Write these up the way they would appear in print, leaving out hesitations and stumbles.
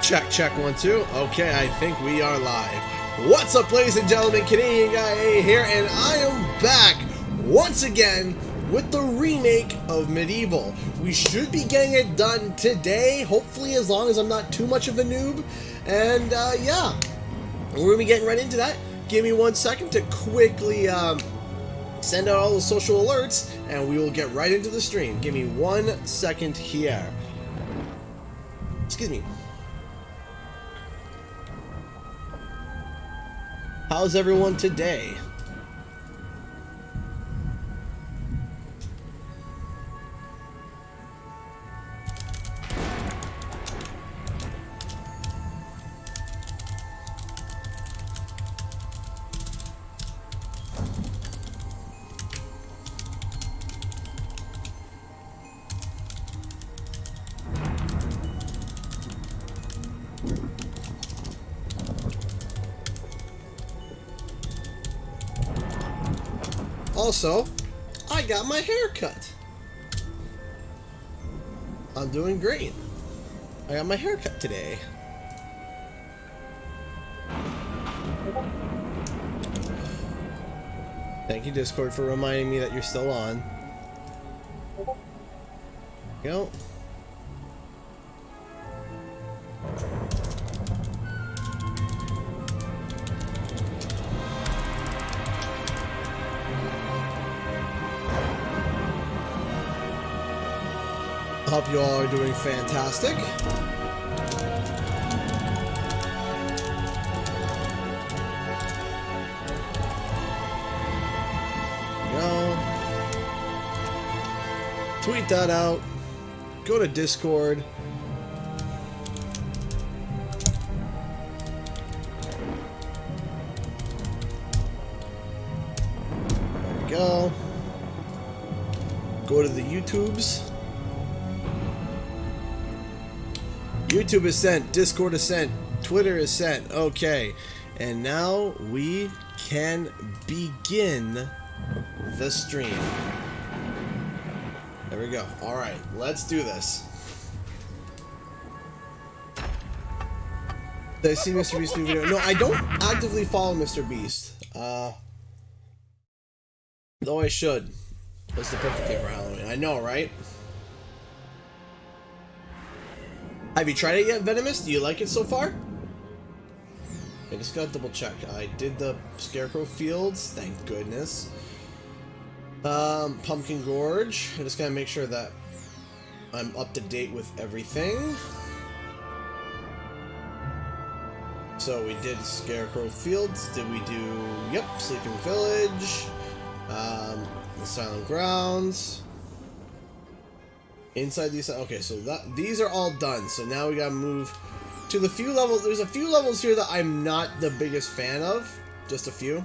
Check, check, 1, 2. Okay, I think we are live. What's up, ladies and gentlemen? Canadian Guy A here, and I am back once again with the remake of MediEvil. We should be getting it done today, hopefully, as long as I'm not too much of a noob. And yeah, we're gonna be getting right into that. Give me 1 second to quickly send out all the social alerts, and we will get right into the stream. Give me 1 second here. Excuse me. How's everyone today? Also, I got my hair cut. I'm doing great. I got my hair cut today. Thank you, Discord, for reminding me that you're still on. There you go. Hope you all are doing fantastic. Go. Tweet that out. Go to Discord. There we go. Go to the YouTubes. YouTube is sent, Discord is sent, Twitter is sent. Okay, and now we can begin the stream. There we go. Alright, let's do this. Did I see Mr. Beast's new video? No, I don't actively follow Mr. Beast. Though I should. That's the perfect day for Halloween. I know, right? Have you tried it yet, Venomous? Do you like it so far? I just gotta double check. I did the Scarecrow Fields, thank goodness. Pumpkin Gorge. I just gotta make sure that I'm up to date with everything. So we did Scarecrow Fields. Did we do, yep, Sleeping Village, the Silent Grounds. Inside these, okay, so these are all done. So now we gotta move to the few levels. There's a few levels here that I'm not the biggest fan of. Just a few.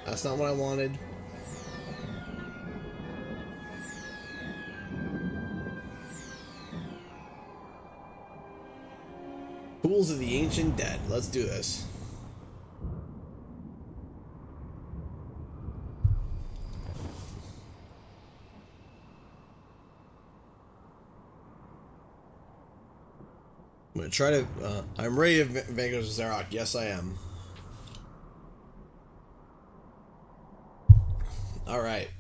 That's not what I wanted. Pools of the Ancient Dead. Let's do this. I'm gonna try to, I'm ready to vanquish Zarok. Yes, I am. Alright.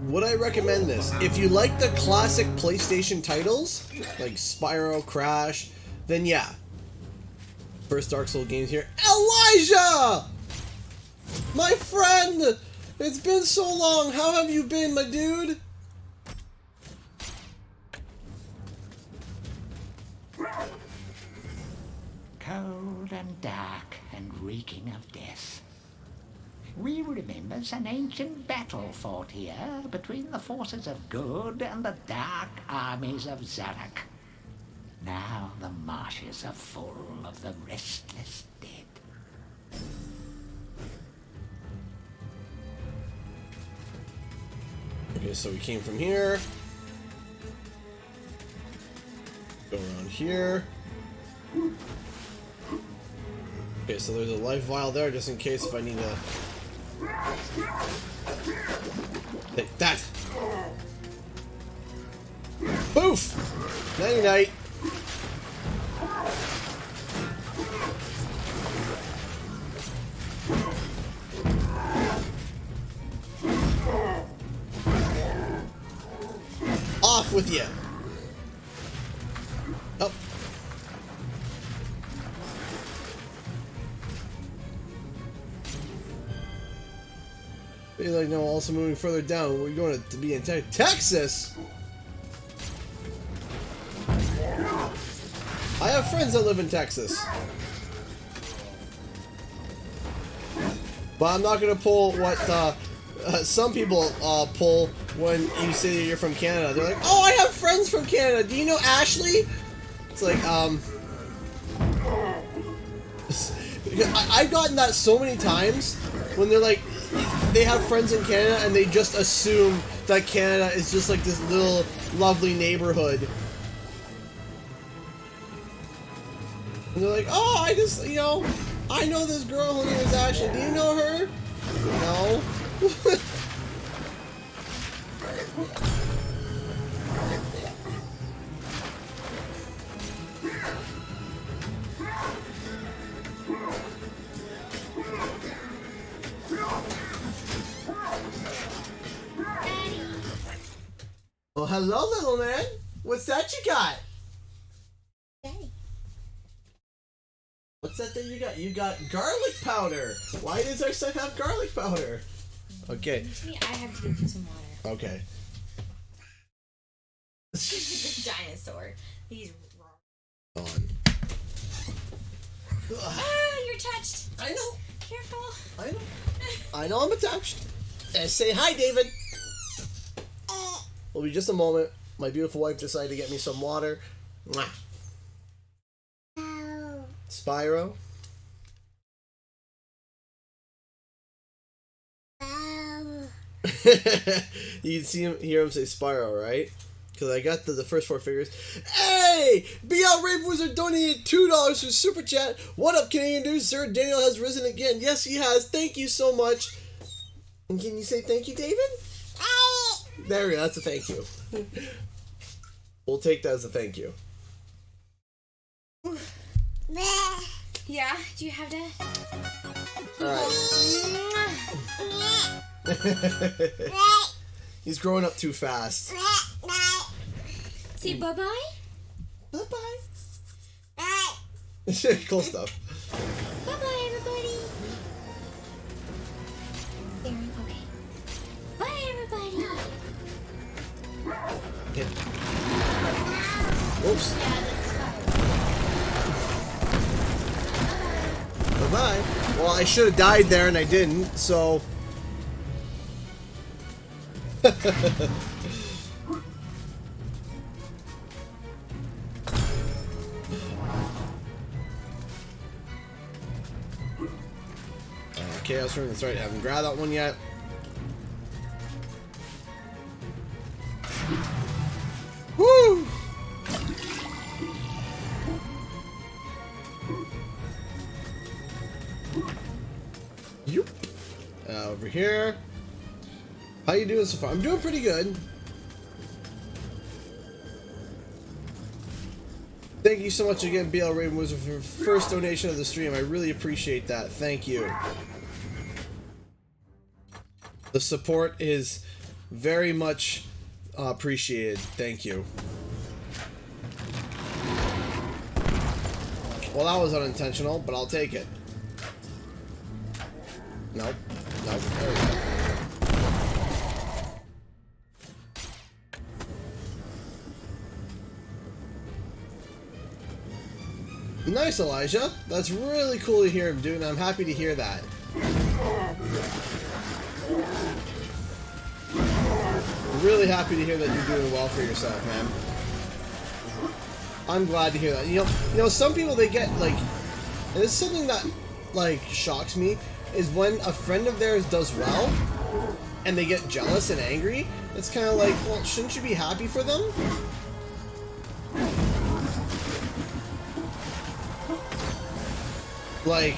Would I recommend this? If you like the classic PlayStation titles, like Spyro, Crash, then yeah. First Dark Souls games here. Elijah! My friend! It's been so long. How have you been, my dude? Cold and dark and reeking of death. We remembers an ancient battle fought here between the forces of good and the dark armies of Zarok. Now the marshes are full of the restless dead. Okay, so we came from here. Go around here. Okay, so there's a life vial there just in case if I need to Take that. Poof! Nighty night. Off with you. Oh. Like, no, also moving further down. We're going to be in Texas. I have friends that live in Texas. But I'm not going to pull what some people pull when you say that you're from Canada. They're like, oh, I have friends from Canada. Do you know Ashley? It's like, I've gotten that so many times when they're like, they have friends in Canada and they just assume that Canada is just like this little lovely neighborhood. And they're like, oh, I just, you know, I know this girl, her name is Ashley. Do you know her? No. Well, hello, little man. What's that you got? Daddy. What's that thing you got? You got garlic powder. Why does our son have garlic powder? Okay. I have to give you some water. Okay. This dinosaur. He's raw. On. Ah, you're touched. I know. Careful. I know. I know I'm attached. Say hi, David. Will be just a moment. My beautiful wife decided to get me some water. Mwah. Spyro. You can see him, hear him say Spyro, right? Because I got the first four figures. Hey! BL Raven Wizard donated $2 for Super Chat. What up, Canadian dudes? Sir Daniel has risen again. Yes, he has. Thank you so much. And can you say thank you, David? There we go. That's a thank you. We'll take that as a thank you. Yeah, do you have to? Alright. He's growing up too fast. Say bye-bye. Bye-bye. Cool stuff. Bye-bye, everybody. Aaron, okay. Bye, everybody. Yeah. Oops. Bye-bye. Well, I should have died there and I didn't, so... Chaos Room, that's right, I haven't grabbed that one yet. Woo! Yep. Over here. How you doing so far? I'm doing pretty good. Thank you so much again, BL Raven Wizard, for your first donation of the stream. I really appreciate that. Thank you. The support is very much appreciated. Thank you. Well, that was unintentional, but I'll take it. Nope. Nope. There we go. Nice, Elijah. That's really cool to hear him do, and I'm happy to hear that. Really happy to hear that you're doing well for yourself, man. I'm glad to hear that. You know, some people, they get like, and it's something that like shocks me, is when a friend of theirs does well and they get jealous and angry. It's kind of like, well, shouldn't you be happy for them? Like,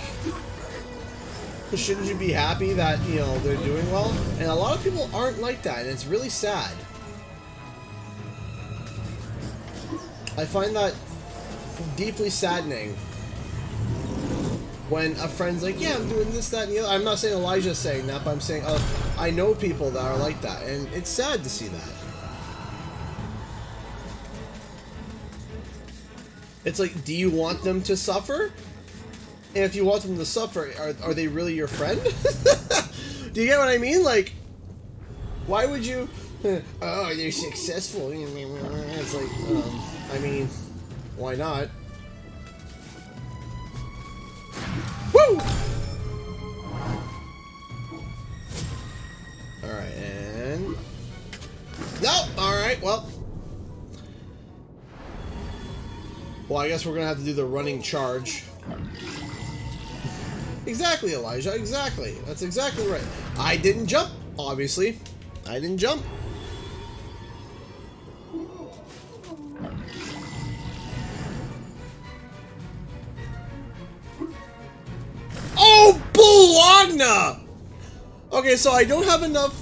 shouldn't you be happy that, you know, they're doing well? And a lot of people aren't like that, and it's really sad. I find that deeply saddening when a friend's like, yeah, I'm doing this, that, and the other. I'm not saying Elijah's saying that, but I'm saying, I know people that are like that, and it's sad to see that. It's like, do you want them to suffer? And if you want them to suffer, are they really your friend? Do you get what I mean? Like, why would you... Oh, they're successful. It's like, I mean, why not? Woo! Alright, and... No! Alright, well... Well, I guess we're gonna have to do the running charge. Exactly, Elijah, exactly. That's exactly right. I didn't jump, obviously. I didn't jump. Oh, Bologna! Okay, so I don't have enough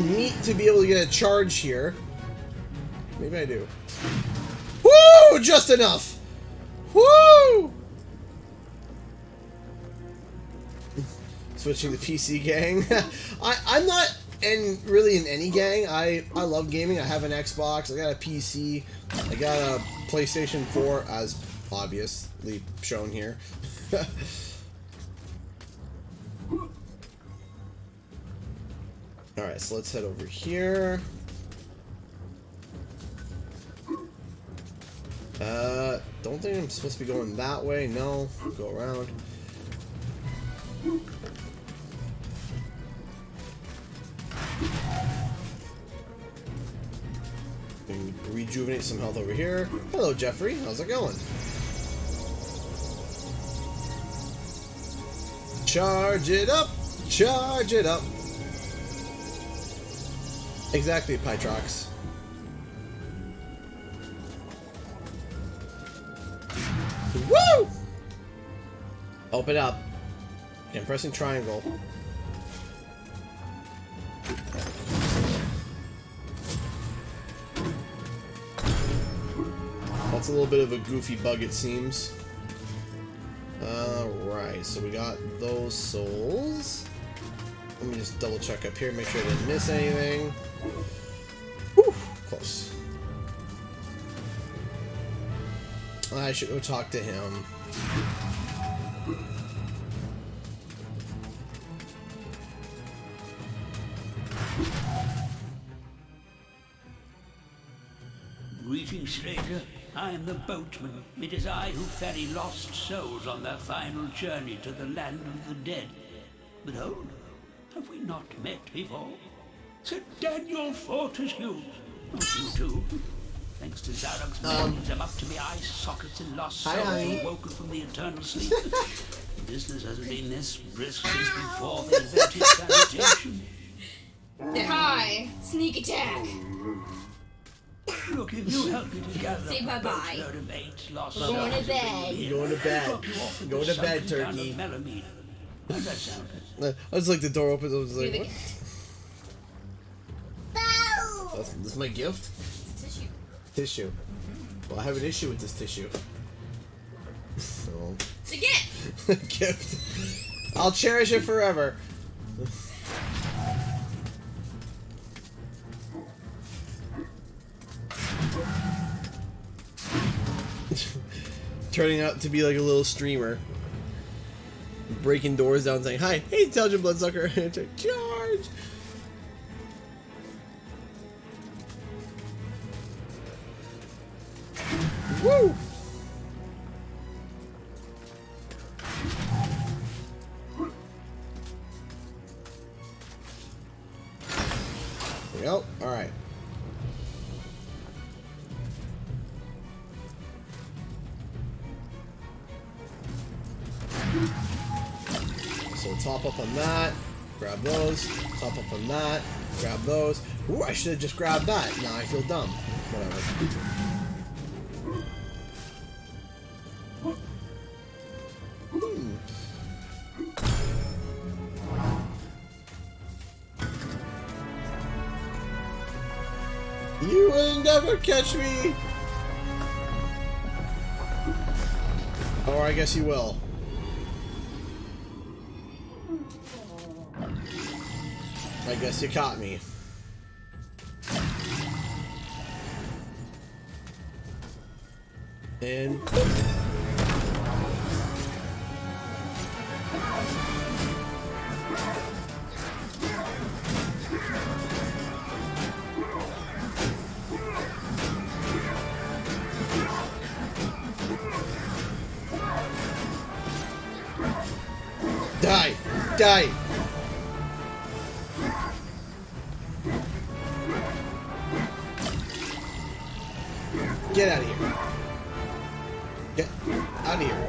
meat to be able to get a charge here. Maybe I do. Woo! Just enough! Woo! Switching to PC gang. I'm not really in any gang. I love gaming. I have an Xbox. I got a PC. I got a PlayStation 4, as obviously shown here. Alright, so let's head over here. Don't think I'm supposed to be going that way. No, go around. Rejuvenate some health over here. Hello, Jeffrey. How's it going? Charge it up! Charge it up! Exactly, Pytrox. Woo! Open up. I'm pressing triangle. That's a little bit of a goofy bug, it seems. Alright, so we got those souls. Let me just double check up here, make sure I didn't miss anything. Whew, close. I should go talk to him. Greetings, stranger. I am the boatman. It is I who ferry lost souls on their final journey to the land of the dead. But hold, have we not met before? Sir Daniel Fortescue. Not you too. Thanks to Zarok's memories, I'm up to my eye sockets and lost souls and woken from the eternal sleep. Business hasn't been this brisk since before they invented sanitation. Hi, sneak attack. Look, if you help me to gather Say up a bye-bye. boatload of 8 lost We're souls, going to bed. You're going to bed. Go to bed, turkey. How's that sound? I was like, the door opened. I was like, You're the what? This is my gift? Tissue. Tissue. Well, I have an issue with this tissue. So. It's a gift. Gift. I'll cherish it forever. Turning out to be like a little streamer. Breaking doors down saying, hi, hey, intelligent bloodsucker. Charge! Woo! There we go. Alright. So top up on that, grab those, top up on that, grab those. Ooh, I should have just grabbed that. Now I feel dumb. Whatever. You will never catch me! Or I guess you will. I guess you caught me. And... Die! Die! Get out of here. Get out of here.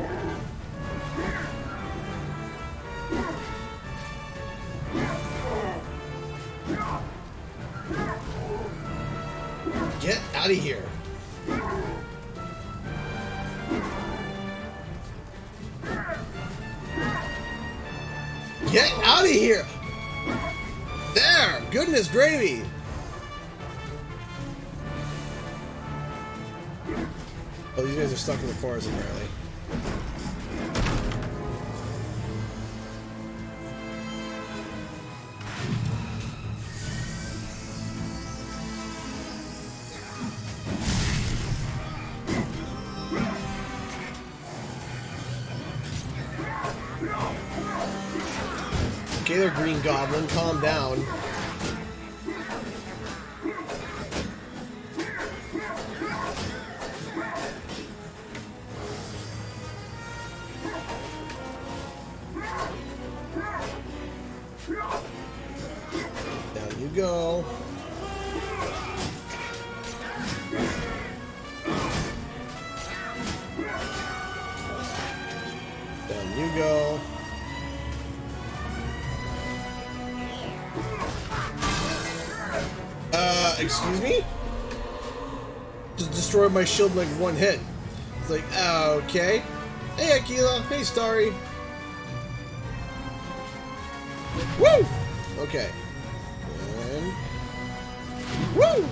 Get out of here. Get out of here! There! Goodness gravy! Oh, these guys are stuck in the forest apparently. Okay, there, Green Goblin, calm down. Down you go. Down you go. Excuse me? Just destroyed my shield in like one hit. It's like, okay. Hey, Aquila. Hey, Starry. Woo! Okay. And... Woo!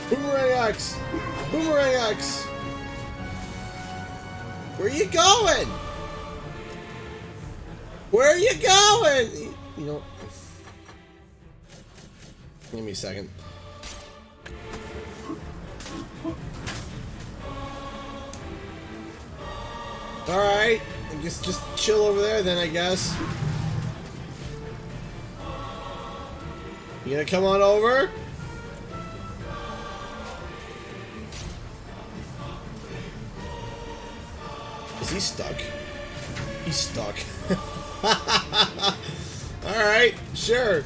Boomerang axe! Boomerang axe! Where are you going? Where are you going? You know... Give me a second. Alright. I guess just chill over there then, I guess. You gonna come on over? Is he stuck? He's stuck. Alright, sure.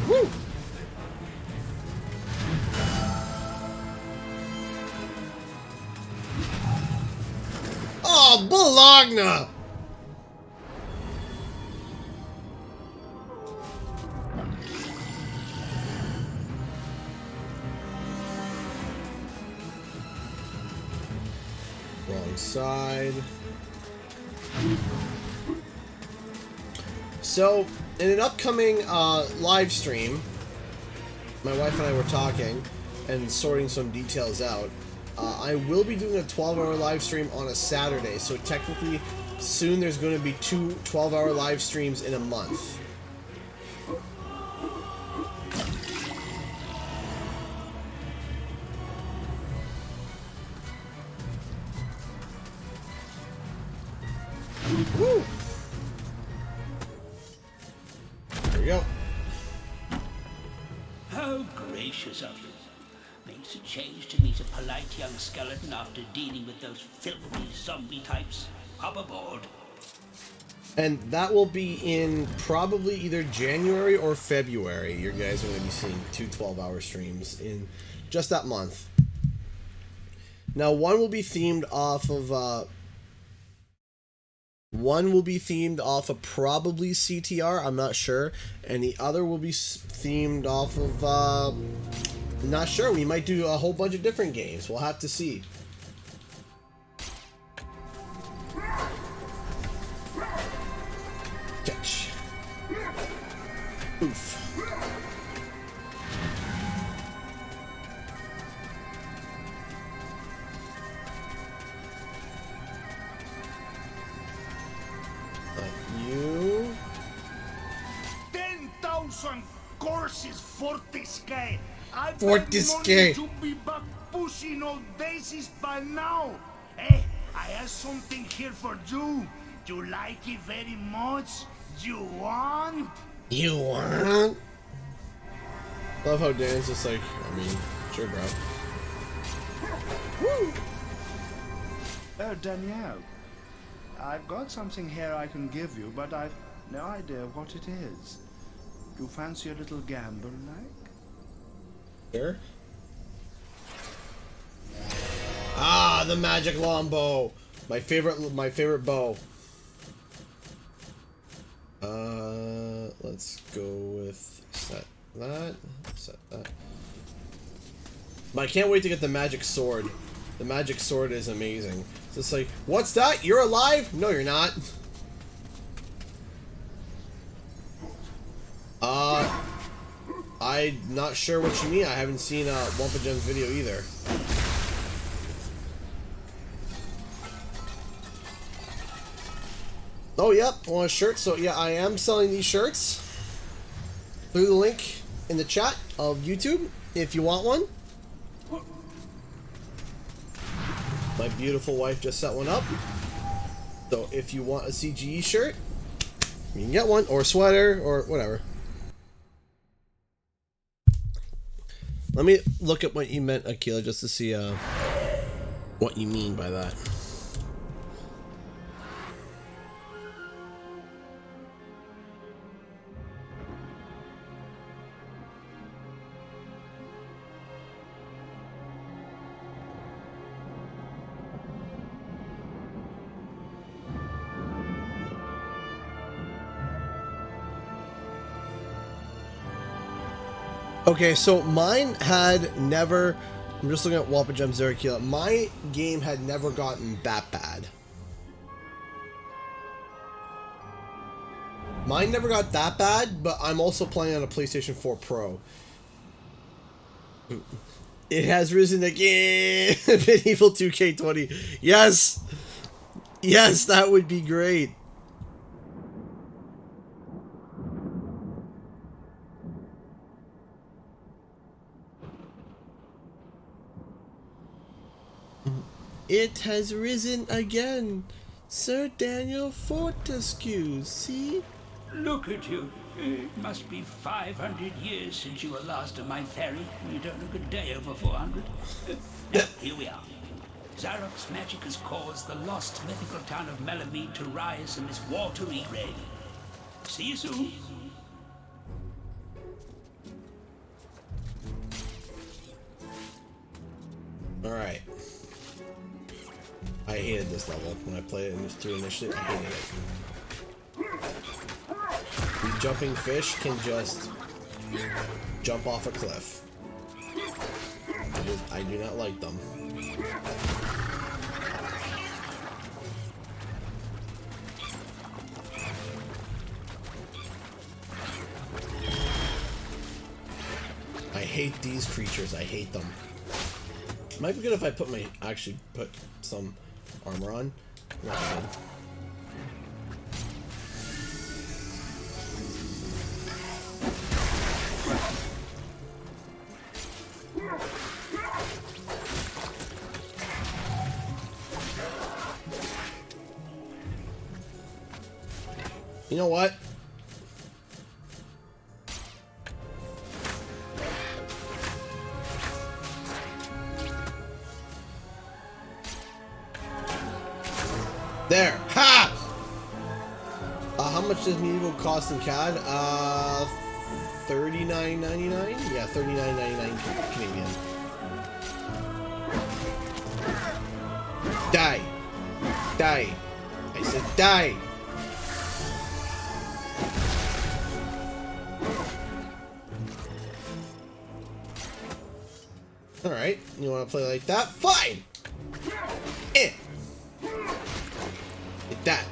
Woo! Oh, Bologna! Wrong side. So, in an upcoming live stream, my wife and I were talking and sorting some details out. I will be doing a 12-hour live stream on a Saturday, so technically soon there's going to be 2 12-hour live streams in a month. Woo! There we go. How gracious of you. Makes a change to meet a polite young skeleton after dealing with those filthy zombie types. Hop aboard. And that will be in probably either January or February. You guys are going to be seeing 2 12-hour streams in just that month. Now, one will be themed off of One will be themed off of probably CTR, I'm not sure, and the other will be themed off of, not sure, we might do a whole bunch of different games, we'll have to see. Catch. Oof. You. 10,000 courses for this guy. I For bet this money guy. to be back pushing old daisies by now. Hey, I have something here for you. You like it very much? You want? You want? Love how Dan's just like, I mean, sure, bro. Woo! Oh, Danielle. I've got something here I can give you, but I've no idea what it is. Do you fancy a little gamble, like? Sure. Ah, the magic longbow. My favorite bow. Let's go with set that. But I can't wait to get the magic sword. The magic sword is amazing. So it's like, what's that? You're alive? No, you're not. I'm not sure what you mean. I haven't seen Wumpa Gem's video either. Oh, yep, want a shirt? So, yeah, I am selling these shirts through the link in the chat of YouTube if you want one. My beautiful wife just set one up. So, if you want a CGE shirt, you can get one, or a sweater, or whatever. Let me look at what you meant, Akila, just to see what you mean by that. Okay, so mine had never, I'm just looking at Wumpa Gem Zerakila, my game had never gotten that bad. Mine never got that bad, but I'm also playing on a PlayStation 4 Pro. It has risen again! MediEvil 2K20. Yes! Yes, that would be great. It has risen again. Sir Daniel Fortescue, see? Look at you. It must be 500 years since you were last on my ferry. You don't look a day over 400. Now, here we are. Zarok's magic has caused the lost mythical town of Melamede to rise in this watery grave. See you soon. Alright. I hated this level when I played it through initially. I hated it. The jumping fish can just jump off a cliff. I do not like them. I hate these creatures. I hate them. Might be good if I put actually put some armor on. Not good. You know what? There. Ha! How much does MediEvil cost in CAD? $39.99? Yeah, $39.99 Canadian. Die. Die. I said die! Alright, you wanna play like that? Fine! Eh! Like that.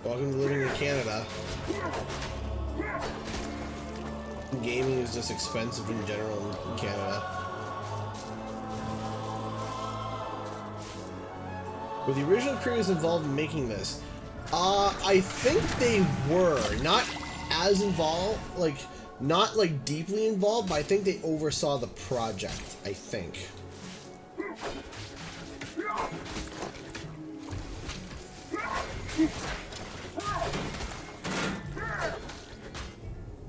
Welcome to living in Canada. Gaming is just expensive in general in Canada. Were the original creators involved in making this? I think they were. Not as involved, like, not like deeply involved, but I think they oversaw the project, I think.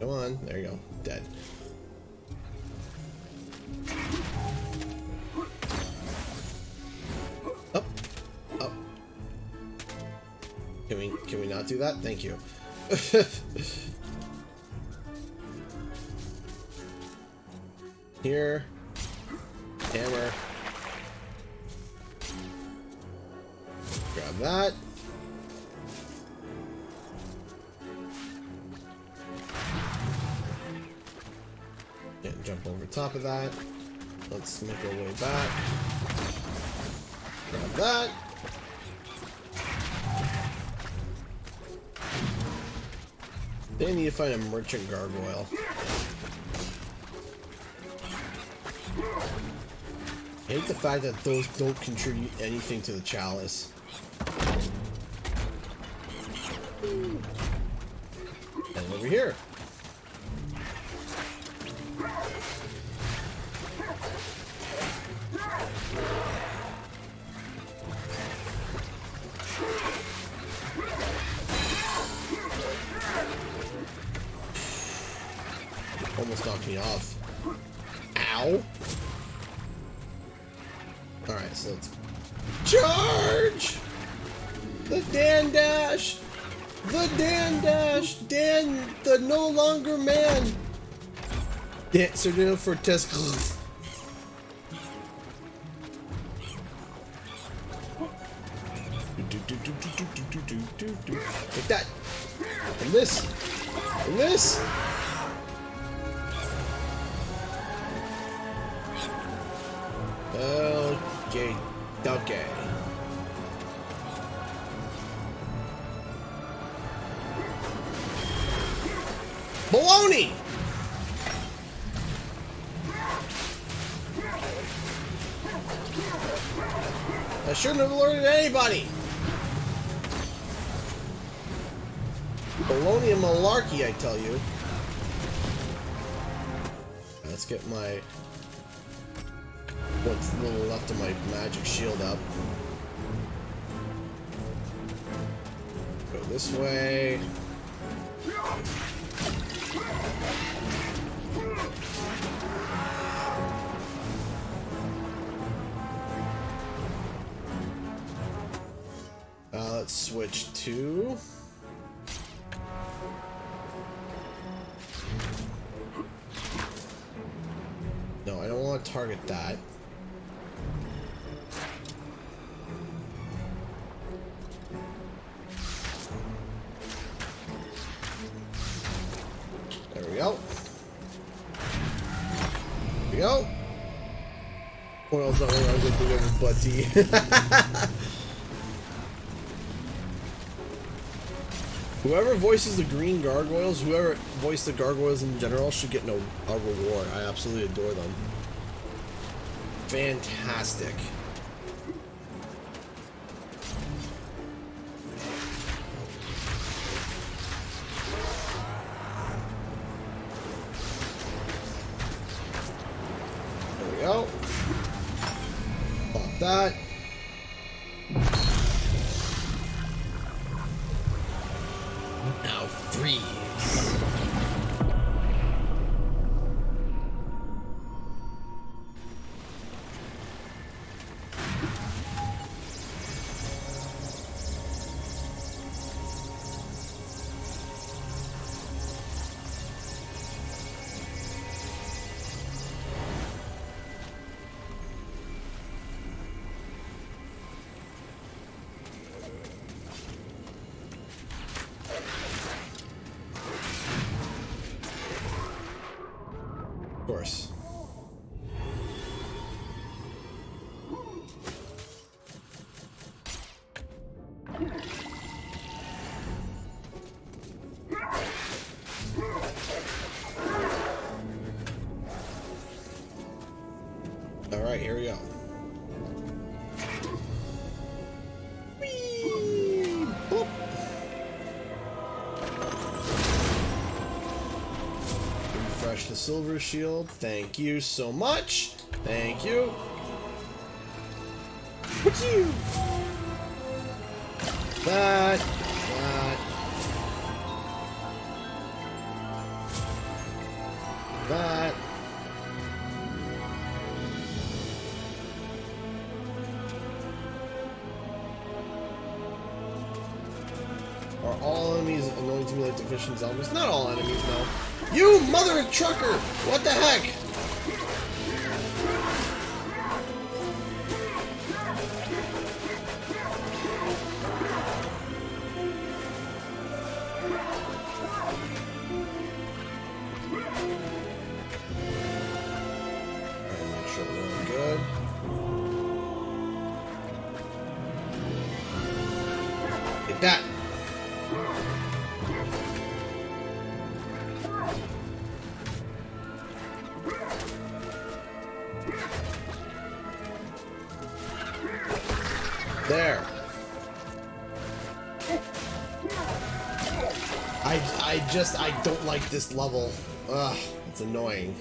Come on, there you go. Dead. Up. Up. Can we not do that? Thank you. Here. Hammer. Grab that. And jump over top of that. Let's make our way back. Grab that. They need to find a merchant gargoyle. I hate the fact that those don't contribute anything to the chalice. And over here. Almost knocked me off. Ow! Alright, so let's charge! The Dan Dash! The Dan Dash! Dan, the no longer man! Dan, Sir for test. Like that! And this! And this! Okay, okay. Baloney! I shouldn't have alerted anybody. Baloney and malarkey, I tell you. Let's get my what's little left of my magic shield up. Go this way. Let's switch to no, I don't want to target that. There we go. There we go. What else not really I'm gonna do with Buddy. Whoever voices the green gargoyles, whoever voiced the gargoyles in general should get a reward. I absolutely adore them. Fantastic. There we go. Pop that. Now freeze. course. Alright, here we go. Whee! Boop. Refresh the silver shield. Thank you so much. Thank you. Whee! That. That. Are all enemies annoying to me like the fish and zombies? Not all enemies, no. You mother trucker! What the heck? Alright, make sure we're doing good. Get that! There. I don't like this level. Ugh, it's annoying.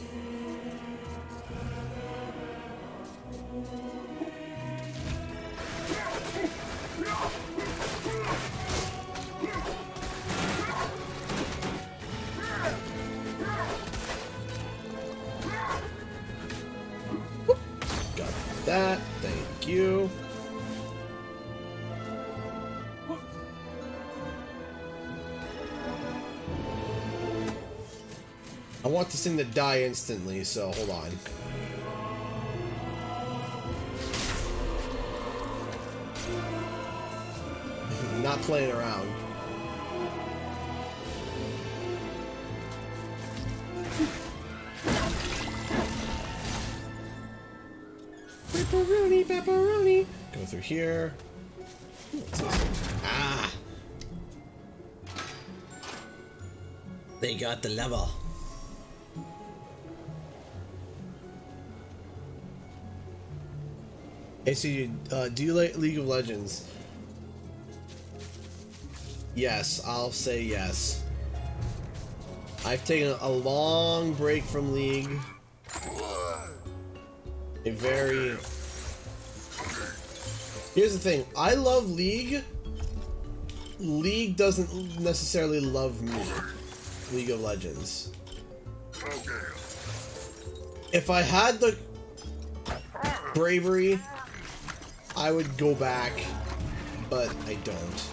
Got that. Thank you. I want this thing to die instantly, so hold on. Not playing around. Pepperoni, pepperoni. Go through here. What's this? Ah! They got the level. Hey, so do you like League of Legends? Yes, I'll say yes. I've taken a long break from League. Here's the thing. I love League. League doesn't necessarily love me. League of Legends. If I had the bravery, I would go back, but I don't.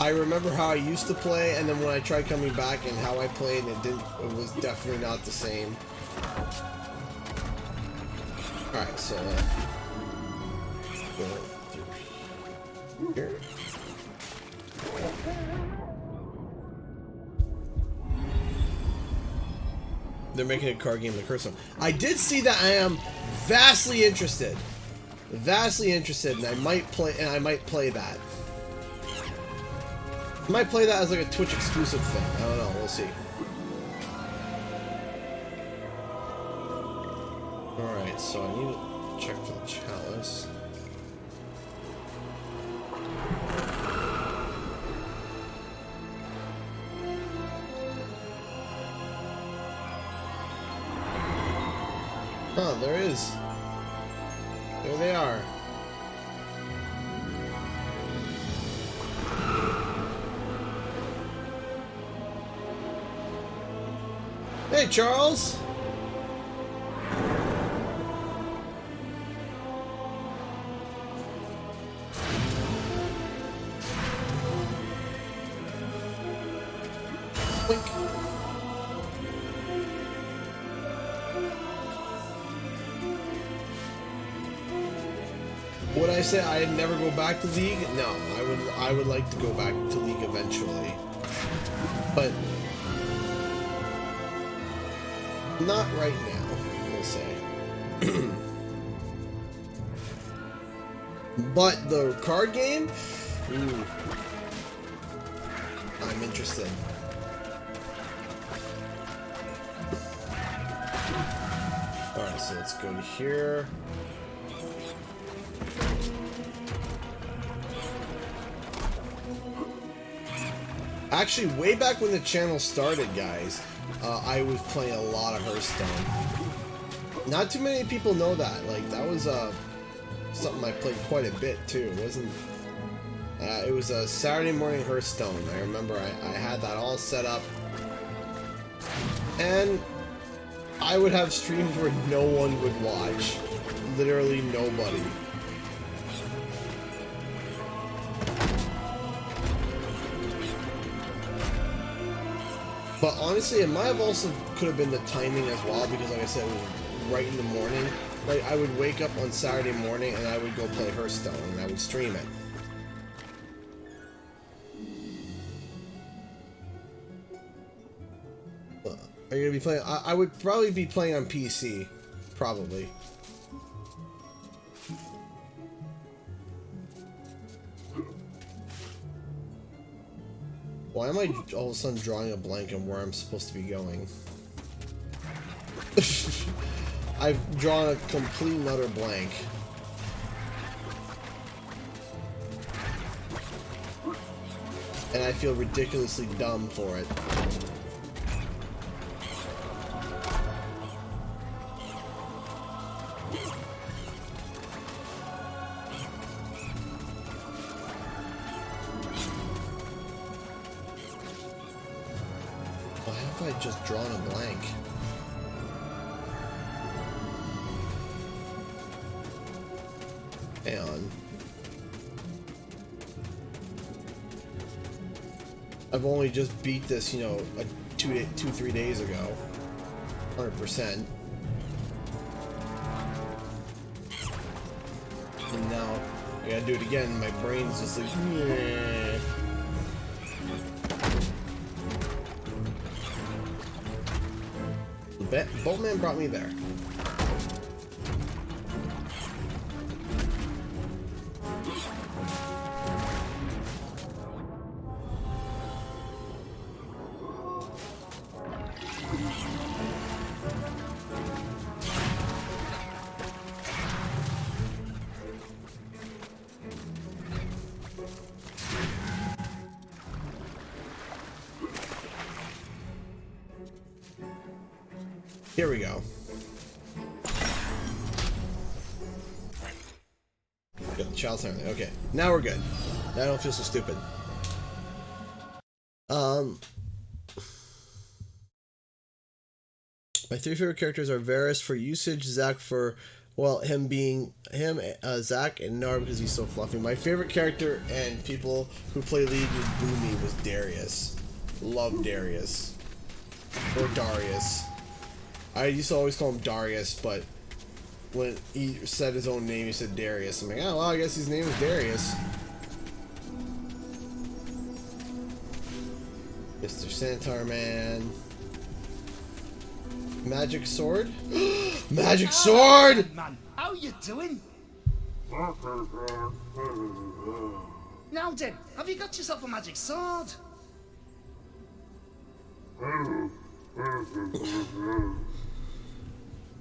I remember how I used to play, and then when I tried coming back and how I played, it was definitely not the same. Alright, so go through here. They're making a card game, the Curse of. I did see that. I am vastly interested, and I might play that. I might play that as like a Twitch exclusive thing. I don't know. We'll see. Alright, so I need to check for the chalice. Oh, there is. There they are. Hey, Charles! Wink. Would I say I'd never go back to League? No, I would like to go back to League eventually. But Not right now, we'll say. But the card game? Ooh. I'm interested. Alright, so let's go to here. Actually, way back when the channel started, guys, I was playing a lot of Hearthstone. Not too many people know that. Like, that was something I played quite a bit too. It was a Saturday morning Hearthstone. I remember I had that all set up, and I would have streams where no one would watch. Literally nobody. But honestly, it might have also could have been the timing as well, because like I said, it was right in the morning. Like, I would wake up on Saturday morning and I would go play Hearthstone and I would stream it. Are you gonna be playing? I would probably be playing on PC, probably. Why am I all of a sudden drawing a blank on where I'm supposed to be going? I've drawn a complete and utter blank. And I feel ridiculously dumb for it. Why have I just drawn a blank? Hang on. I've only just beat this, you know, 3 days ago. 100%. And now I gotta do it again. My brain's just like, yeah. Boltman brought me there. Here we go. Got the child's and everything. Okay, now we're good. Now I don't feel so stupid. My three favorite characters are Varys for usage, Zach for, well, Zach, and Nar because he's so fluffy. My favorite character and people who play League with Boomy was Darius. Love Darius. Or Darius. I used to always call him Darius, but when he said his own name, he said Darius. I'm like, oh, well, I guess his name is Darius. Mr. Santar Man. Magic Sword? Magic Sword! Man, how you doing? Now then, have you got yourself a magic sword?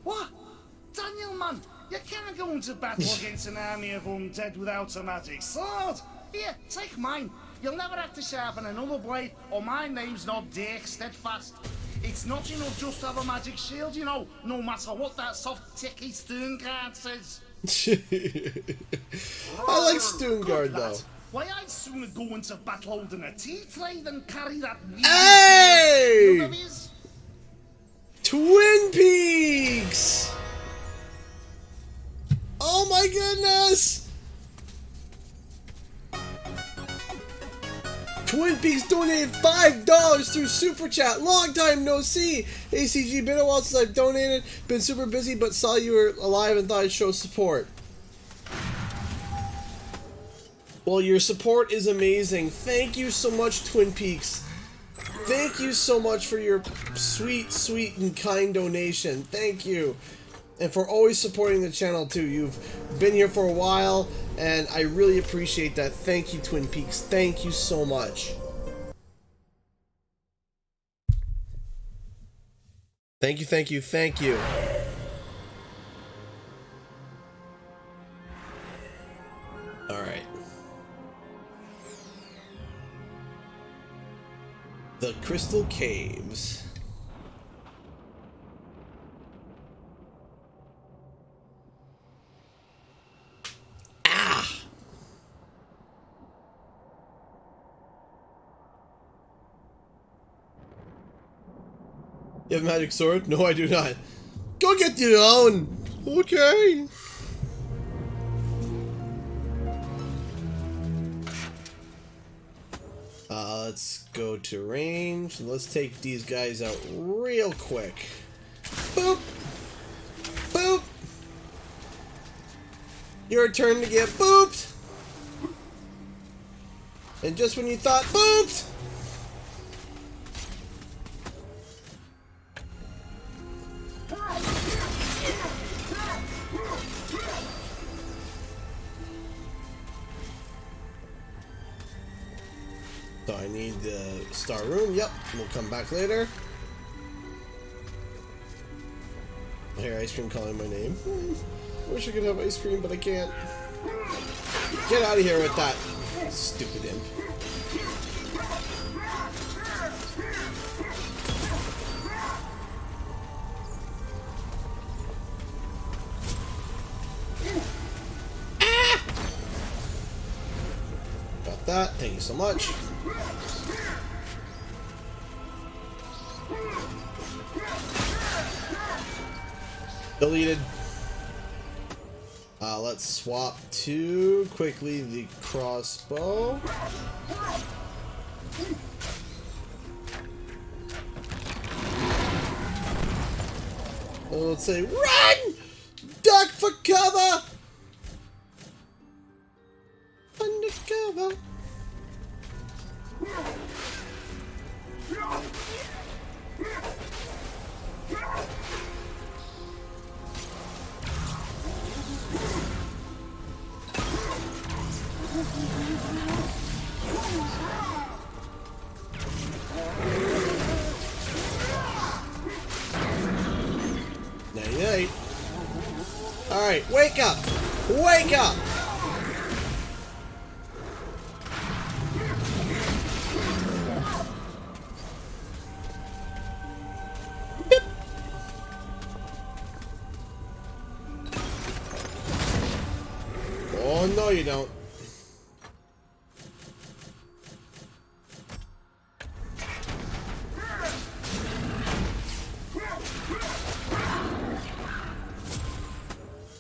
What? Daniel, man, you can't go into battle against an army of undead without a magic sword. Here, take mine. You'll never have to sharpen another blade, or my name's not Dick Steadfast. It's not enough just to have a magic shield, you know, no matter what that soft, ticky Stungard says. I like Stungard, though. Why, I'd sooner go into battle holding a tea tray than carry that... Hey! Twin Peaks! Oh my goodness! Twin Peaks donated $5 through Super Chat. Long time no see. ACG, been a while since I've donated. Been super busy, but saw you were alive and thought I'd show support. Well, your support is amazing. Thank you so much, Twin Peaks. Thank you so much for your sweet, sweet, and kind donation. Thank you. And for always supporting the channel, too. You've been here for a while, and I really appreciate that. Thank you, Twin Peaks. Thank you so much. Thank you, thank you, thank you. Alright. The Crystal Caves. Ah! You have a magic sword? No, I do not. Go get your own! Okay. Let's go to range. Let's take these guys out real quick. Boop! Boop! Your turn to get booped! And just when you thought booped! So I need the star room. Yep, we'll come back later. I hear ice cream calling my name. Wish I could have ice cream, but I can't. Get out of here with that, stupid imp. Ah! Got that. Thank you so much. Deleted. Let's swap to quickly the crossbow. Let's say run! Duck for cover! Undercover. Night-night. Alright, wake up! Wake up! Beep. Oh, no you don't.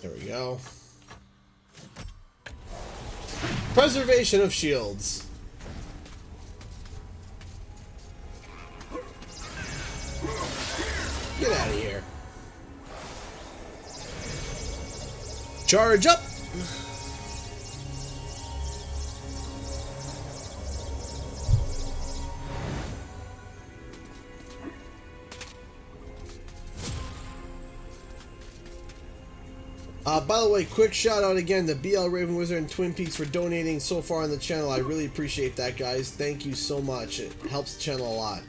There we go. Preservation of shields. Get out of here. Charge up. By the way, quick shout out again to BL Raven Wizard and Twin Peaks for donating so far on the channel. I really appreciate that, guys. Thank you so much. It helps the channel a lot.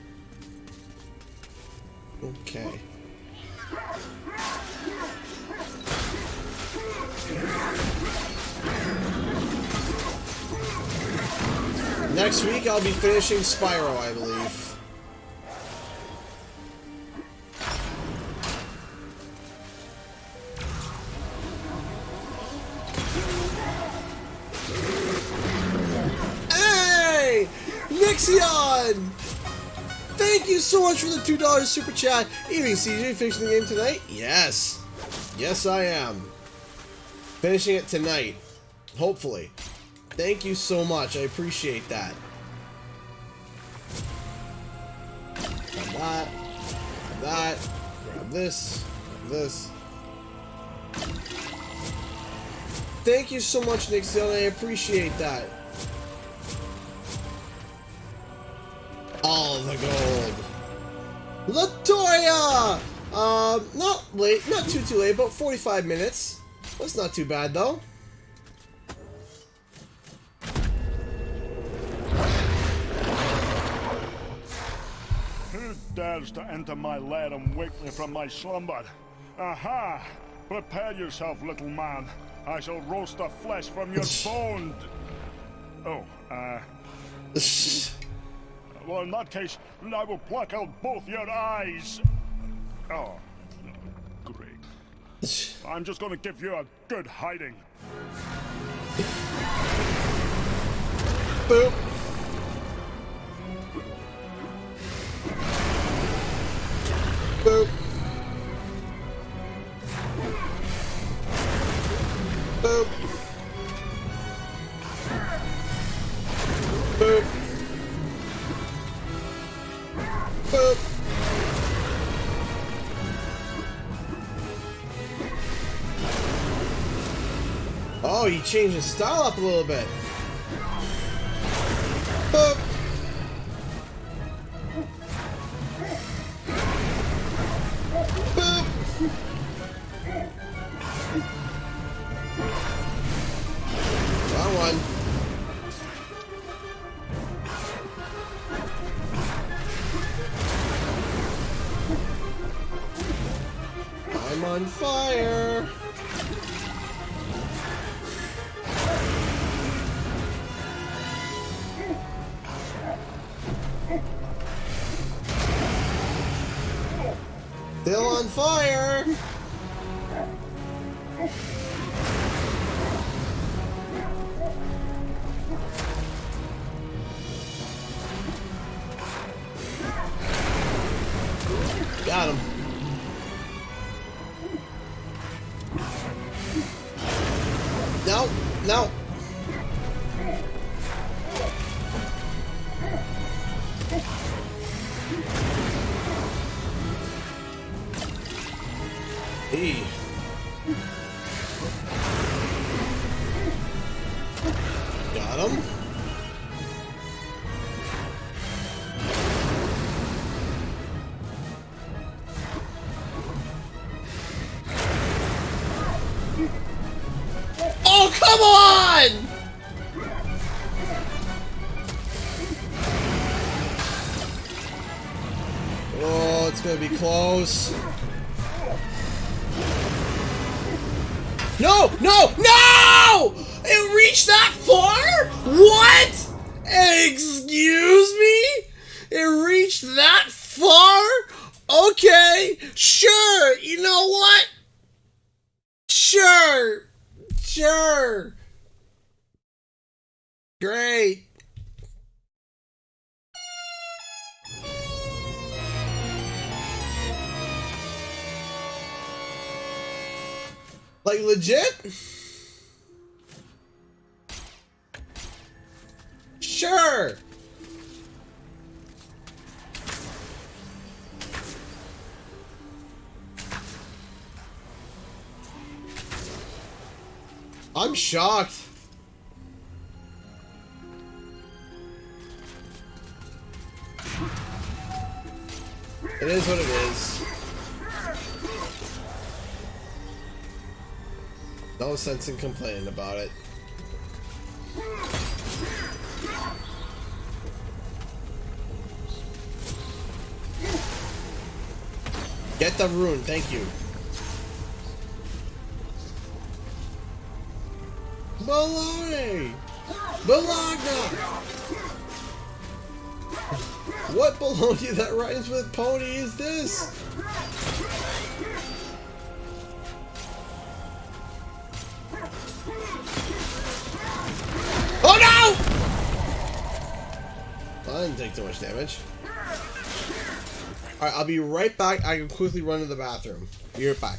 Okay. Next week I'll be finishing Spyro, I believe. Nixion! Thank you so much for the $2 super chat. Evening, CJ, finishing the game tonight? Yes. Yes, I am. Finishing it tonight. Hopefully. Thank you so much. I appreciate that. Grab that. Grab that. Grab this. Grab this. Thank you so much, Nixion. I appreciate that. Oh, all the gold. Latoya! Not late, not too late, about 45 minutes. That's not too bad though. Who dares to enter my lair and wake me from my slumber? Aha! Prepare yourself, little man. I shall roast the flesh from your bones. Oh, well, in that case, I will pluck out both your eyes. Oh, great. I'm just gonna give you a good hiding. Boop. Boop. Boop. Boop. Boop. Oh, he changed his style up a little bit. Boop. Boop. Wrong one. I'm on fire. Still on fire. Got him. No, no. Hey. Got him. Oh, come on! Oh, it's gonna be close. No! No! No! It reached that far? What? Excuse me? It reached that far? Okay, sure. You know what? Sure. Sure. Great. Like legit? Sure. I'm shocked. It is what it is. No sense in complaining about it. Get the rune, thank you. Baloney! Bologna! What baloney that rhymes with pony is this? Oh no! I didn't take too much damage. Alright, I'll be right back. I can quickly run to the bathroom. Be right back.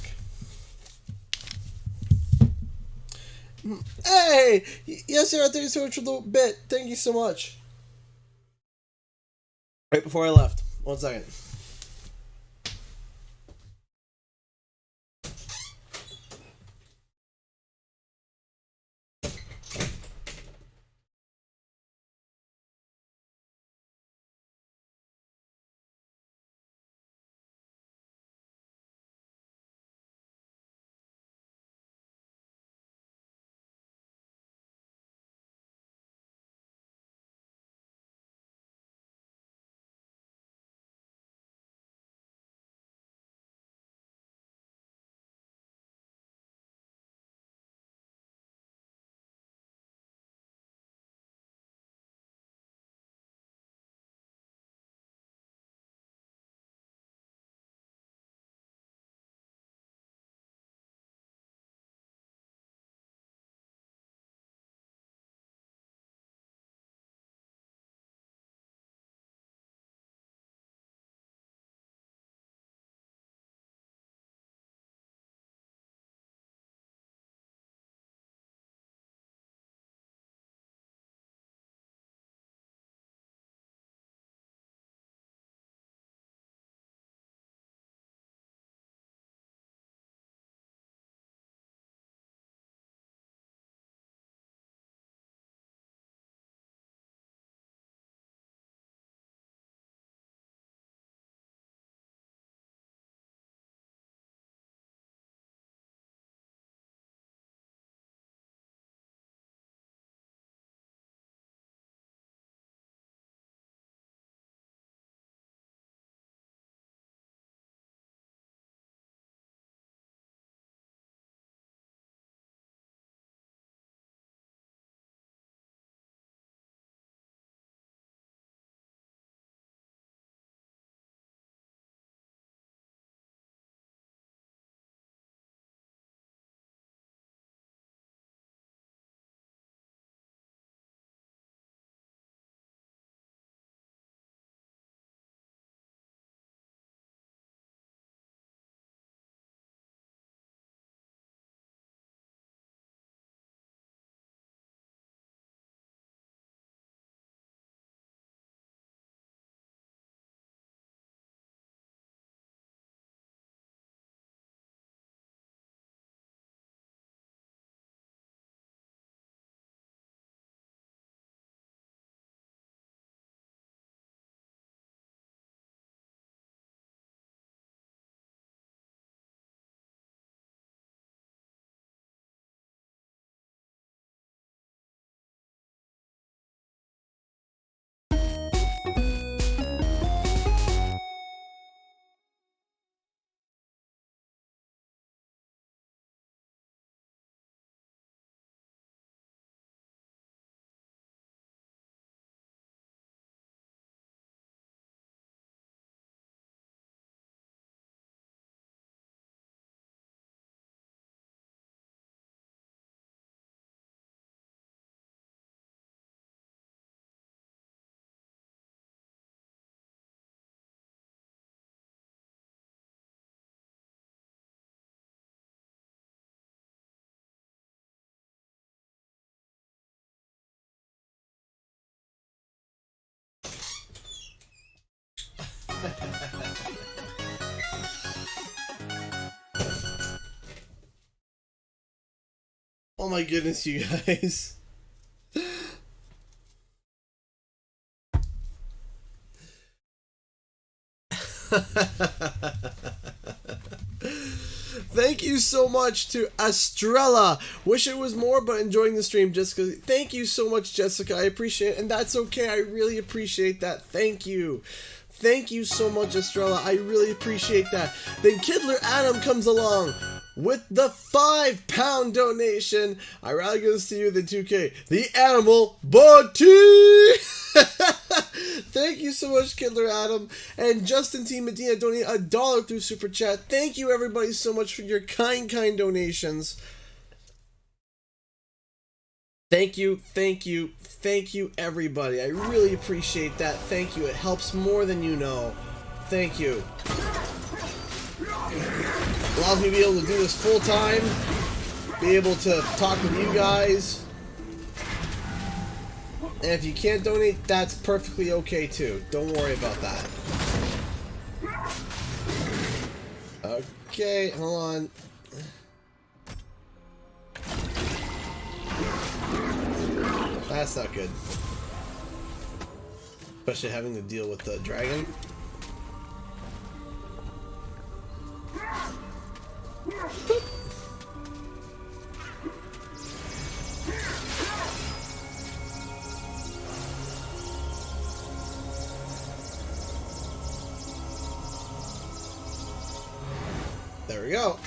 Hey! Yes, sir, thank you so much for the bit. Thank you so much. Right before I left. 1 second. Oh my goodness, you guys. Thank you so much to Estrella. Wish it was more, but enjoying the stream, Jessica. Thank you so much, Jessica. I appreciate it, and that's okay. I really appreciate that. Thank you. Thank you so much, Estrella. I really appreciate that. Then Kidler Adam comes along with the £5 donation. I'd rather go see you than 2K. The Animal Body. Thank you so much, Kidler Adam. And Justin T. Medina donated $1 through Super Chat. Thank you, everybody, so much for your kind donations. Thank you, everybody. I really appreciate that. Thank you. It helps more than you know. Thank you. Allows me to be able to do this full time, be able to talk with you guys. And if you can't donate, that's perfectly okay too. Don't worry about that. Okay, hold on. That's not good. Especially having to deal with the dragon. There we go.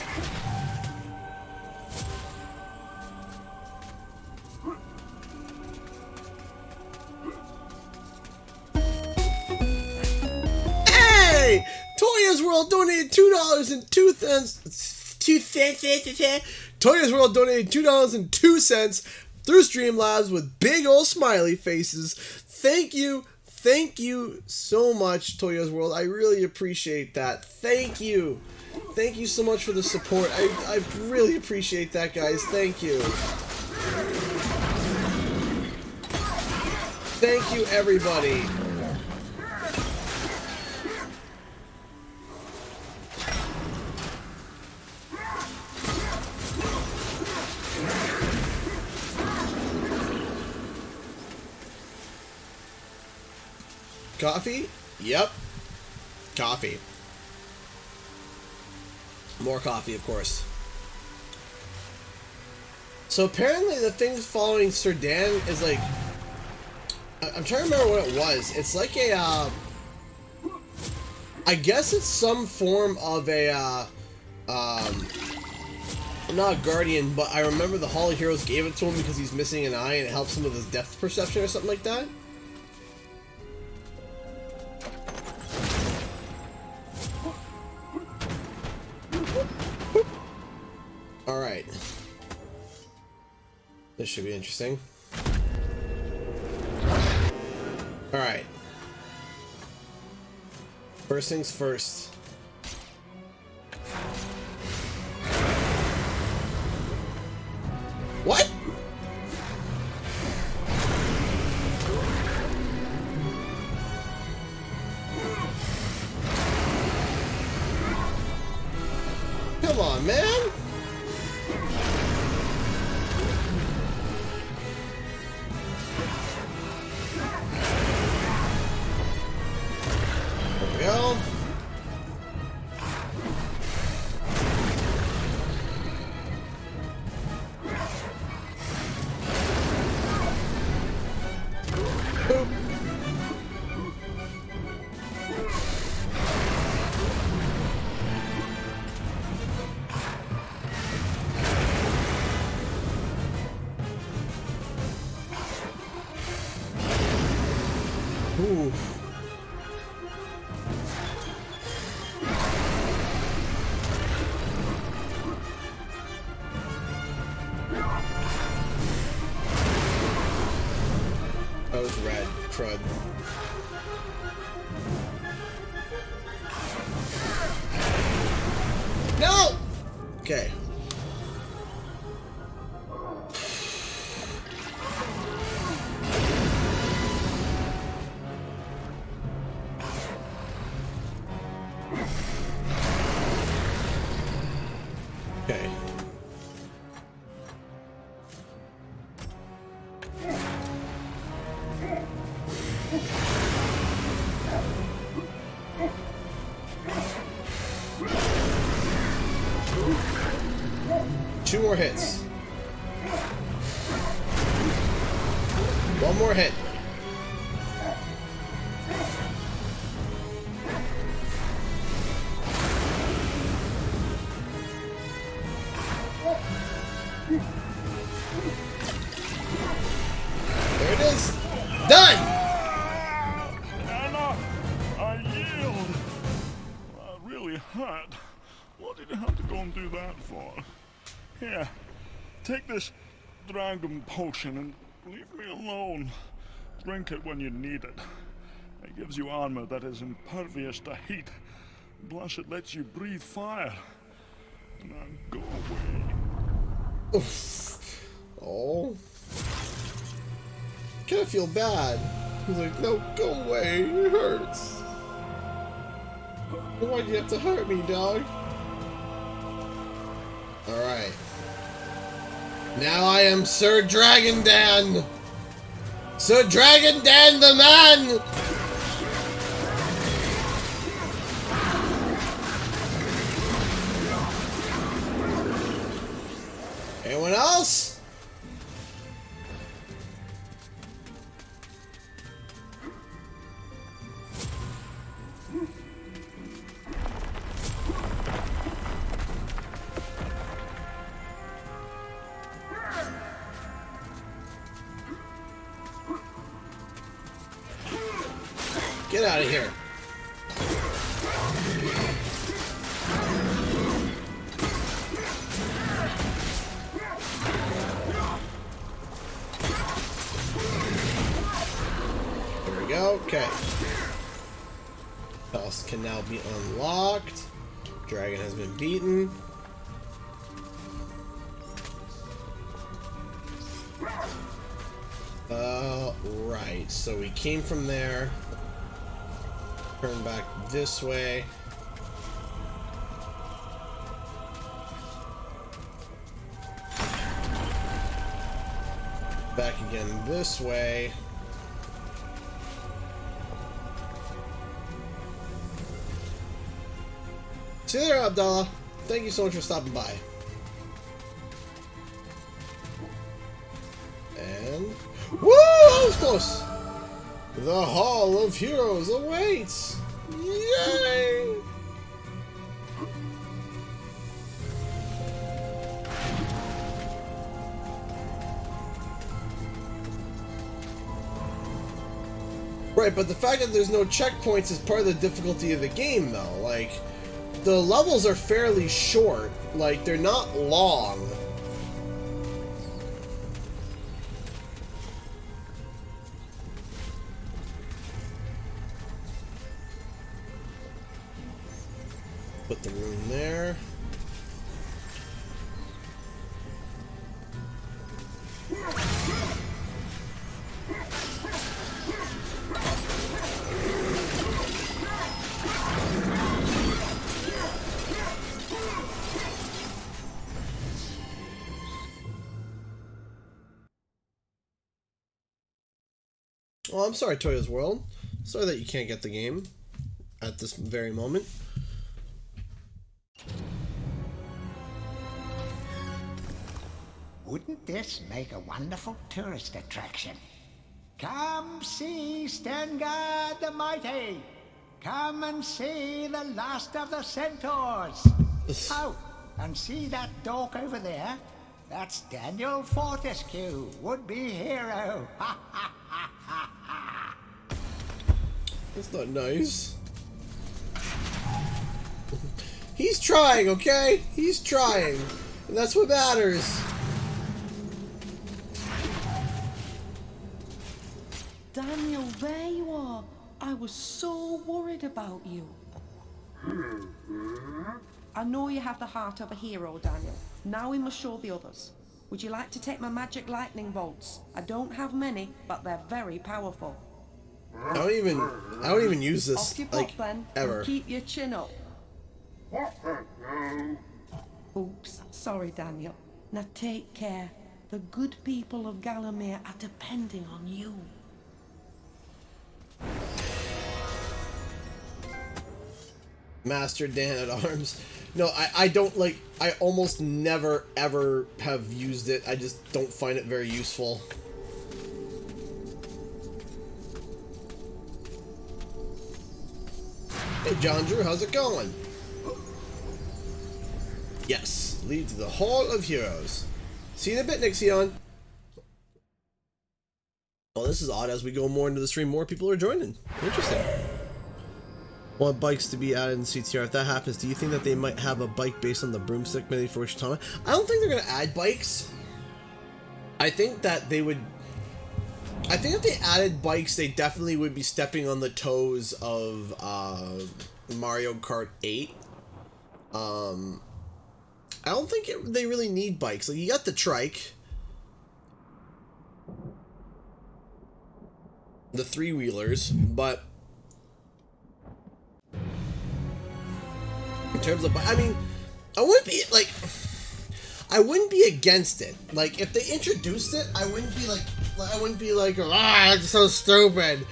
Hey! Toya's World donated $2.02. Toya's World donated $2.02 through Streamlabs with big old smiley faces. Thank you so much, Toya's World. I really appreciate that. Thank you. Thank you so much for the support. I really appreciate that, guys. Thank you. Thank you, everybody. Coffee? Yep. Coffee. More coffee, of course. So apparently the thing following Sir Dan is like... I'm trying to remember what it was. It's like a... I guess it's some form of a... not a guardian, but I remember the Hall of Heroes gave it to him because he's missing an eye and it helps him with his depth perception or something like that. Alright. This should be interesting. Alright. First things first. What? Come on, man. There we go. Boop. Ooh. That was rad crud. No! Okay. Okay. more hits. One more hit. There it is. Done! Enough! I yield! That really hurt. What did you have to go and do that for? Here, take this dragon potion and leave me alone. Drink it when you need it. It gives you armor that is impervious to heat. Plus it lets you breathe fire. Now go away. Oh. Kind of feel bad. He's like, no, go away. It hurts. Why'd you have to hurt me, dog? Alright. Now I am Sir Dragon Dan! Sir Dragon Dan the man! Anyone else? Get out of here. There we go. Okay. Palace can now be unlocked. Dragon has been beaten. Right. So we came from there. Turn back this way. Back again this way. See you there, Abdallah. Thank you so much for stopping by. And... woo! That was close! The Hall of Heroes awaits! Yay! Right, but the fact that there's no checkpoints is part of the difficulty of the game, though. Like, the levels are fairly short. Like, they're not long. Put the room there. Well, I'm sorry, Toya's World. Sorry that you can't get the game at this very moment. Wouldn't this make a wonderful tourist attraction? Come see Stengard the Mighty! Come and see the last of the centaurs! Oh, and see that dork over there? That's Daniel Fortescue, would-be hero! Ha ha ha ha ha! That's not nice. He's trying, okay? He's trying. And that's what matters. Daniel, there you are. I was so worried about you. I know you have the heart of a hero, Daniel. Now we must show the others. Would you like to take my magic lightning bolts? I don't have many, but they're very powerful. I don't even use this, Off you pop, like, then, ever. and keep your chin up. Oops, sorry, Daniel. Now take care. The good people of Galamere are depending on you. Master Dan at Arms. No, I don't like, I almost never ever have used it. I just don't find it very useful. Hey John Drew, how's it going? Yes, lead to the Hall of Heroes. See you in a bit, Nixion. Well, this is odd. As we go more into the stream, more people are joining. Interesting. Want bikes to be added in CTR. If that happens, do you think that they might have a bike based on the broomstick mini for Wichita? I don't think they're going to add bikes. I think that they would... I think if they added bikes, they definitely would be stepping on the toes of Mario Kart 8. I don't think they really need bikes. Like, you got the trike. The three-wheelers, but... in terms of, I mean, I wouldn't be, like, I wouldn't be against it. Like, if they introduced it, I wouldn't be like, ah, it's so stupid.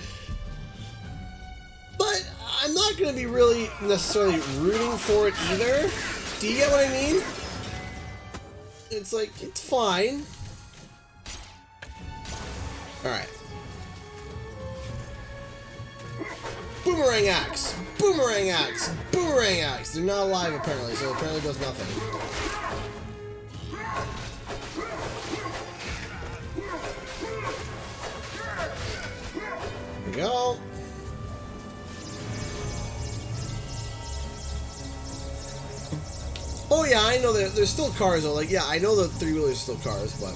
But I'm not going to be really necessarily rooting for it either. Do you get what I mean? It's like, it's fine. Alright. Boomerang axe! Boomerang axe! Boomerang axe! They're not alive apparently, so it apparently does nothing. There we go. Oh yeah, I know that there's still cars though. Like, yeah, I know the three-wheelers are still cars, but...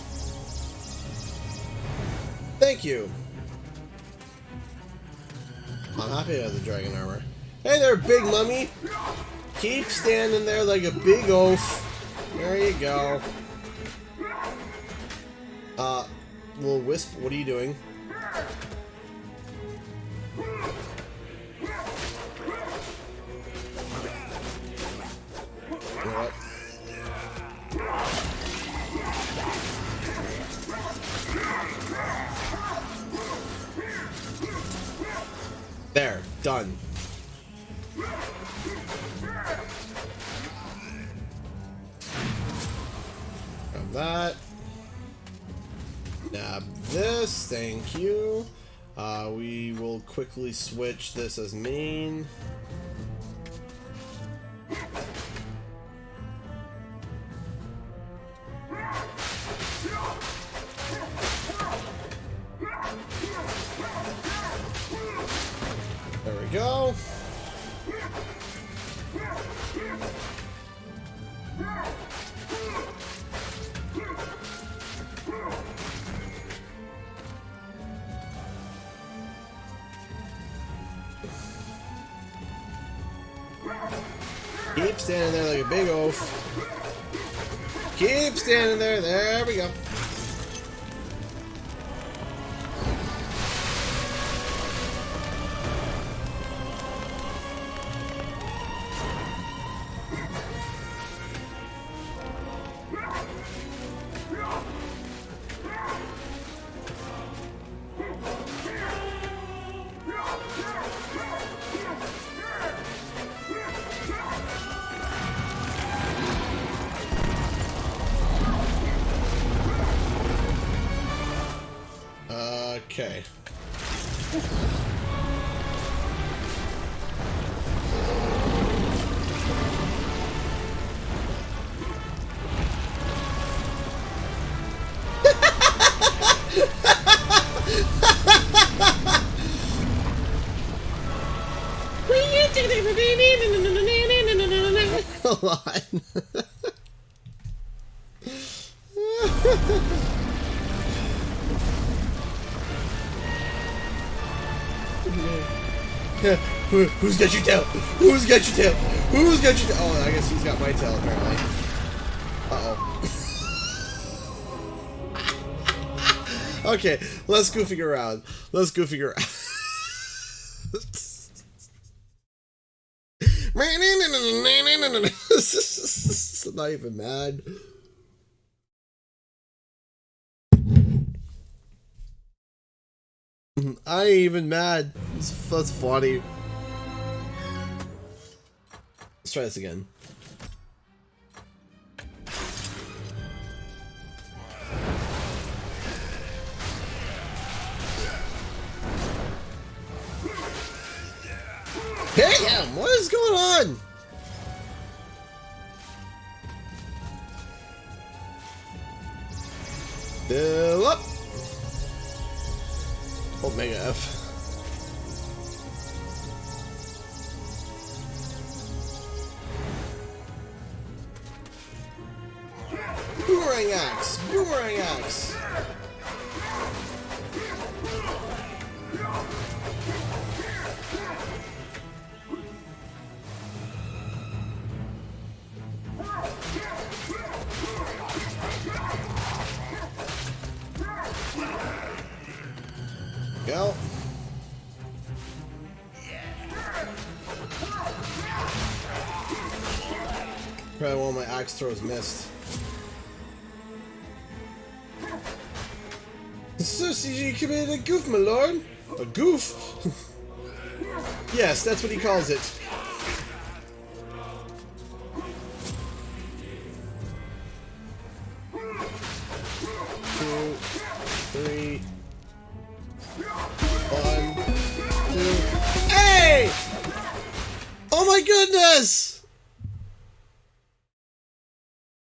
thank you. I'm happy to have the dragon armor. Hey there, big mummy. Keep standing there like a big oaf. There you go. Little Wisp, what are you doing? You know what? There, done. Grab that. Nab this, thank you. We will quickly switch this as main. There we go. Keep standing there like a big oaf. Keep standing there. There we go. Okay. Hold on. Who's got your tail? Who's got your tail? Who's got your tail? Oh, I guess he's got my tail apparently. Uh-oh. Okay, let's go figure around. Let's go figure out. I'm not even mad. I ain't even mad. That's funny. try this again. Damn, what is going on? Fill up. Omega F. Boomerang axe! Boomerang axe! Go. Probably one of my axe throws missed. So, you committed a goof, my lord? A goof? Yes, that's what he calls it. Two, three. 1, 2. Hey! Oh my goodness!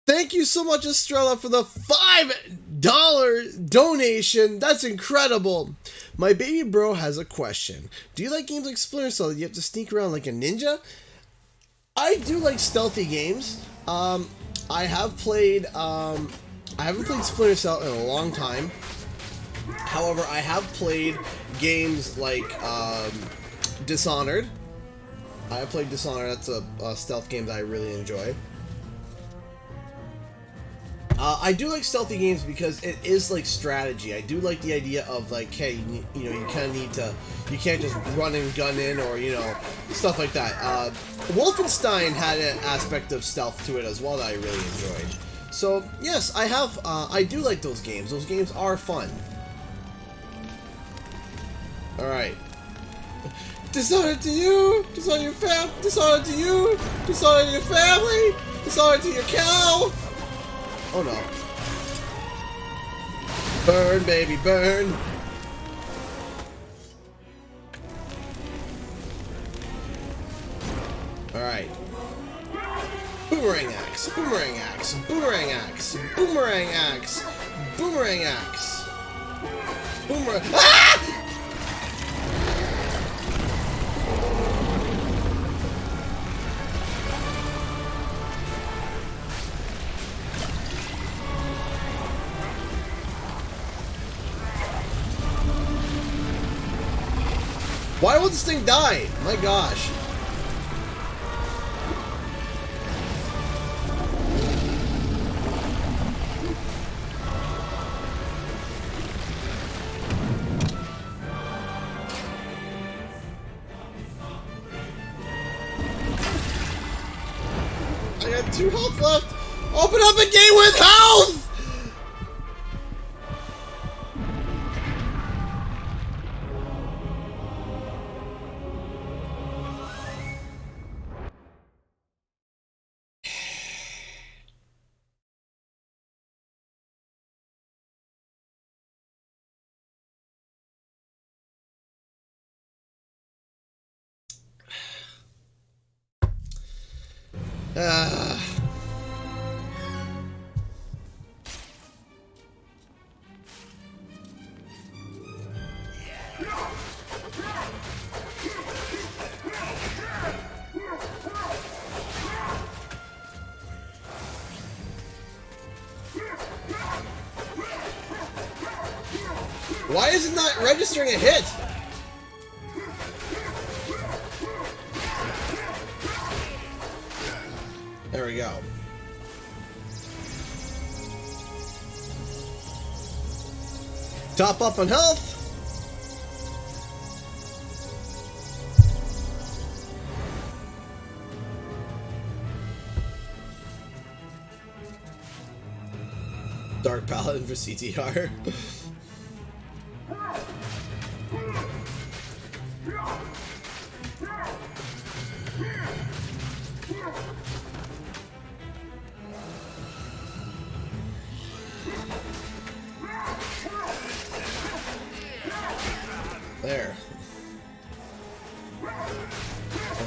Thank you so much, Estrella, for the $5 donation. That's incredible. My baby bro has a question. Do you like games like Splinter Cell that you have to sneak around like a ninja? I do like stealthy games. I haven't played Splinter Cell in a long time. However, I have played games like Dishonored. I have played Dishonored. That's a stealth game that I really enjoy. I do like stealthy games because it is like strategy. I do like the idea of like, hey, you know, you kind of need to, you can't just run and gun in or, you know, stuff like that. Wolfenstein had an aspect of stealth to it as well that I really enjoyed. So yes, I do like those games. Those games are fun. All right. Dishonor to you, dishonor your fam, dishonor to you, dishonor to your family, dishonor to your cow. Oh no. Burn, baby, burn. Alright. Boomerang axe, boomerang axe, boomerang axe, boomerang axe, boomerang axe. Boomerang. Ah! Why won't this thing die? My gosh. I got 2 health left. Open up a gate with health! Why is it not registering a hit? There we go. Top up on health. Dark Paladin for CTR.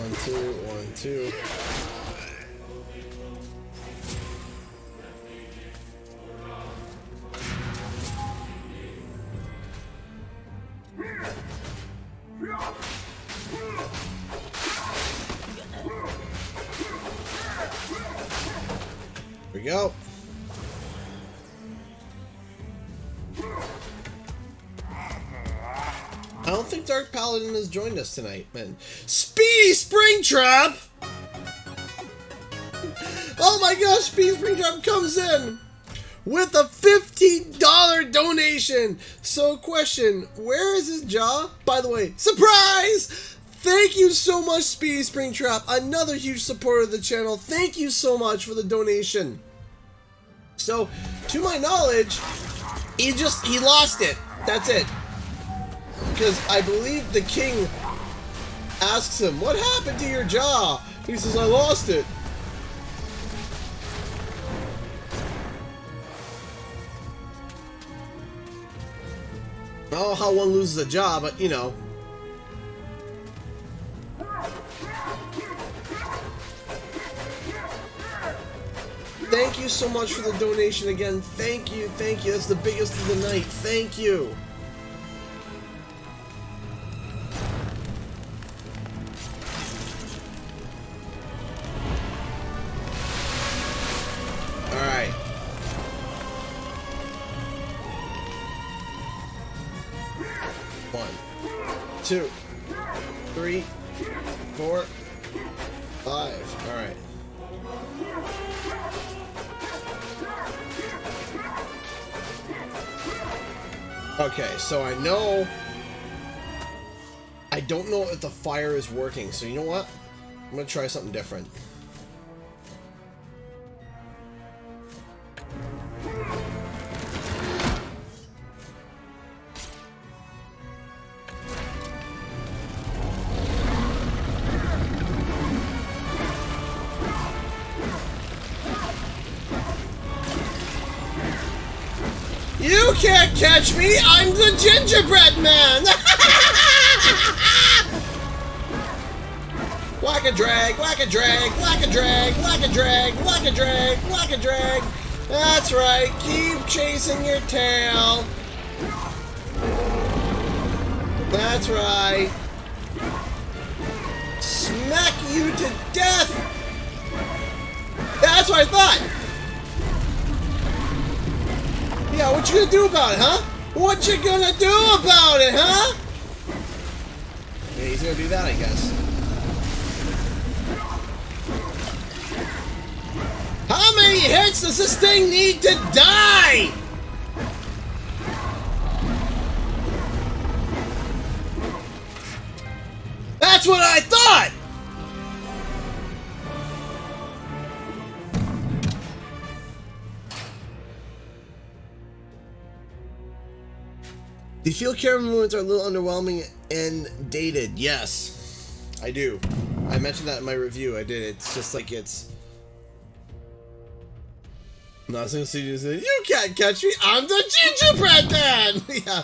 1, 2, 1, 2. Here we go. I don't think Dark Paladin has joined us tonight, man. Speedy Springtrap! Oh my gosh, Speedy Springtrap comes in with a $15 donation. So question, where is his jaw? By the way, surprise! Thank you so much, Speedy Springtrap. Another huge supporter of the channel. Thank you so much for the donation. So, to my knowledge, he lost it. That's it. Because I believe the king asks him, what happened to your jaw? He says, I lost it. I don't know how one loses a jaw, but you know. Thank you so much for the donation again. Thank you, thank you. That's the biggest of the night. Thank you. Alright. One, 2, 3, 4, 5. Alright. Okay, so I don't know if the fire is working, so you know what? I'm gonna try something different. You can't catch me! I'm the gingerbread man! Whack a drag, whack a drag, whack a drag, whack a drag, whack a drag, whack a drag. That's right, keep chasing your tail. That's right. Smack you to death! That's what I thought! Yeah, what you gonna do about it, huh? What you gonna do about it, huh? Yeah, he's gonna do that, I guess. How many hits does this thing need to die? That's what I thought! Do you feel camera movements are a little underwhelming and dated? Yes, I do. I mentioned that in my review. I did. It's just like it's. I'm not gonna see you say, you can't catch me. I'm the gingerbread man. Yeah.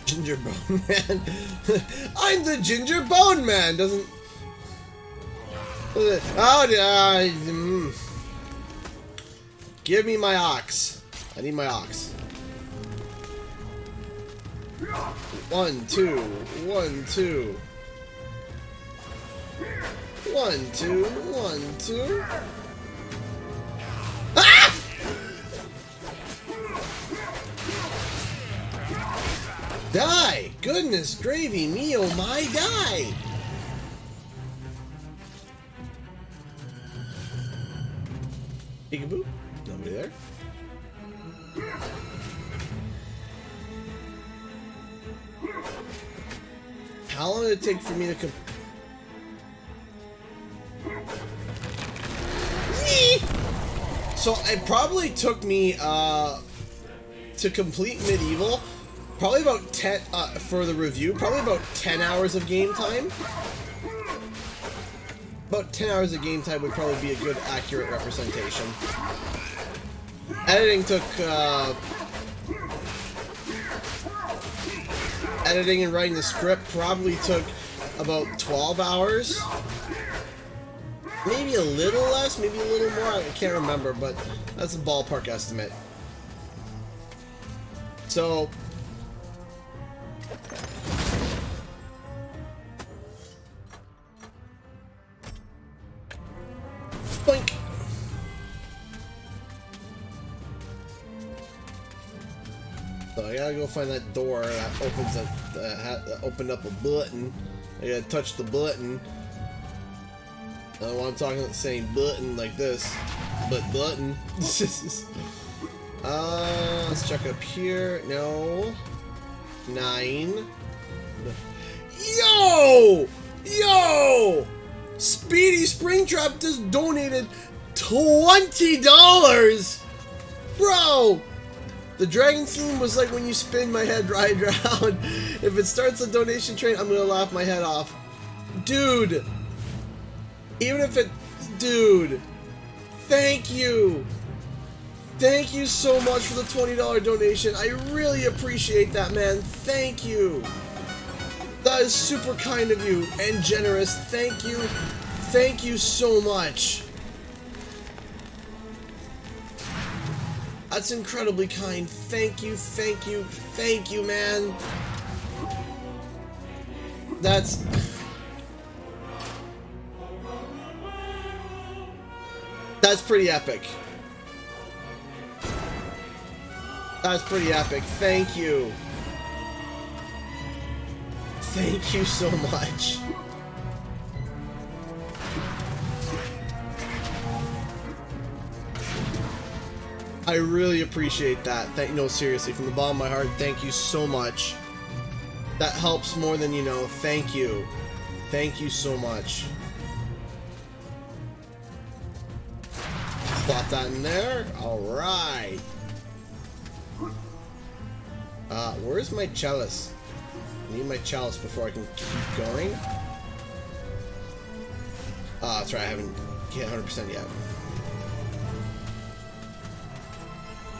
Ginger Bone Man. I'm the Ginger Bone Man. Doesn't. Oh, give me my ox. I need my ox. 1, 2, 1, 2. 1, 2, 1, 2. Ah! Die! Goodness gravy me, oh my, die! Peekaboo? Nobody there? How long did it take for me to So it probably took me to complete MediEvil Probably about 10, for the review, probably about 10 hours of game time. About 10 hours of game time would probably be a good, accurate representation. Editing took, editing and writing the script probably took about 12 hours. Maybe a little less, maybe a little more, I can't remember, but that's a ballpark estimate. So, boink. So I gotta go find that door that opens up, that opened up a button. I gotta touch the button. While I'm talking about the same button like this, but button. Let's check up here. No. 9. Yo! Yo! Speedy Springtrap just donated $20! Bro! The dragon scene was like when you spin my head right around. If it starts a donation train, I'm gonna laugh my head off. Dude! Even if it... Dude! Thank you! Thank you so much for the $20 donation. I really appreciate that, man. Thank you. That is super kind of you and generous. Thank you. Thank you so much. That's incredibly kind. Thank you, thank you, thank you, man. That's... That's pretty epic. That's pretty epic. Thank you. Thank you so much. I really appreciate that. No, seriously, from the bottom of my heart, thank you so much. That helps more than you know. Thank you. Thank you so much. Plop that in there. Alright. Where's my chalice? I need my chalice before I can keep going. That's right, I haven't hit 100% yet.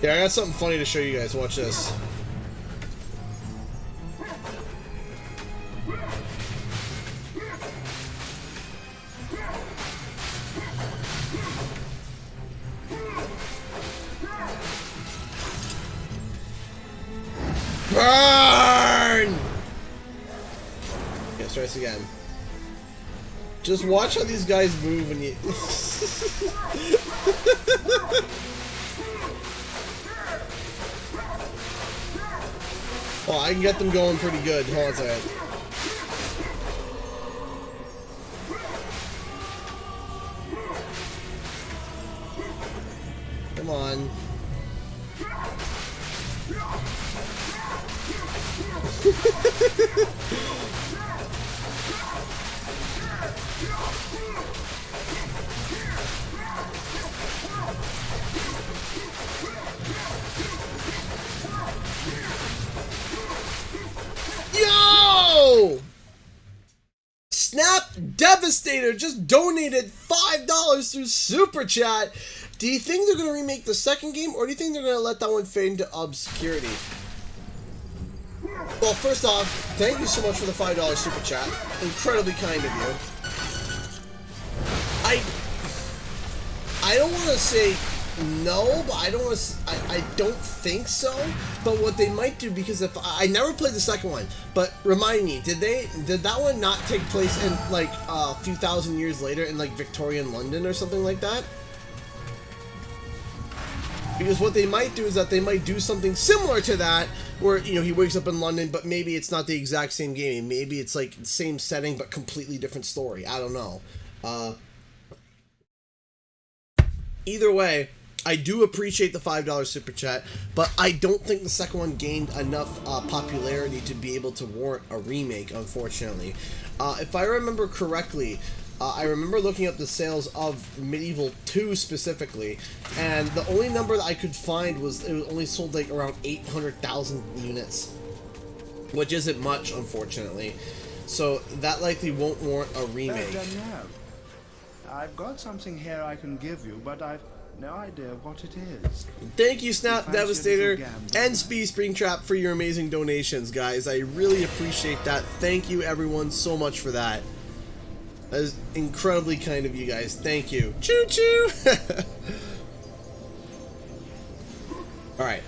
Yeah, I got something funny to show you guys. Watch this. Burn! Okay, let's try this again. Just watch how these guys move and you... Oh, I can get them going pretty good. Hold on a second. Come on. Yo! Snap Devastator just donated $5 through Super Chat. Do you think they're going to remake the second game, or do you think they're going to let that one fade into obscurity? Well, first off, thank you so much for the $5 Super Chat. Incredibly kind of you. I don't want to say no, but I don't think so. But what they might do, because if I never played the second one, but remind me, did that one not take place in like a few thousand years later in like Victorian London or something like that? Because what they might do is that they might do something similar to that, where, you know, he wakes up in London, but maybe it's not the exact same game. Maybe it's like the same setting, but completely different story. I don't know. Either way, I do appreciate the $5 Super Chat, but I don't think the second one gained enough popularity to be able to warrant a remake, unfortunately. If I remember correctly, I remember looking up the sales of MediEvil 2 specifically, and the only number that I could find was it only sold like around 800,000 units. which isn't much, unfortunately. So that likely won't warrant a remake. Danielle, I've got something here I can give you, but I've no idea what it is. Thank you, Snap Fancy a Devastator little gamble? and Speed Springtrap, for your amazing donations, guys. I really appreciate that. Thank you, everyone, so much for that. That is incredibly kind of you guys. Thank you. Choo choo! Alright.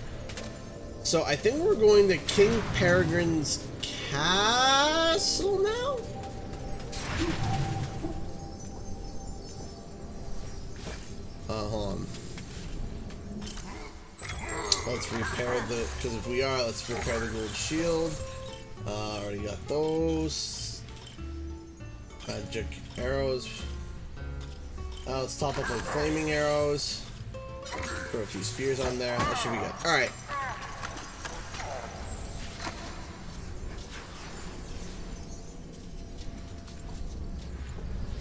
So I think we're going to King Peregrine's castle now? Hold on. Let's repair the, because if we are, let's repair the gold shield. Already got those. Magic arrows. Let's top up on flaming arrows. Throw a few spears on there. That should be good. Alright.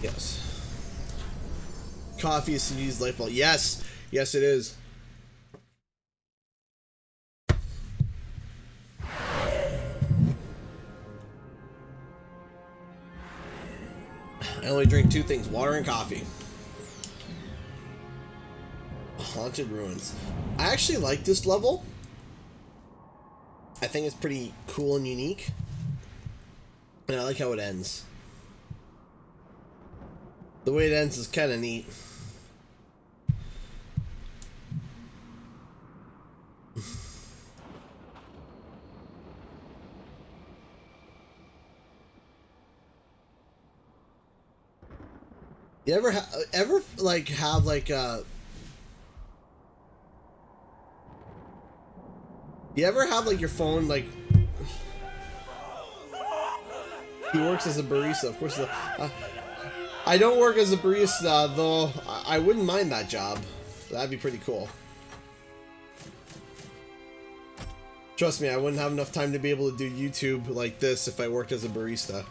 Yes. Coffee is to use light bulb. Yes! Yes, it is. I only drink two things, water and coffee. Haunted Ruins. I actually like this level. I think it's pretty cool and unique. And I like how it ends. The way it ends is kind of neat. You ever like have like a you ever have like your phone like he works as a barista, of course. I don't work as a barista, though. I wouldn't mind that job. That'd be pretty cool. Trust me, I wouldn't have enough time to be able to do YouTube like this if I worked as a barista.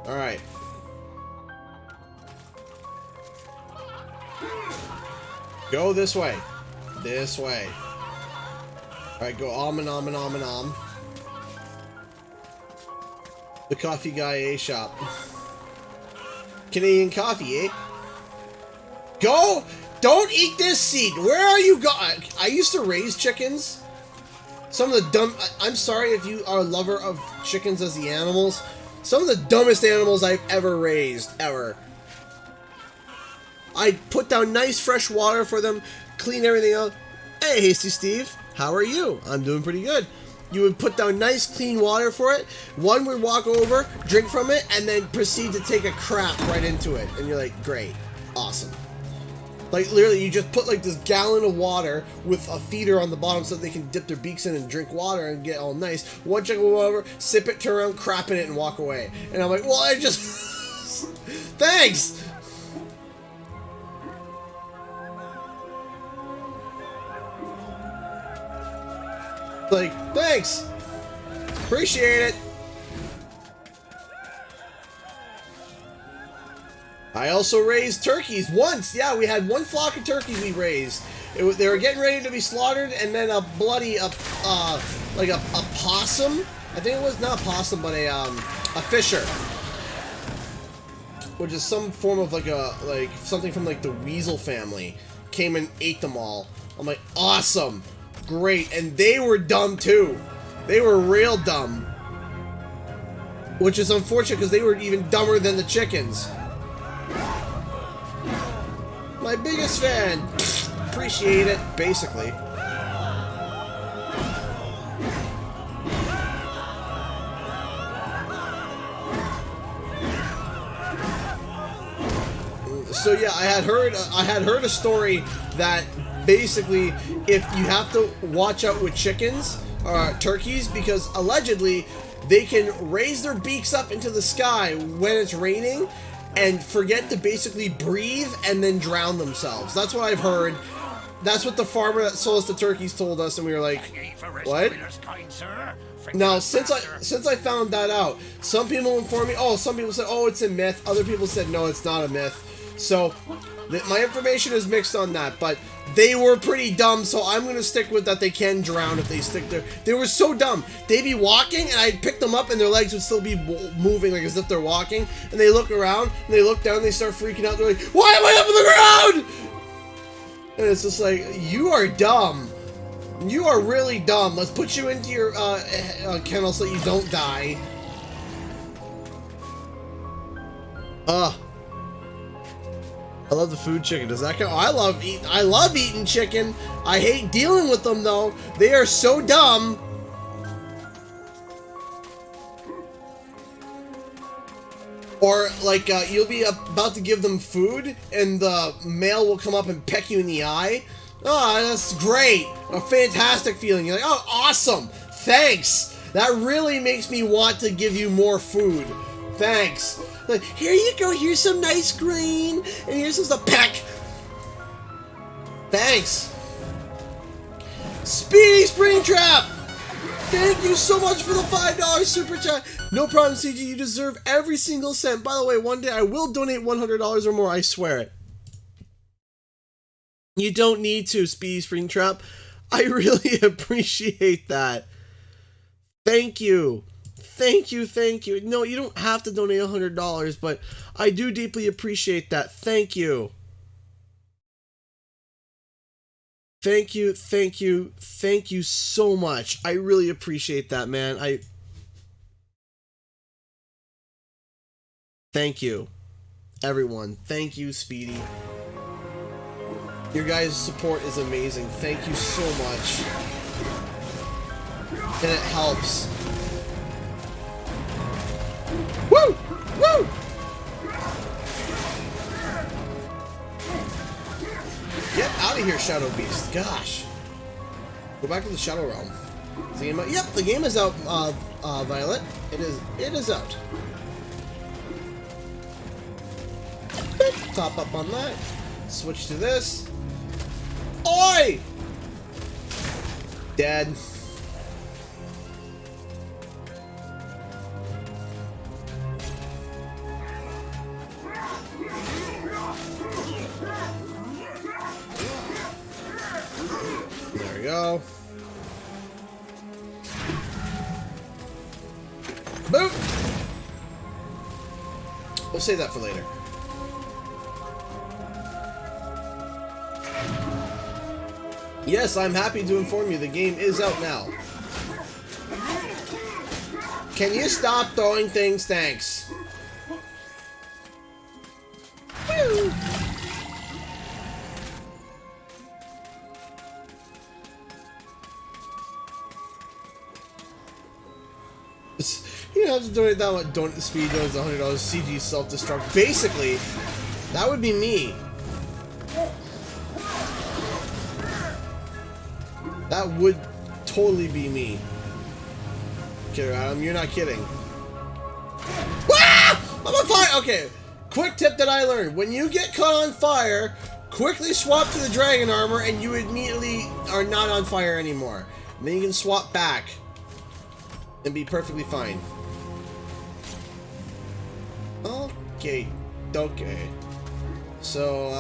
Alright. Go this way. This way. Alright, go om. The coffee guy A shop. Canadian coffee, eh? Go! Don't eat this seed! Where are you going? I used to raise chickens. Some of the dumb... I'm sorry if you are a lover of chickens as the animals. Some of the dumbest animals I've ever raised, ever. I put down nice fresh water for them, clean everything out. Hey, Hasty Steve, how are you? I'm doing pretty good. You would put down nice clean water for it. One would walk over, drink from it, and then proceed to take a crap right into it. And you're like, great, awesome. Like, literally, you just put like this gallon of water with a feeder on the bottom so they can dip their beaks in and drink water and get all nice. One chicken will go over, sip it, turn around, crap in it, and walk away. And I'm like, well, I just... Thanks! Like, thanks! Appreciate it! I also raised turkeys once. Yeah, we had one flock of turkeys we raised. They were getting ready to be slaughtered, and then a bloody, like a possum. I think it was not a possum, but a fisher, which is some form of like something from like the weasel family, came and ate them all. I'm like, awesome, great, and they were dumb too. They were real dumb, which is unfortunate because they were even dumber than the chickens. My biggest fan. Appreciate it, basically. So yeah, I had heard a story that basically if you have to watch out with chickens or turkeys because allegedly they can raise their beaks up into the sky when it's raining and forget to basically breathe and then drown themselves. That's what I've heard. That's what the farmer that sold us the turkeys told us, and we were like, what? Now, since I found that out, some people informed me, some people said, oh, it's a myth. Other people said, no, it's not a myth. So, My information is mixed on that, but they were pretty dumb, so I'm gonna stick with that they can drown if they stick there. They were so dumb. They'd be walking, and I'd pick them up, and their legs would still be moving, like as if they're walking, and they look around, and they look down, and they start freaking out. They're like, why am I up on the ground? And it's just like, you are dumb. You are really dumb. Let's put you into your kennel so that you don't die. I love the food chicken. Does that count? I love eating chicken. I hate dealing with them though. They are so dumb. Or like you'll be about to give them food and the male will come up and peck you in the eye. Oh, that's great. A fantastic feeling. You're like, oh, awesome. Thanks. That really makes me want to give you more food. Thanks. Like, here you go, here's some nice green, and here's just a peck. Thanks. Speedy Springtrap! Thank you so much for the $5 super chat. No problem, CG, you deserve every single cent. By the way, one day I will donate $100 or more, I swear it. You don't need to, Speedy Springtrap. I really appreciate that. Thank you. Thank you, thank you. No, you don't have to donate $100, but I do deeply appreciate that. Thank you. Thank you, thank you, thank you so much. I really appreciate that, man. Thank you, everyone. Thank you, Speedy. Your guys' support is amazing. Thank you so much. And it helps. Woo! Woo! Get out of here, Shadow Beast. Gosh. Go back to the Shadow Realm. Is the game out? Yep, the game is out, Violet. It is out. Boop, top up on that. Switch to this. Oi! Dead. There we go. Boop! We'll save that for later. Yes, I'm happy to inform you the game is out now. Can you stop throwing things? Thanks. Woo! You don't have to donate that much. Don't speed does $100 CG self-destruct. Basically, that would be me. That would totally be me. Kid Adam, you're not kidding. Ah! I'm on fire! Okay, quick tip that I learned. When you get caught on fire, quickly swap to the dragon armor and you immediately are not on fire anymore. And then you can swap back and be perfectly fine. Okay, okay. So,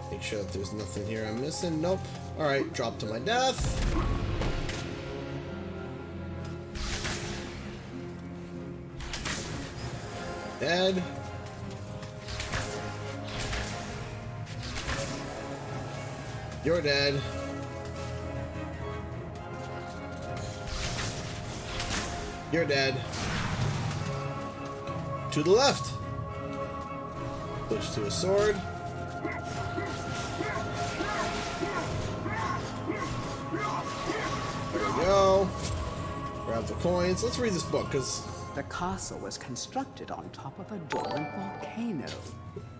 make sure that there's nothing here I'm missing. Nope. Alright, drop to my death. Dead. You're dead. You're dead. To the left. Switch to a sword. There we go. Grab the coins. Let's read this book, because... The castle was constructed on top of a dormant volcano.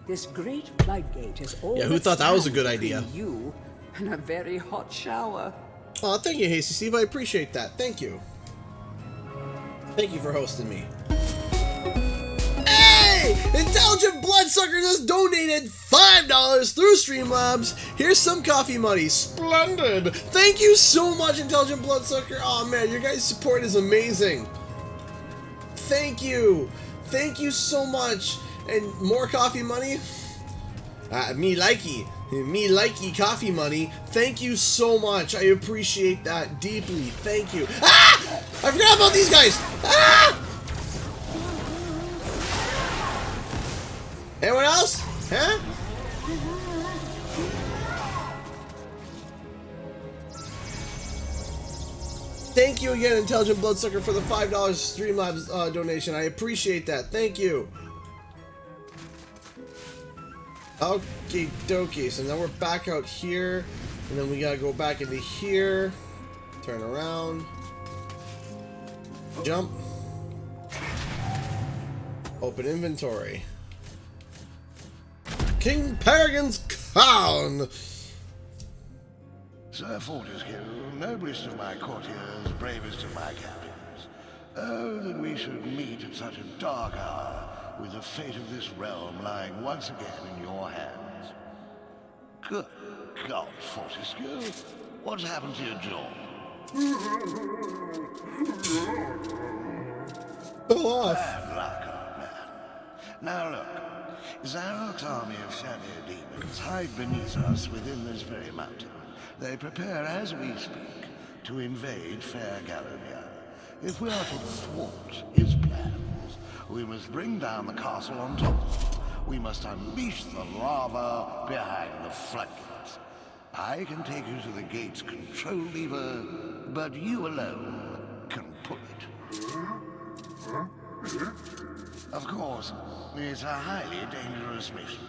This great floodgate is all. Yeah, who thought that was a good idea? You and a very hot shower. Oh, thank you, Hasty Steve. I appreciate that. Thank you. Thank you for hosting me. Hey! Intelligent Bloodsucker just donated $5 through Streamlabs. Here's some coffee money. Splendid! Thank you so much, Intelligent Bloodsucker. Oh man, your guys' support is amazing. thank you! Thank you so much! And more coffee money? Me likey coffee money. Thank you so much. I appreciate that deeply. Thank you. Ah! I forgot about these guys! Ah! Anyone else? Huh? Thank you again, Intelligent Bloodsucker, for the $5 Streamlabs donation. I appreciate that. Thank you. Okay, dokie. So now we're back out here, and then we gotta go back into here. Turn around. Jump. Open inventory. King Peregrine's Crown. Sir Fortescue, noblest of my courtiers, bravest of my captains. Oh, that we should meet at such a dark hour, with the fate of this realm lying once again in your hands. Good God, Fortescue, what's happened to your jaw? Go off. Bad luck, old man. Now look, Zarok's army of shadow demons hide beneath us within this very mountain. They prepare as we speak to invade Fair Gallowmere. If we are to thwart his plans, we must bring down the castle on top. We must unleash the lava behind the floodgates. I can take you to the gate's control lever, but you alone can pull it. Of course, it's a highly dangerous mission,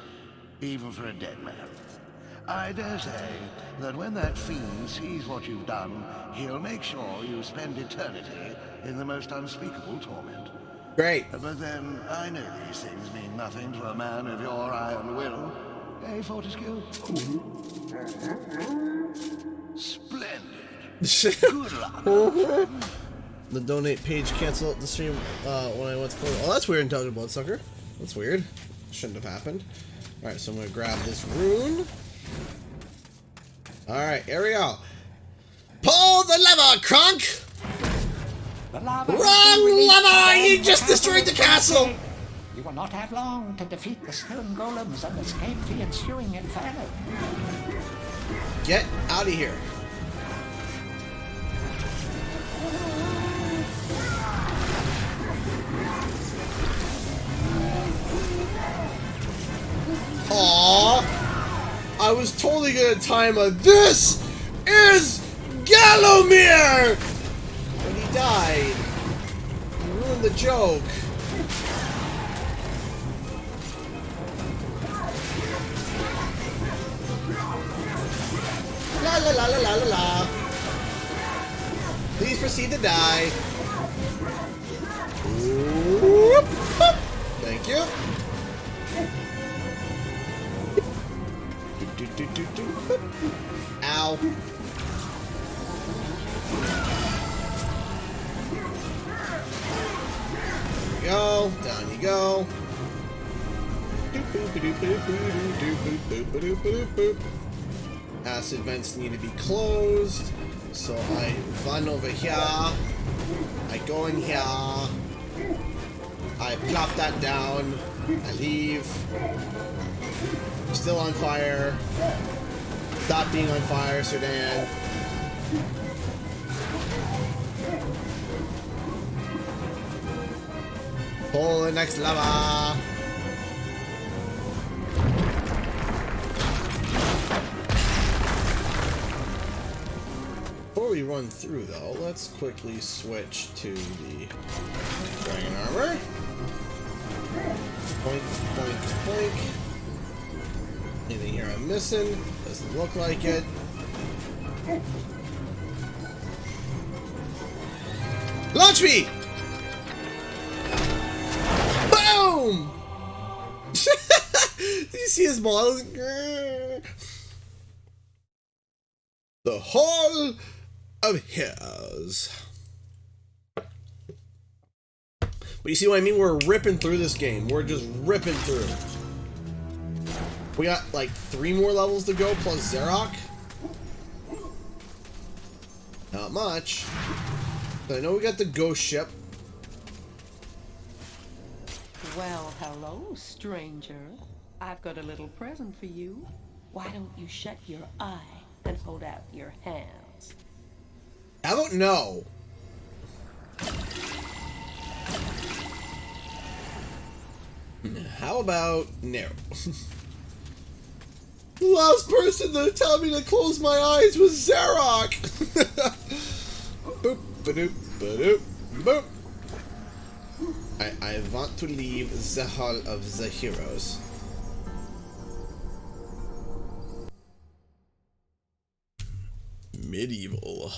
even for a dead man. I dare say that when that fiend sees what you've done, he'll make sure you spend eternity in the most unspeakable torment. Great. But then, I know these things mean nothing to a man of your iron will. Eh, Fortescue? Splendid. Good luck, my friend. The donate page canceled the stream when I went to close. Oh, that's weird, Intelligent Bloodsucker. That's weird. Shouldn't have happened. Alright, so I'm gonna grab this rune. Alright, here we go. Pull the lever, Crunk! Wrong lever! You just destroyed the castle! You will not have long to defeat the stone golems and escape the ensuing inferno. Get out of here. Aww! I was totally gonna time a this is Gallowmere! When he died. You ruined the joke. La la la la la la la. Please proceed to die. Whoop, whoop. Thank you. Ow. There we go. Down you go. Acid vents need to be closed. So I run over here. I go in here. I plop that down. I leave. Still on fire. Stop being on fire, Sudan. Pull the next lava. Before we run through, though, let's quickly switch to the dragon armor. Point, point, point. Anything here I'm missing? Doesn't look like it. Launch me! Boom! Do you see his balls? The Hall of Heroes. But you see what I mean? We're ripping through this game. We're just ripping through. We got like 3 more levels to go plus Zarok. Not much. But I know we got the ghost ship. Well, hello, stranger. I've got a little present for you. Why don't you shut your eye and hold out your hands? How about no? How about no? The last person to tell me to close my eyes was Zarok! Boop, ba-doop, ba-doop, boop. I want to leave the Hall of the Heroes. Medieval.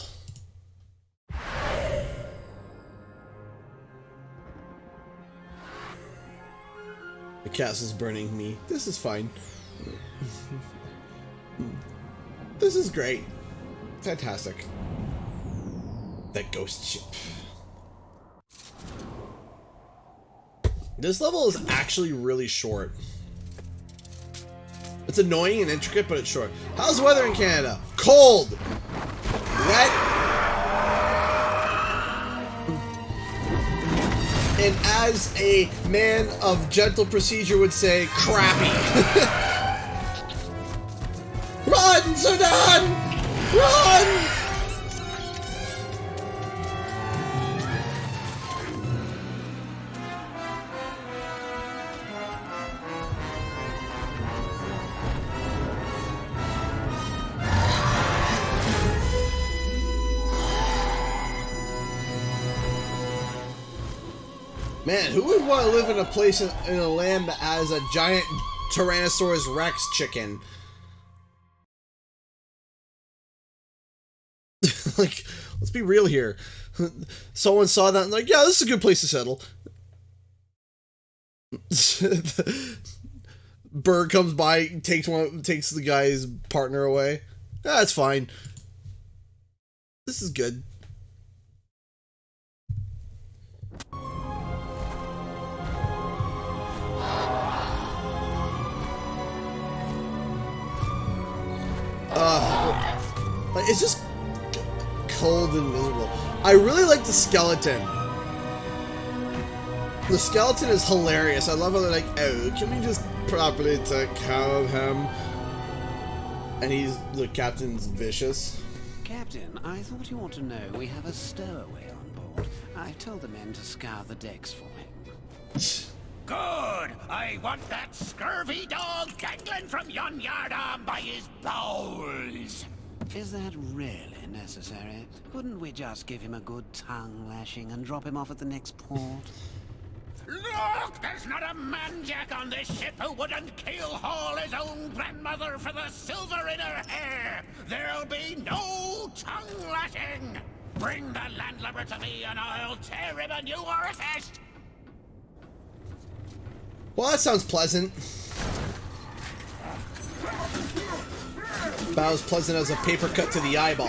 The castle's burning me. This is fine. This is great. Fantastic. That ghost ship. This level is actually really short. It's annoying and intricate, but it's short. How's the weather in Canada? Cold! Wet! And as a man of gentle procedure would say, crappy. Run, Sudan! Run! Man, who would want to live in a place in a land that has a giant Tyrannosaurus Rex chicken? Like, let's be real here. Someone saw that and like, yeah, this is a good place to settle. Bird comes by, takes the guy's partner away. That's fine. This is good. Like, it's just cold and miserable. I really like the skeleton. The skeleton is hilarious. I love how they're like, oh, can we just properly take care of him? And the captain's vicious. Captain, I thought you ought to know we have a stowaway on board. I've told the men to scour the decks for him. Good! I want that scurvy dog dangling from yon yardarm by his bowels! Is that really necessary? Couldn't we just give him a good tongue lashing and drop him off at the next port? Look! There's not a man-jack on this ship who wouldn't keel-haul his own grandmother for the silver in her hair! There'll be no tongue lashing! Bring the landlubber to me and I'll tear him a new orifice! Well, that sounds pleasant. About as pleasant as a paper cut to the eyeball.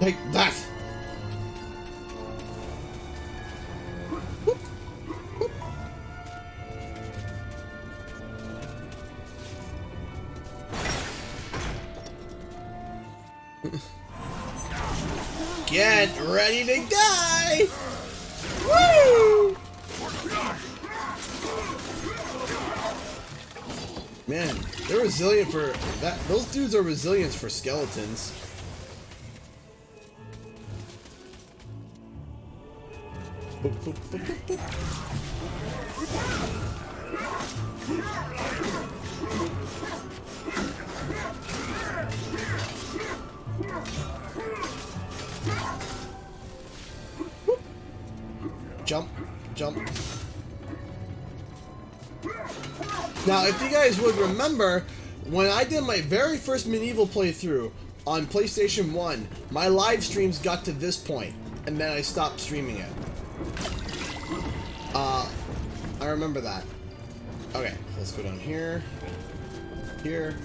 Like that. Get ready to die! Woo! Man, they're resilient for that. Those dudes are resilient for skeletons. Boop, boop, boop, boop, Jump, jump. Now, if you guys would remember, when I did my very first MediEvil playthrough on PlayStation 1, my live streams got to this point, and then I stopped streaming it. I remember that. Okay, let's go down here. Here.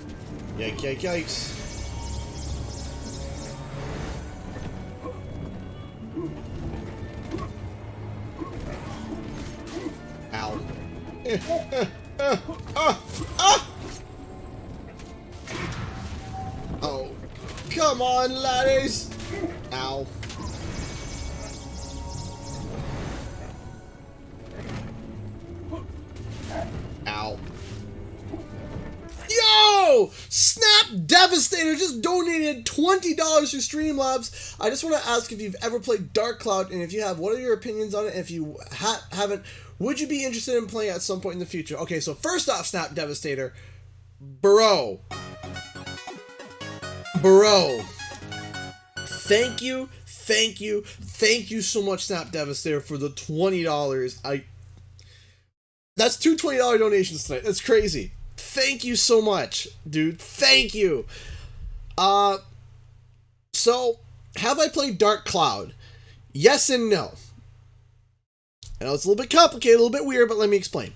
Yike, yike, yikes. Ow. Oh, come on, laddies! Ow. Ow. Yo! Snap Devastator just donated $20 to Streamlabs. I just want to ask if you've ever played Dark Cloud, and if you have, what are your opinions on it? And if you haven't, would you be interested in playing at some point in the future? Okay, so first off, Snap Devastator, bro, thank you so much, Snap Devastator, for the $20. That's two $20 donations tonight. That's crazy. Thank you so much, dude. Thank you. So, have I played Dark Cloud? Yes and no. I know it's a little bit complicated, a little bit weird, but let me explain.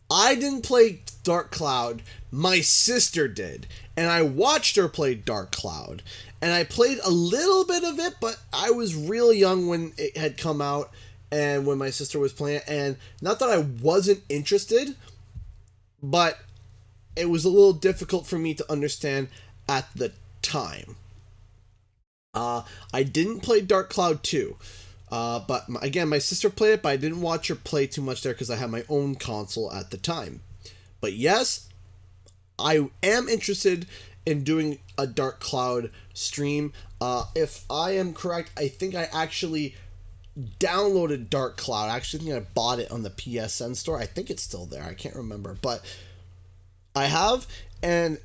I didn't play Dark Cloud. My sister did. And I watched her play Dark Cloud. And I played a little bit of it, but I was real young when it had come out and when my sister was playing it. And not that I wasn't interested, but it was a little difficult for me to understand at the time. I didn't play Dark Cloud 2. But again, my sister played it, but I didn't watch her play too much there because I had my own console at the time. But yes, I am interested in doing a Dark Cloud stream. If I am correct, I think I actually downloaded Dark Cloud. I actually think I bought it on the PSN store. I think it's still there. I can't remember, but I have, and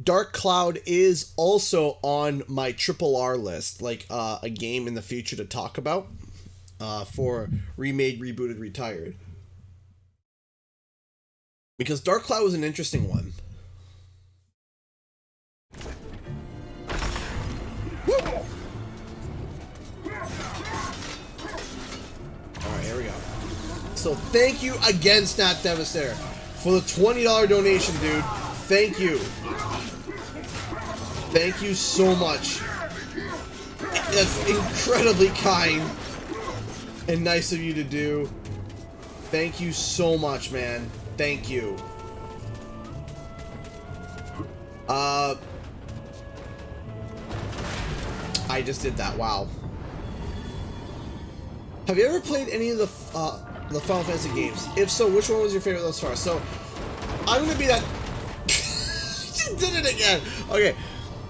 Dark Cloud is also on my RRR list, like a game in the future to talk about for Remade, Rebooted, Retired. Because Dark Cloud was an interesting one. Woo! Alright, here we go. So thank you again, Snap Devastator, for the $20 donation, dude. Thank you. Thank you so much. That's incredibly kind and nice of you to do. Thank you so much, man. Thank you. I just did that. Wow. Have you ever played any of the Final Fantasy games? If so, which one was your favorite thus far? So, I'm gonna be that. She did it again. Okay,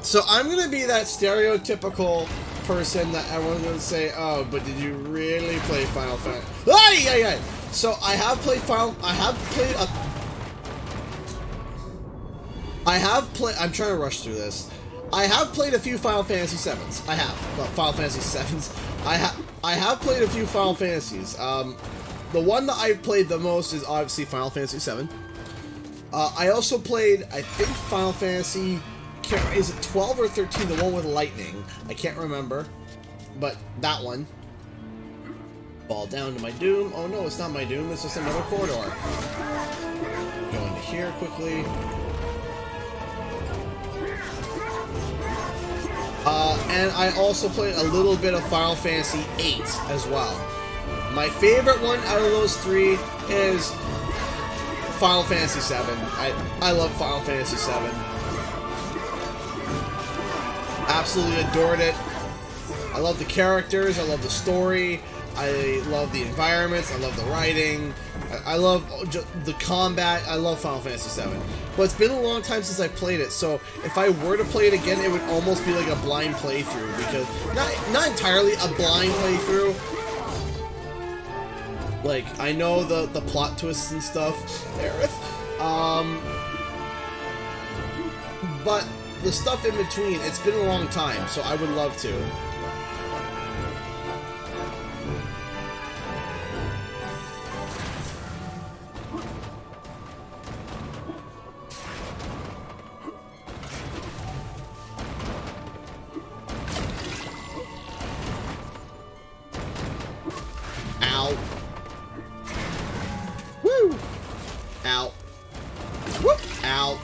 so I'm gonna be that stereotypical person that everyone's gonna say, "Oh, but did you really play Final Fantasy?" Ay. So I have played I'm trying to rush through this. I have played a few Final Fantasy 7s. I have. Well, Final Fantasy 7s. I have played a few Final Fantasies. The one that I've played the most is obviously Final Fantasy 7. I also played, I think, Final Fantasy, is it 12 or 13, the one with lightning? I can't remember, but that one. Fall down to my doom. Oh no, it's not my doom, it's just another corridor. Go into here quickly. And I also played a little bit of Final Fantasy 8 as well. My favorite one out of those three is Final Fantasy 7. I love Final Fantasy 7. Absolutely adored it. I love the characters, I love the story, I love the environments, I love the writing, I love the combat. I love Final Fantasy 7. But it's been a long time since I've played it, so if I were to play it again, it would almost be like a blind playthrough, because not entirely a blind playthrough. Like, I know the plot twists and stuff, Aerith. But the stuff in between, it's been a long time, so I would love to. Ow. Woo! Ow. Whoop! Ow.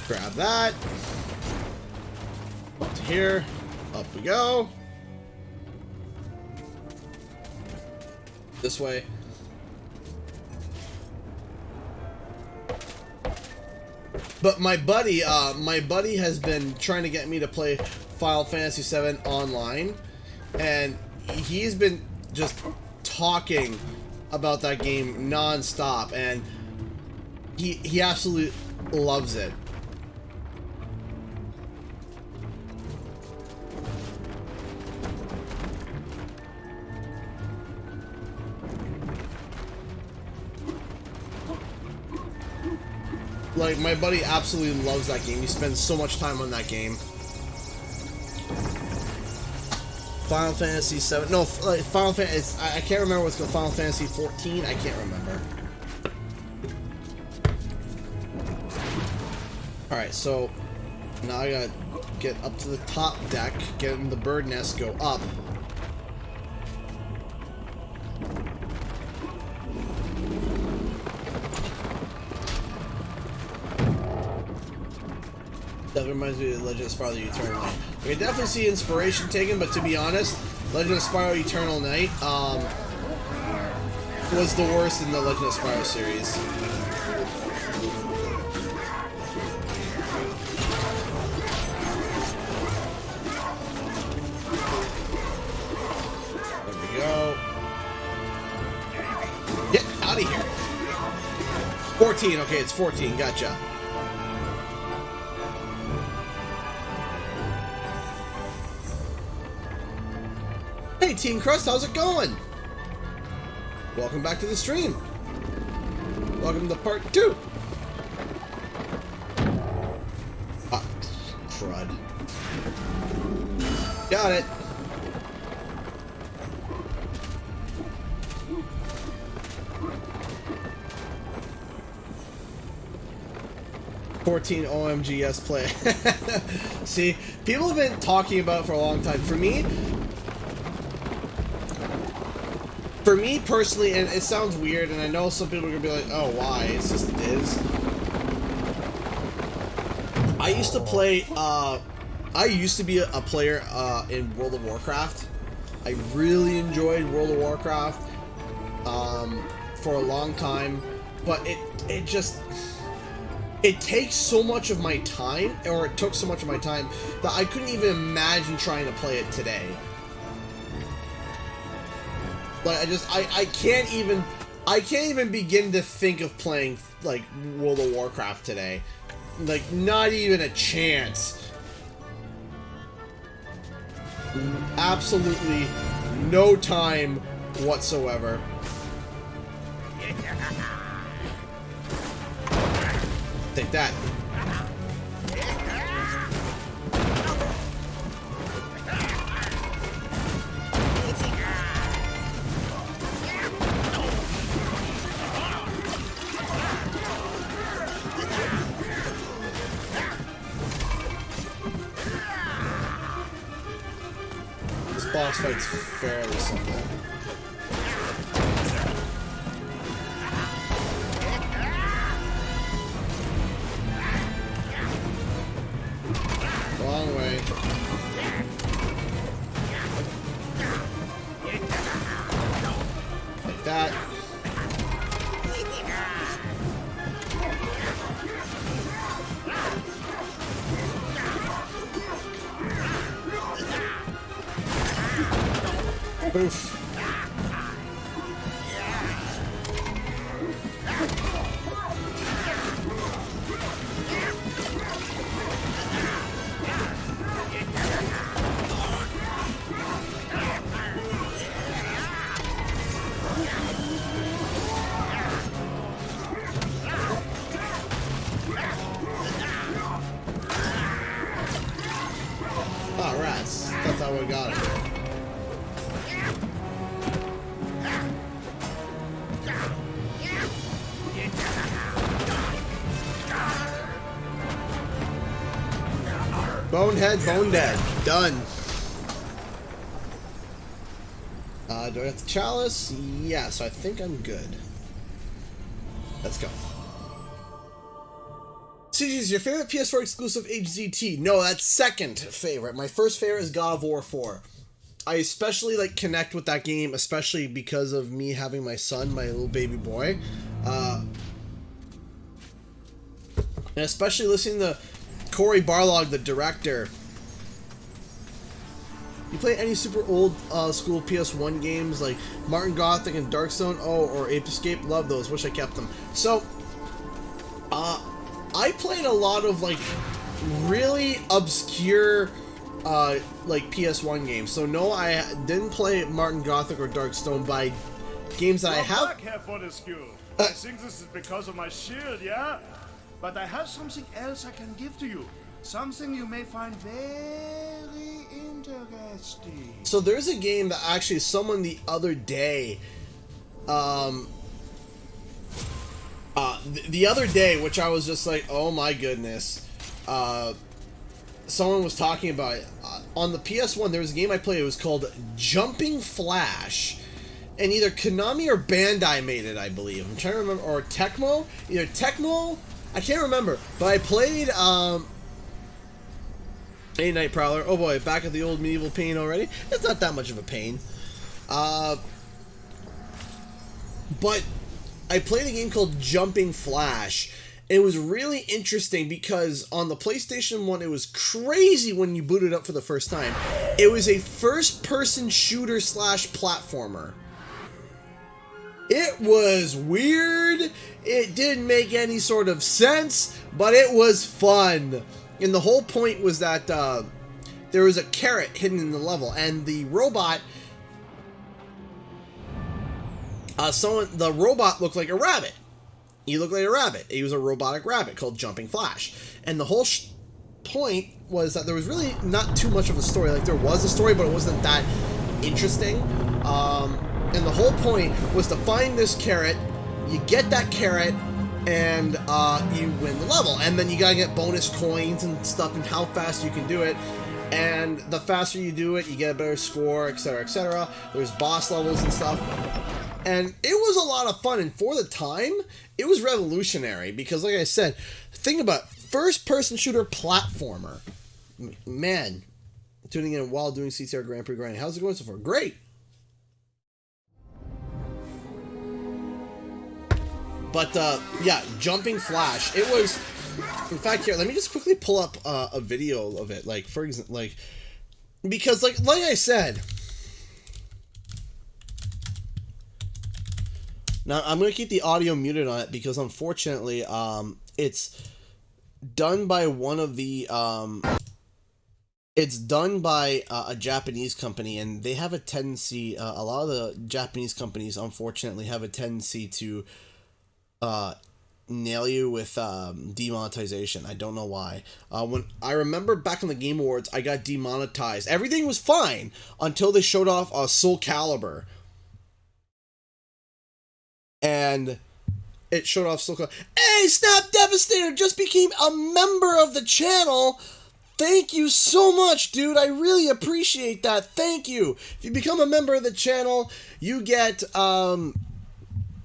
Grab that. Up to here. Up we go. This way. But my buddy has been trying to get me to play Final Fantasy VII online, and he's been just talking about that game non-stop, and he absolutely loves it. Like, my buddy absolutely loves that game. He spends so much time on that game. Final Fantasy 7. No, like Final Fantasy. I can't remember what's called. Final Fantasy 14. I can't remember. All right, so now I gotta get up to the top deck, get in the bird nest, go up. That reminds me of Legend of Spyro the Eternal Night. I can definitely see inspiration taken, but to be honest, Legend of Spyro Eternal Night was the worst in the Legend of Spyro series. There we go. Get out of here. 14, okay, it's 14, gotcha. Hey Team Crust, how's it going? Welcome back to the stream. Welcome to part 2. Ah, crud. Got it. $14 OMG, yes, play. See, people have been talking about it for a long time. For me personally, and it sounds weird, and I know some people are gonna be like, "Oh, why?" It's just it is. I used to play. I used to be a player in World of Warcraft. I really enjoyed World of Warcraft for a long time, but it just takes so much of my time, or it took so much of my time that I couldn't even imagine trying to play it today. Like I can't even begin to think of playing like World of Warcraft today. Like, not even a chance. Absolutely no time whatsoever. Take that. Boss fight's fairly simple. Wrong way. Like that. Oof. Oh, rats. That's how we got it. Bonehead, bone dead. Done. Do I have the chalice? Yeah, so I think I'm good. Let's go. CG, is your favorite PS4 exclusive HZT? No, that's second favorite. My first favorite is God of War 4. I especially like connect with that game, especially because of me having my son, my little baby boy, and especially listening to Cory Barlog, the director. You play any super old school PS1 games like Martin Gothic and Darkstone? Oh, or Ape Escape? Love those. Wish I kept them. So, I played a lot of like really obscure like PS1 games. So no, I didn't play Martin Gothic or Darkstone by games that I have. Back here for the skill. I think this is because of my shield, yeah? But I have something else I can give to you. Something you may find very interesting. So there's a game that actually someone the other day, the other day, which I was just like, oh my goodness, someone was talking about it. On the PS1, there was a game I played, it was called Jumping Flash. And either Konami or Bandai made it, I believe. I'm trying to remember, or Tecmo? Either Tecmo? I can't remember. But I played, A Night Prowler. Oh boy, back at the old medieval pain already. It's not that much of a pain. But I played a game called Jumping Flash. It was really interesting because on the PlayStation 1, it was crazy when you boot it up for the first time. It was a first-person shooter slash platformer. It was weird. It didn't make any sort of sense, but it was fun. And the whole point was that there was a carrot hidden in the level, and the robot, the robot looked like a rabbit. He looked like a rabbit. He was a robotic rabbit called Jumping Flash. And the whole point was that there was really not too much of a story. Like, there was a story, but it wasn't that interesting. And the whole point was to find this carrot, you get that carrot, and you win the level. And then you gotta get bonus coins and stuff and how fast you can do it. And the faster you do it, you get a better score, etc., etc. There's boss levels and stuff. And it was a lot of fun, and for the time, it was revolutionary, because like I said, think about first-person shooter platformer. Man, tuning in while doing CTR Grand Prix grinding. How's it going so far? Great! But, yeah, Jumping Flash, it was, in fact, here, let me just quickly pull up a video of it, like, for example, like, because, like I said, now, I'm going to keep the audio muted on it because, unfortunately, it's done by one of the, it's done by a Japanese company, and they have a tendency, a lot of the Japanese companies, unfortunately, have a tendency to nail you with demonetization. I don't know why. When I remember back in the Game Awards, I got demonetized. Everything was fine until they showed off Soul Calibur. And it showed off Soul Calibur. Hey, Snap Devastator just became a member of the channel. Thank you so much, dude. I really appreciate that. Thank you. If you become a member of the channel, you get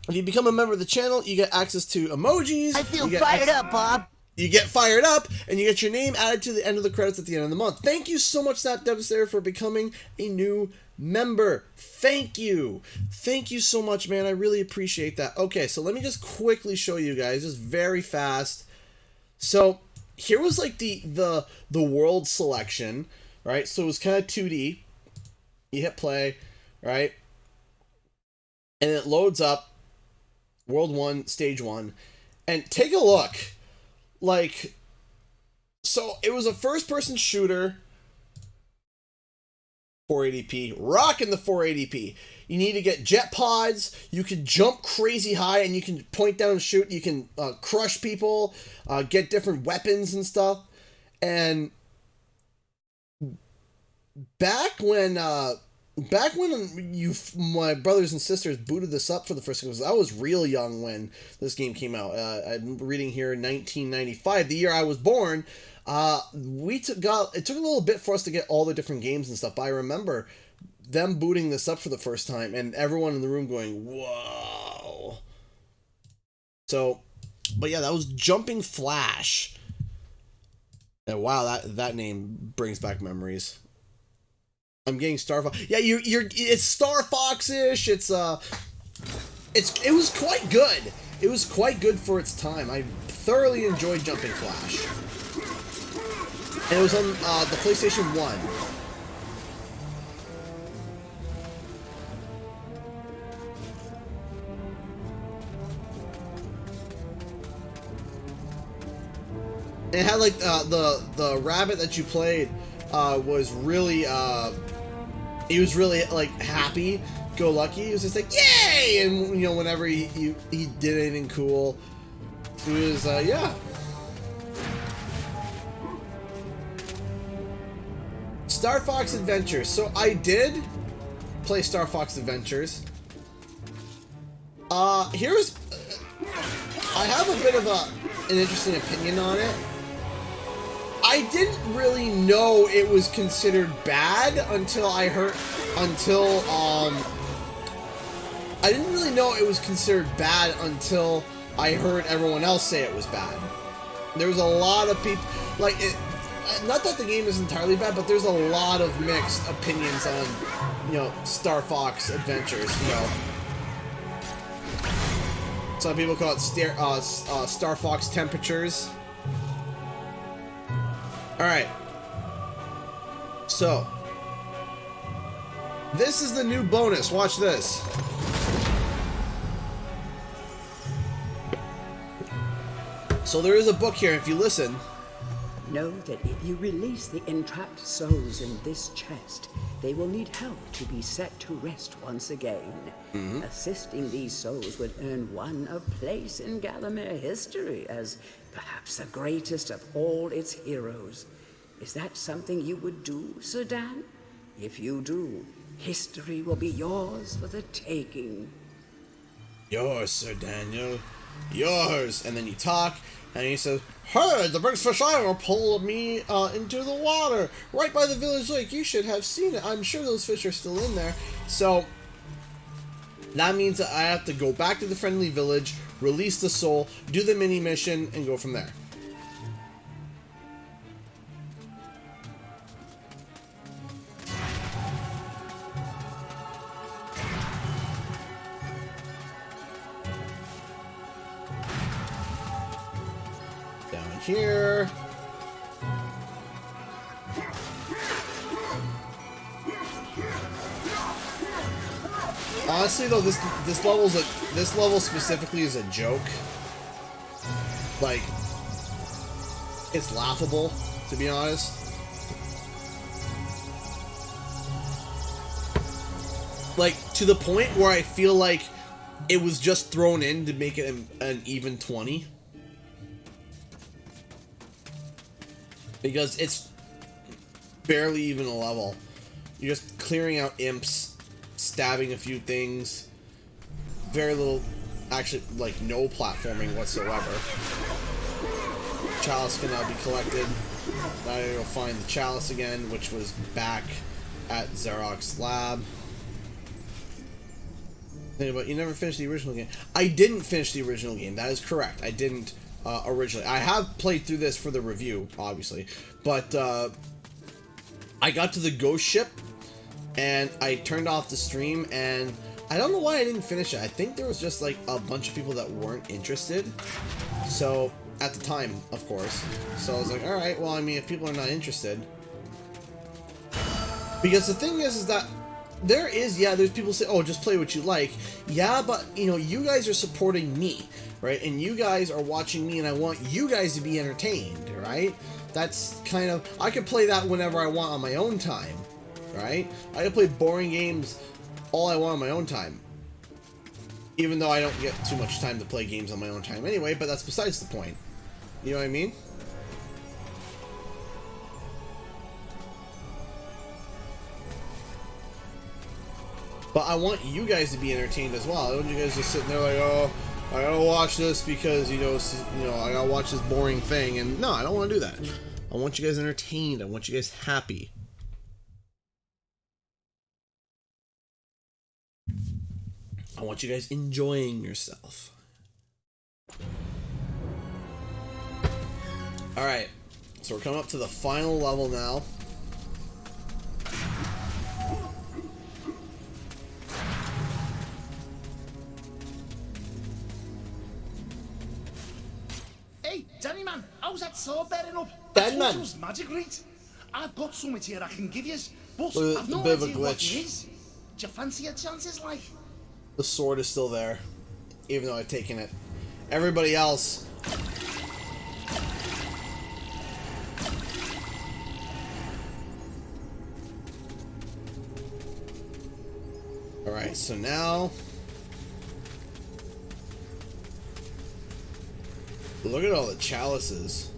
if you become a member of the channel, you get access to emojis. I feel fired up, Bob. You get fired up, and you get your name added to the end of the credits at the end of the month. Thank you so much, Snap Devastator, for becoming a new member. Thank you. Thank you so much, man. I really appreciate that. Okay, so let me just quickly show you guys, just very fast. So here was like the world selection, right? So it was kind of 2D. You hit play, right? And it loads up. World 1, Stage 1. And take a look. Like, so it was a first-person shooter. 480p. Rocking the 480p. You need to get jet pods. You can jump crazy high, and you can point down and shoot. You can crush people. Get different weapons and stuff. And back when my brothers and sisters booted this up for the first time, because I was real young when this game came out. I'm reading here 1995, the year I was born. It took a little bit for us to get all the different games and stuff, but I remember them booting this up for the first time and everyone in the room going, whoa. So, but yeah, that was Jumping Flash. And wow, that name brings back memories. I'm getting Star Fox. Yeah, it's Star Fox-ish. It was quite good. It was quite good for its time. I thoroughly enjoyed Jumping Flash. And it was on the PlayStation 1. It had like the rabbit that you played was really he was really like happy go lucky. He was just like yay, and you know whenever he did anything cool, he was yeah. Star Fox Adventures. So I did play Star Fox Adventures. I have a bit of an interesting opinion on it. I didn't really know it was considered bad until I didn't really know it was considered bad until I heard everyone else say it was bad. There was a lot of people, like, not that the game is entirely bad, but there's a lot of mixed opinions on, you know, Star Fox Adventures, you know. Some people call it Star Fox Temperatures. Alright. So. This is the new bonus. Watch this. So there is a book here, if you listen. Know that if you release the entrapped souls in this chest, they will need help to be set to rest once again. Assisting these souls would earn one a place in Gallowmere history as perhaps the greatest of all its heroes. Is that something you would do, Sir Dan? If you do, history will be yours for the taking. Yours, Sir Daniel. Yours. And then you talk, and he says, "Hey, the British Fish Eye pulled me into the water right by the village lake. You should have seen it. I'm sure those fish are still in there." So that means that I have to go back to the friendly village, release the soul, do the mini mission, and go from there. Down here. Honestly, though, this level specifically is a joke. Like, it's laughable, to be honest. Like, to the point where I feel like it was just thrown in to make it an even 20. Because it's barely even a level. You're just clearing out imps, stabbing a few things, very little, actually, like, no platforming whatsoever. Chalice can now be collected. Now I go find the chalice again, which was back at Zarok's lab. Think about, you never finished the original game. I didn't finish the original game, that is correct. I didn't originally. I have played through this for the review, obviously, but I got to the ghost ship, and I turned off the stream, and I don't know why I didn't finish it. I think there was just like a bunch of people that weren't interested. So, at the time, of course. So I was like, alright, well, I mean, if people are not interested. Because the thing is that there's people say, oh, just play what you like. Yeah, but, you know, you guys are supporting me, right? And you guys are watching me, and I want you guys to be entertained, right? That's kind of, I could play that whenever I want on my own time, right? I can play boring games all I want on my own time. Even though I don't get too much time to play games on my own time anyway, but that's besides the point. You know what I mean? But I want you guys to be entertained as well. I don't want you guys just sitting there like, oh, I gotta watch this because, you know, I gotta watch this boring thing. And no, I don't want to do that. I want you guys entertained. I want you guys happy. I want you guys enjoying yourself. Alright, so we're coming up to the final level now. Hey, Danny man, how's that sword bearing up? Danny man. That's magic, right? I've got something here I can give you, but A I've no bit of a idea what it glitch. is. Do you fancy your chances, like? The sword is still there, even though I've taken it. Everybody else. Alright, so now... Look at all the chalices.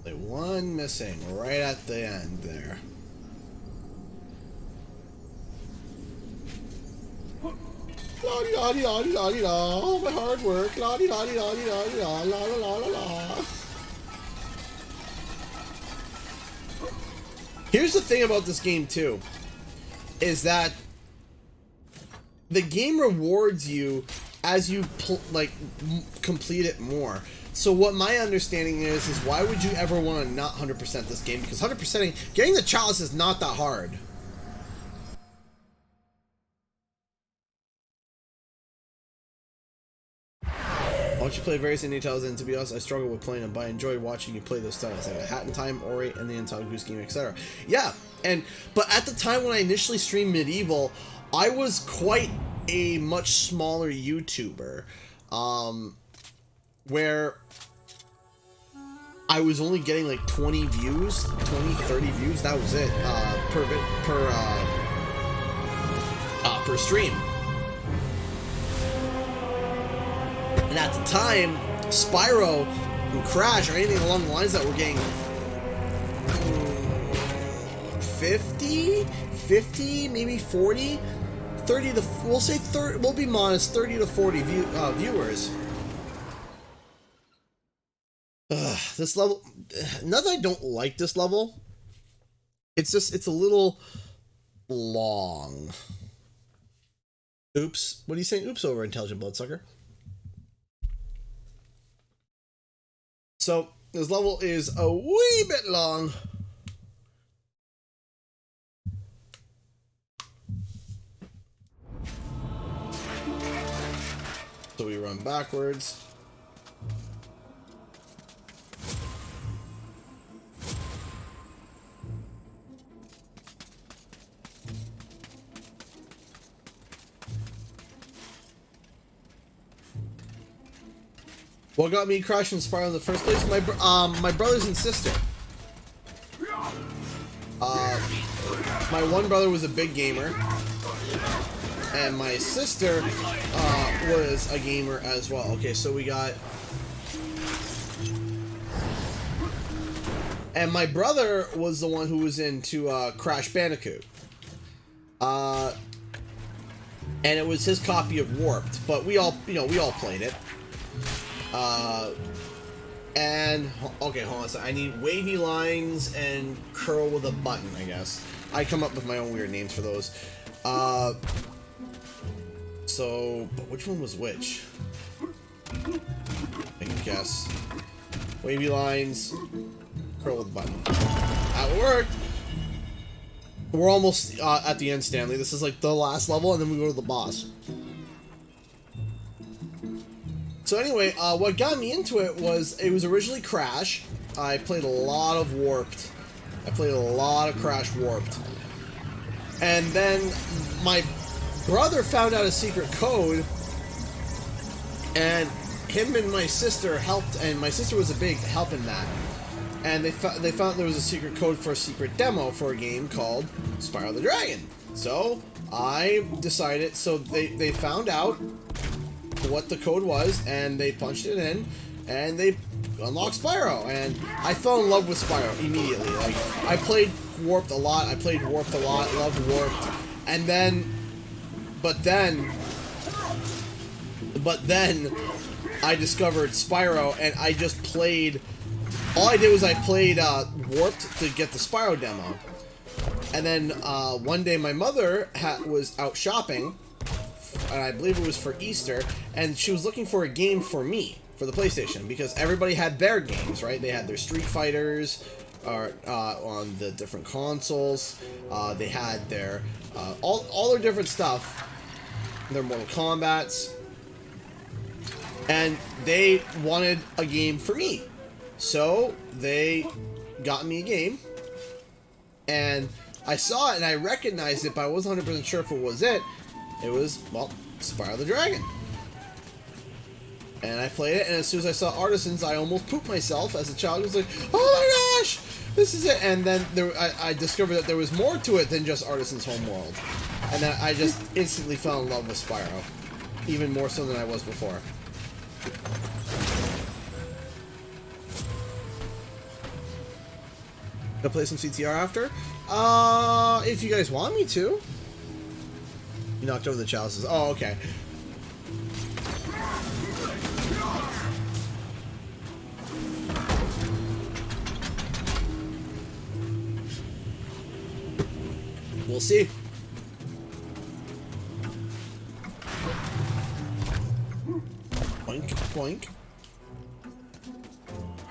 Like one missing right at the end there. La di la di la di la di la. All my hard work. La di la di la di la di la la la la la la. Here's the thing about this game too, is that the game rewards you as you complete it more. So what my understanding is why would you ever want to not 100% this game? Because 100%ing, getting the chalice is not that hard. Once you play various indie titles, and to be honest, I struggle with playing them, but I enjoy watching you play those titles, like Hat in Time, Ori, and the Untitled Goose Game, etc. Yeah, but at the time when I initially streamed MediEvil, I was quite a much smaller YouTuber, where I was only getting like 20 views, 20, 30 views, that was it, per stream. And at the time, Spyro and Crash or anything along the lines that were getting 50, maybe 40, 30 to, we'll say 30, we'll be modest, 30 to 40 viewers. This level, not that I don't like this level, it's just, it's a little long. Oops. What are you saying? Oops over, Intelligent Bloodsucker. So, this level is a wee bit long. So we run backwards. What got me crashing Spyro in the first place? My brothers and sister. My one brother was a big gamer, and my sister was a gamer as well. Okay, so we got, and my brother was the one who was into Crash Bandicoot, and it was his copy of Warped. But we all, we all played it. And, okay, hold on a second. I need wavy lines and curl with a button, I guess. I come up with my own weird names for those. So, but which one was which? I guess. Wavy lines, curl with a button. That worked! We're almost at the end, Stanley. This is like the last level, and then we go to the boss. So anyway, what got me into it was originally Crash. I played a lot of Warped. I played a lot of Crash Warped. And then my brother found out a secret code, and him and my sister helped, and my sister was a big help in that. And they found there was a secret code for a secret demo for a game called Spyro the Dragon. So I decided, so they found out what the code was, and they punched it in, and they unlocked Spyro, and I fell in love with Spyro immediately. Like, I played Warped a lot, loved Warped, and then, but then I discovered Spyro, and I just played, all I did was I played Warped to get the Spyro demo, and then one day my mother was out shopping, and I believe it was for Easter, and she was looking for a game for me, for the PlayStation, because everybody had their games, right? They had their Street Fighters on the different consoles, they had their, all their different stuff, their Mortal Kombats, And they wanted a game for me. So they got me a game. And I saw it and I recognized it, but I wasn't 100% sure if it was it. It was, well, Spyro the Dragon. And I played it, and as soon as I saw Artisans, I almost pooped myself as a child. I was like, oh my gosh, this is it. And then I discovered that there was more to it than just Artisans Homeworld. And then I just instantly fell in love with Spyro. Even more so than I was before. Gonna play some CTR after? If you guys want me to. You knocked over the chalices. Oh, okay. We'll see. Boink, boink.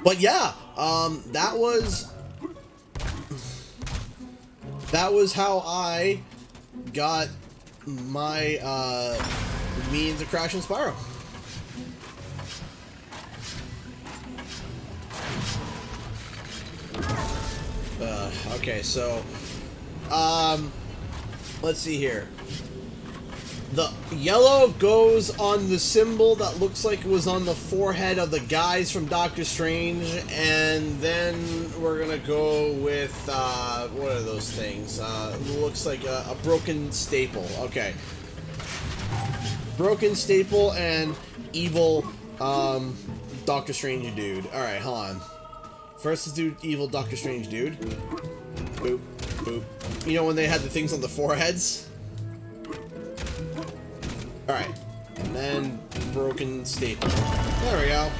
But yeah, that was how I got my means of Crash and Spyro. Okay, so let's see here. The yellow goes on the symbol that looks like it was on the forehead of the guys from Doctor Strange, and then we're gonna go with what are those things? Looks like a broken staple. Okay, broken staple and evil Doctor Strange dude. All right, hold on. First, let's do evil Doctor Strange dude. Boop, boop. You know when they had the things on the foreheads? Alright. And then broken staple. There we go.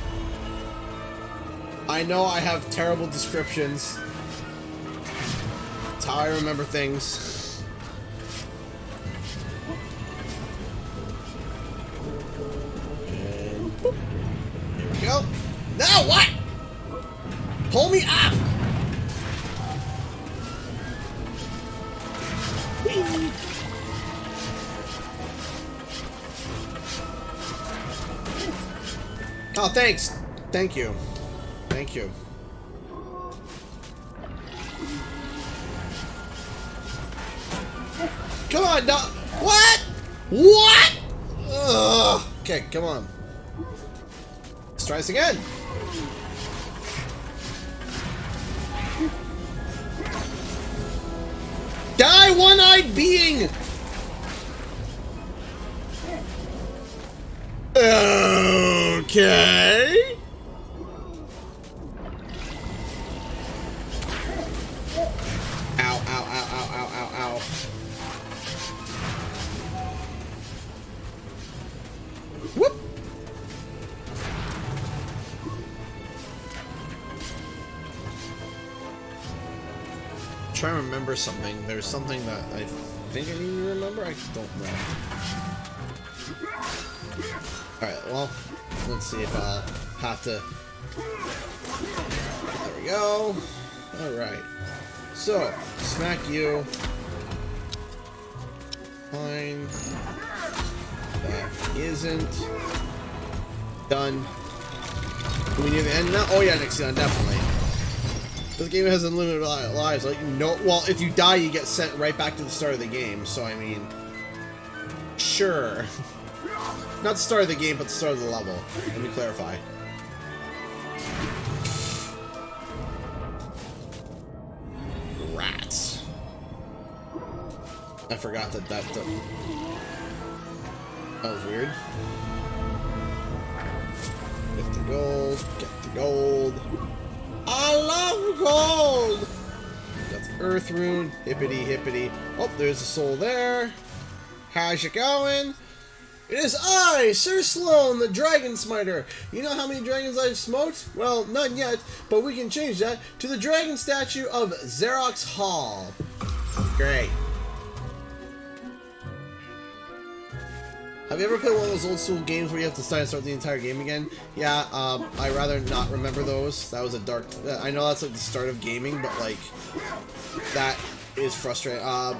I know I have terrible descriptions. That's how I remember things. And boop. There we go. Now what? Pull me up! Whee! Oh, thanks. Thank you. Thank you. Come on, no. What? What? Ugh. Okay, come on. Let's try this again. Die, one-eyed being! Okay. Ow, ow, ow, ow, ow, ow, ow. Whoop! Trying to remember something. There's something that I think I need to remember. I just don't know. Alright, well, let's see if I'll have to... There we go. Alright. So, smack you. Fine. That isn't. Done. Do we near the end now? Oh yeah, next time, definitely. This game has unlimited lives. Like, no, well, if you die, you get sent right back to the start of the game. So, I mean, sure. Not the start of the game, but the start of the level. Let me clarify. Rats. I forgot that that was weird. Get the gold. Get the gold. I love gold! Got the earth rune. Hippity hippity. Oh, there's a soul there. How's it going? It is I, Sir Sloan, the Dragon Smiter. You know how many dragons I've smoked? Well, none yet, but we can change that to the dragon statue of Xerox Hall. Great. Have you ever played one of those old school games where you have to start the entire game again? Yeah, I'd rather not remember those. That was a dark... I know that's like the start of gaming, but like, that is frustrating. I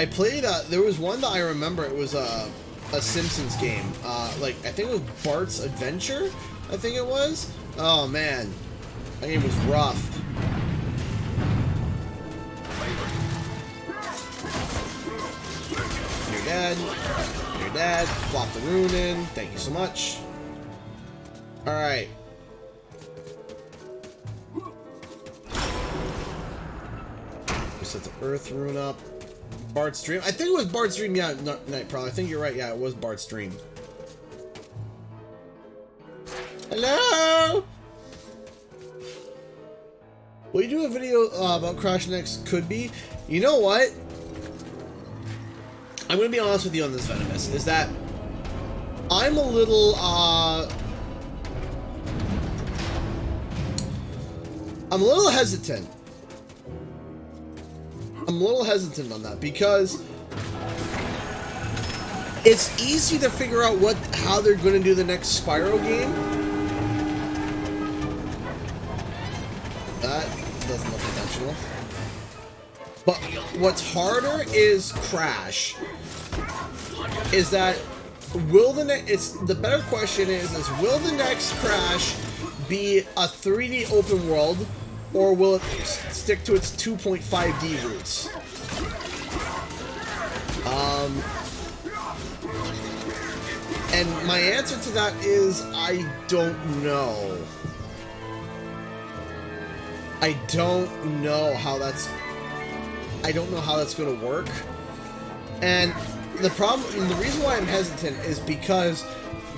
played, there was one that I remember, it was a Simpsons game. Like, I think it was Bart's Adventure, I think it was. Oh, man. That game was rough. You're dead. You're dead. Plop the rune in. Thank you so much. Alright. We set the Earth rune up. Bart's Dream. I think it was Bart's Dream. Yeah, Nightprowler. I think you're right. Yeah, it was Bart's Dream. Hello? Will you do a video about Crash Next Could Be? You know what? I'm going to be honest with you on this, Venomous, is that I'm a little, hesitant. I'm a little hesitant on that because it's easy to figure out how they're going to do the next Spyro game. That doesn't look intentional. But what's harder is Crash. Is that the better question is will the next Crash be a 3D open world, or will it stick to its 2.5D roots? And my answer to that is I don't know. I don't know how that's going to work. And the problem, and the reason why I'm hesitant is because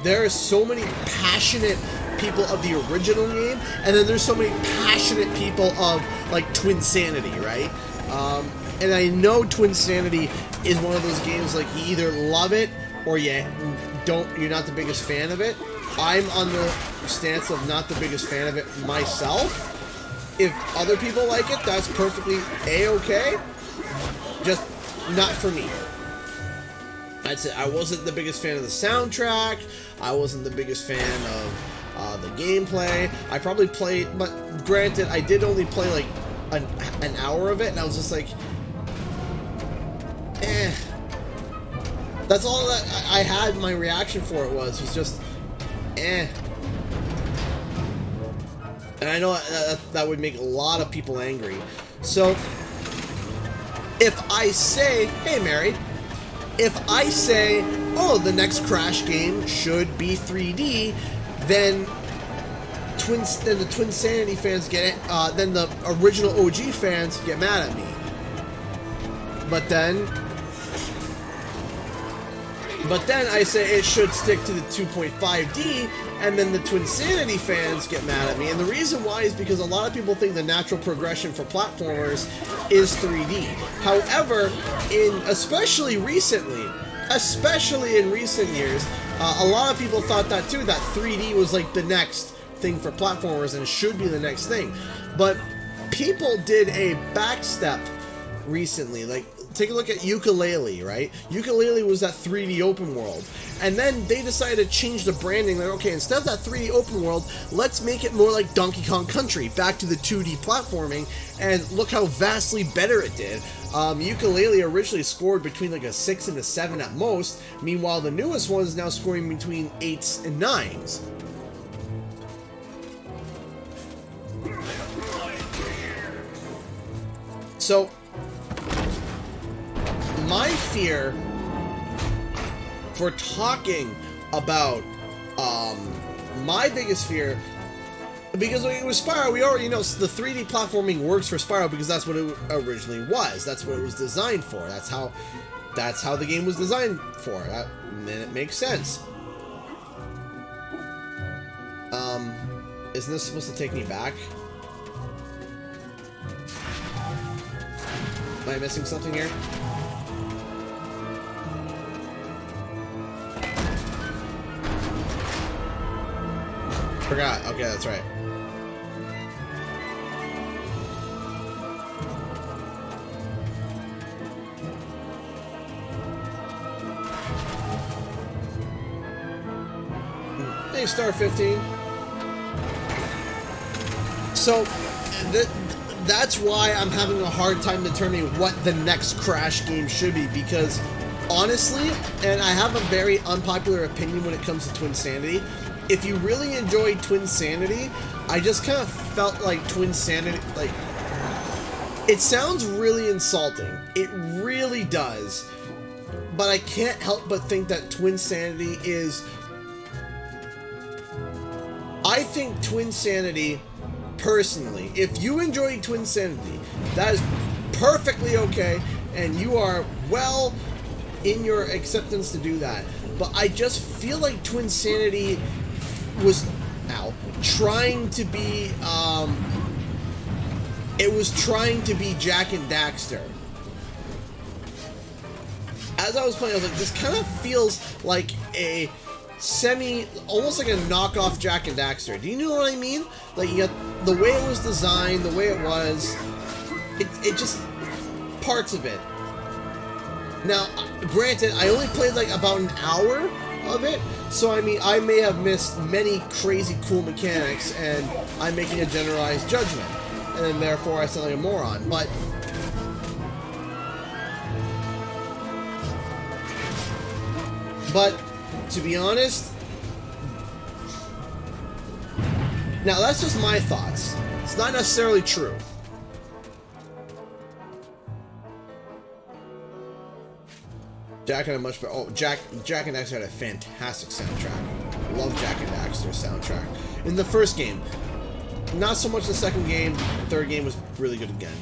there are so many passionate people of the original game, and then there's so many passionate people of like Twinsanity, right? And I know Twinsanity is one of those games like you either love it or you're not the biggest fan of it. I'm on the stance of not the biggest fan of it myself. If other people like it, that's perfectly a-okay. Just not for me. That's it. I wasn't the biggest fan of the soundtrack. I wasn't the biggest fan of the gameplay. I probably played, but granted, I did only play like an hour of it, and I was just like, eh. That's all that I had. My reaction for it was just, eh. And I know that would make a lot of people angry. So, if I say, hey Mary, if I say, oh, the next Crash game should be 3D, then the Twinsanity fans get it, then the original OG fans get mad at me. But then I say it should stick to the 2.5D, and then the Twinsanity fans get mad at me. And the reason why is because a lot of people think the natural progression for platformers is 3D. However, especially in recent years, a lot of people thought that too, that 3D was like the next thing for platformers and should be the next thing. But people did a backstep recently, like take a look at Yooka-Laylee, right? Yooka-Laylee was that 3D open world. And then they decided to change the branding. Like, okay, instead of that 3D open world, let's make it more like Donkey Kong Country, back to the 2D platforming, and look how vastly better it did. Yooka-Laylee originally scored between like a 6 and a 7 at most. Meanwhile, the newest one is now scoring between 8s and 9s. So, my fear for talking about my biggest fear, because it was Spyro, we already know the 3D platforming works for Spyro because that's what it originally was. That's what it was designed for. That's how the game was designed for. And it makes sense. Isn't this supposed to take me back? Am I missing something here? Forgot. Okay, that's right. Hey, Star 15. So, that's why I'm having a hard time determining what the next Crash game should be, because honestly, and I have a very unpopular opinion when it comes to Twinsanity, if you really enjoyed Twinsanity, I just kind of felt like Twinsanity, like, it sounds really insulting. It really does. But I can't help but think that Twinsanity is... I think Twinsanity, personally, if you enjoy Twinsanity, that is perfectly okay, and you are well in your acceptance to do that. But I just feel like Twinsanity was trying to be it was trying to be Jak and Daxter. As I was playing, I was like, this kind of feels like a almost like a knockoff Jak and Daxter. Do you know what I mean? Like, you got the way it was designed, the way it was, it just, parts of it. Now, granted, I only played like about an hour of it, so I mean, I may have missed many crazy cool mechanics, and I'm making a generalized judgment, and then therefore I sound like a moron. But to be honest, now that's just my thoughts. It's not necessarily true. Jak had a much better. Oh, Jak and Daxter had a fantastic soundtrack. Love Jak and Daxter's soundtrack. In the first game, not so much the second game. The third game was really good again.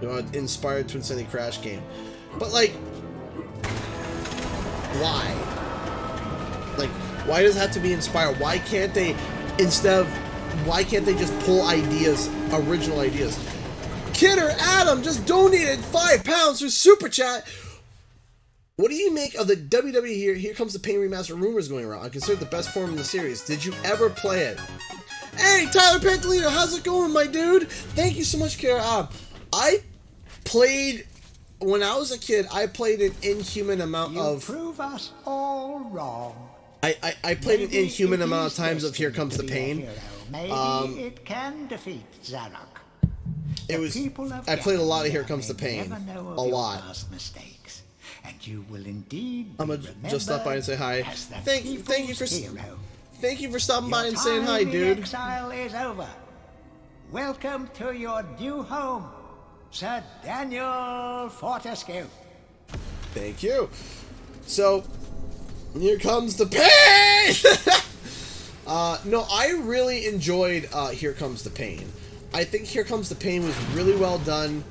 You know, inspired Twinsanity Crash game, but like, why? Like, why does it have to be inspired? Why can't they why can't they just pull ideas, original ideas? Kidder Adam just donated £5 through Super Chat. What do you make of the WWE Here Comes the Pain remaster rumors going around? I consider it the best form in the series. Did you ever play it? Hey, Tyler Pantalino, how's it going, my dude? Thank you so much, Kidder Adam. I played, when I was a kid, I played an inhuman amount of... You prove us all wrong. I played an inhuman amount of times of Here Comes the Pain. Maybe it can defeat Zarok. I played a lot of Here Comes the Pain. A lot. Mistakes, and you will indeed I'm gonna just stop by and say hi. Thank you for stopping by and saying hi, dude. Your exile is over. Welcome to your new home, Sir Daniel Fortescue. Thank you. So, here comes the pain! No, I really enjoyed Here Comes the Pain. I think Here Comes the Pain was really well done.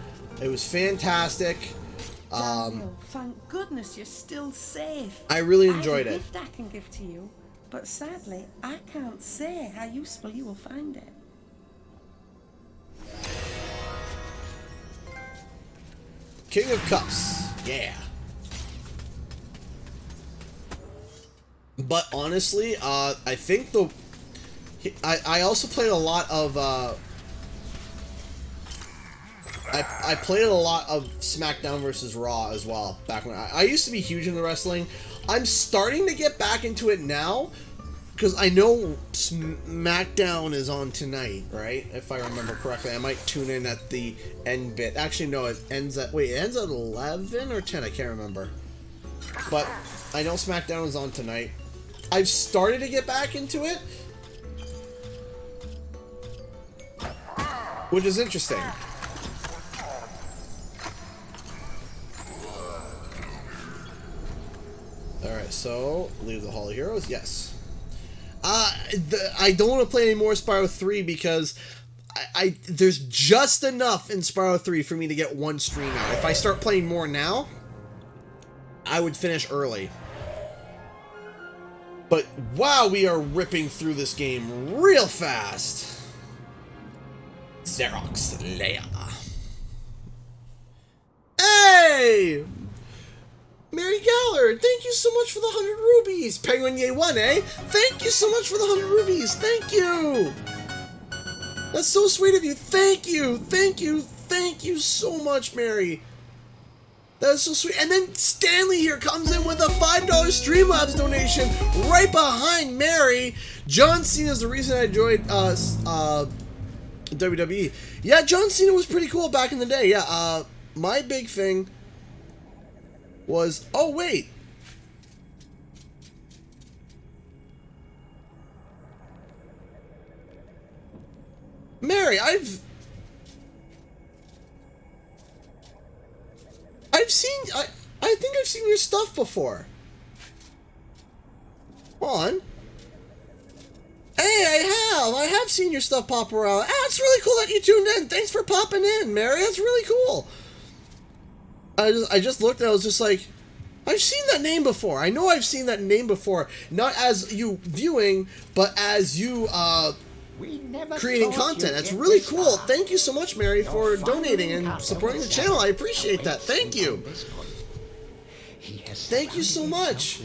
It was fantastic. Daniel, thank goodness you're still safe. I really enjoyed I have a it. gift I can give to you, but sadly, I can't say how useful you will find it. King of Cups. Yeah. But honestly, I think I also played a lot of I played a lot of SmackDown versus Raw as well back when I used to be huge into wrestling. I'm starting to get back into it now because I know SmackDown is on tonight, right? If I remember correctly, I might tune in at the end bit. Actually, no, it ends at 11 or 10. I can't remember. But I know SmackDown is on tonight. I've started to get back into it, which is interesting. Alright, so leave the Hall of Heroes. Yes. I don't want to play any more Spyro 3 because there's just enough in Spyro 3 for me to get one stream out. If I start playing more now, I would finish early. But wow, we are ripping through this game real fast. Xerox Leia. Hey! Mary Gallard, thank you so much for the 100 rubies. Penguin Ye 1, eh? Thank you so much for the 100 rubies. Thank you. That's so sweet of you. Thank you. Thank you. Thank you so much, Mary. That is so sweet. And then Stanley here comes in with a $5 Streamlabs donation right behind Mary. John Cena is the reason I joined WWE. Yeah, John Cena was pretty cool back in the day. Yeah, my big thing was, oh wait, Mary, I've seen, I think I've seen your stuff before. Hold on. Hey, I have seen your stuff pop around. Ah, it's really cool that you tuned in. Thanks for popping in, Mary. That's really cool. I just looked and I was just like, I've seen that name before. I know I've seen that name before. Not as you viewing, but as you creating content. That's really cool. Thank you so much, Mary, for donating and supporting the channel. I appreciate that. Thank you. Thank you so much.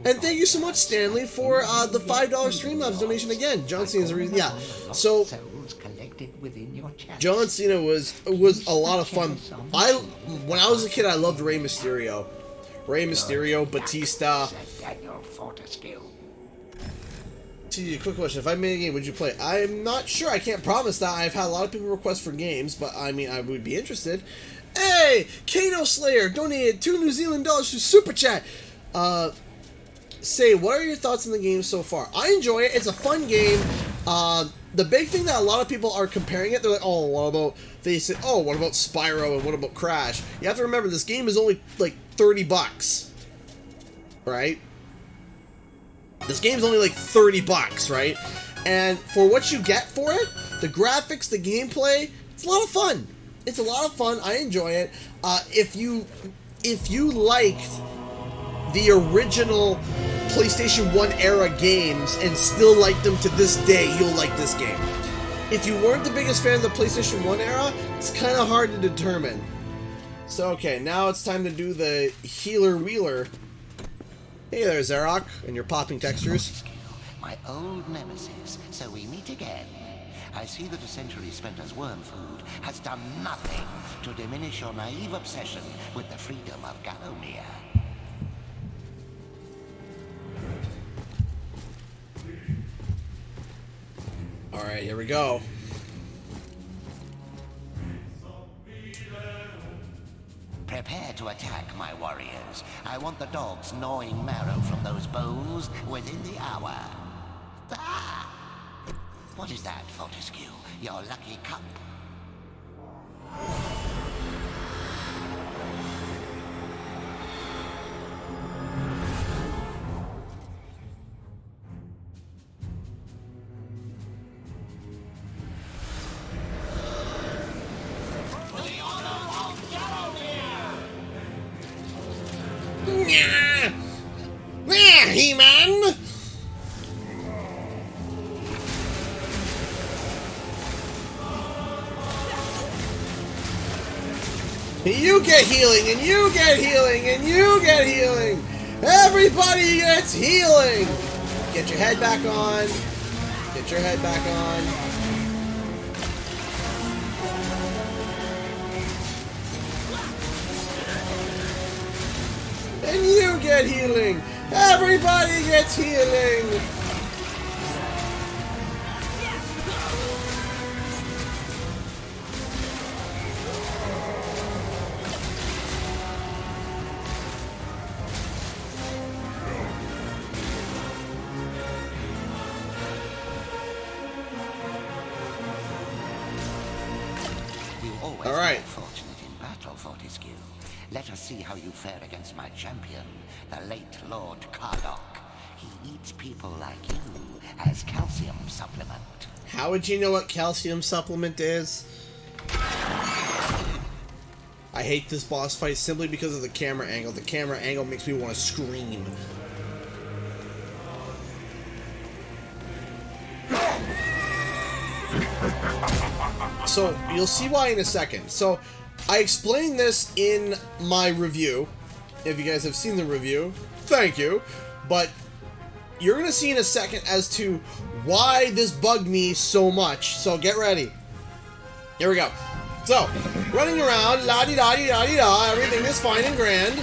And thank you so much, Stanley, for the $5 Streamlabs donation again. John Cena's the reason. Yeah. So John Cena was a lot of fun. When I was a kid, I loved Rey Mysterio. Batista. See, a quick question. If I made a game, would you play it? I'm not sure. I can't promise that. I've had a lot of people request for games, but I mean, I would be interested. Hey! Kano Slayer donated $2 New Zealand to Super Chat. Say, what are your thoughts on the game so far? I enjoy it. It's a fun game. The big thing that a lot of people are comparing it, they're like, oh, what about, they say, oh, what about Spyro and what about Crash? You have to remember, this game is only like $30, right? This game's only like $30, right? And for what you get for it, the graphics, the gameplay, it's a lot of fun. It's a lot of fun. I enjoy it. If you liked the original PlayStation 1 era games and still like them to this day, you'll like this game. If you weren't the biggest fan of the PlayStation 1 era, it's kind of hard to determine. So, okay, now it's time to do the Healer Wheeler. Hey there, Zarok, and your popping textures. My old nemesis, so we meet again. I see that a century spent as worm food has done nothing to diminish your naive obsession with the freedom of Gallowmere. Alright, here we go. Prepare to attack, my warriors. I want the dogs gnawing marrow from those bones within the hour. Ah! What is that, Fortescue? Your lucky cup? There, He-Man! You get healing, and you get healing, and you get healing! Everybody gets healing! Get your head back on. Get your head back on. And you get healing! Everybody gets healing! All right. Fortunate in battle, Fortescue. Let us see how you fare against my champion, the late Lord Cardok. He eats people like you as calcium supplement. How would you know what calcium supplement is? I hate this boss fight simply because of the camera angle. The camera angle makes me want to scream. So, you'll see why in a second. So, I explained this in my review. If you guys have seen the review, thank you. But you're going to see in a second as to why this bugged me so much. So, get ready. Here we go. So, running around, la-di-da-di-da-di-da, everything is fine and grand.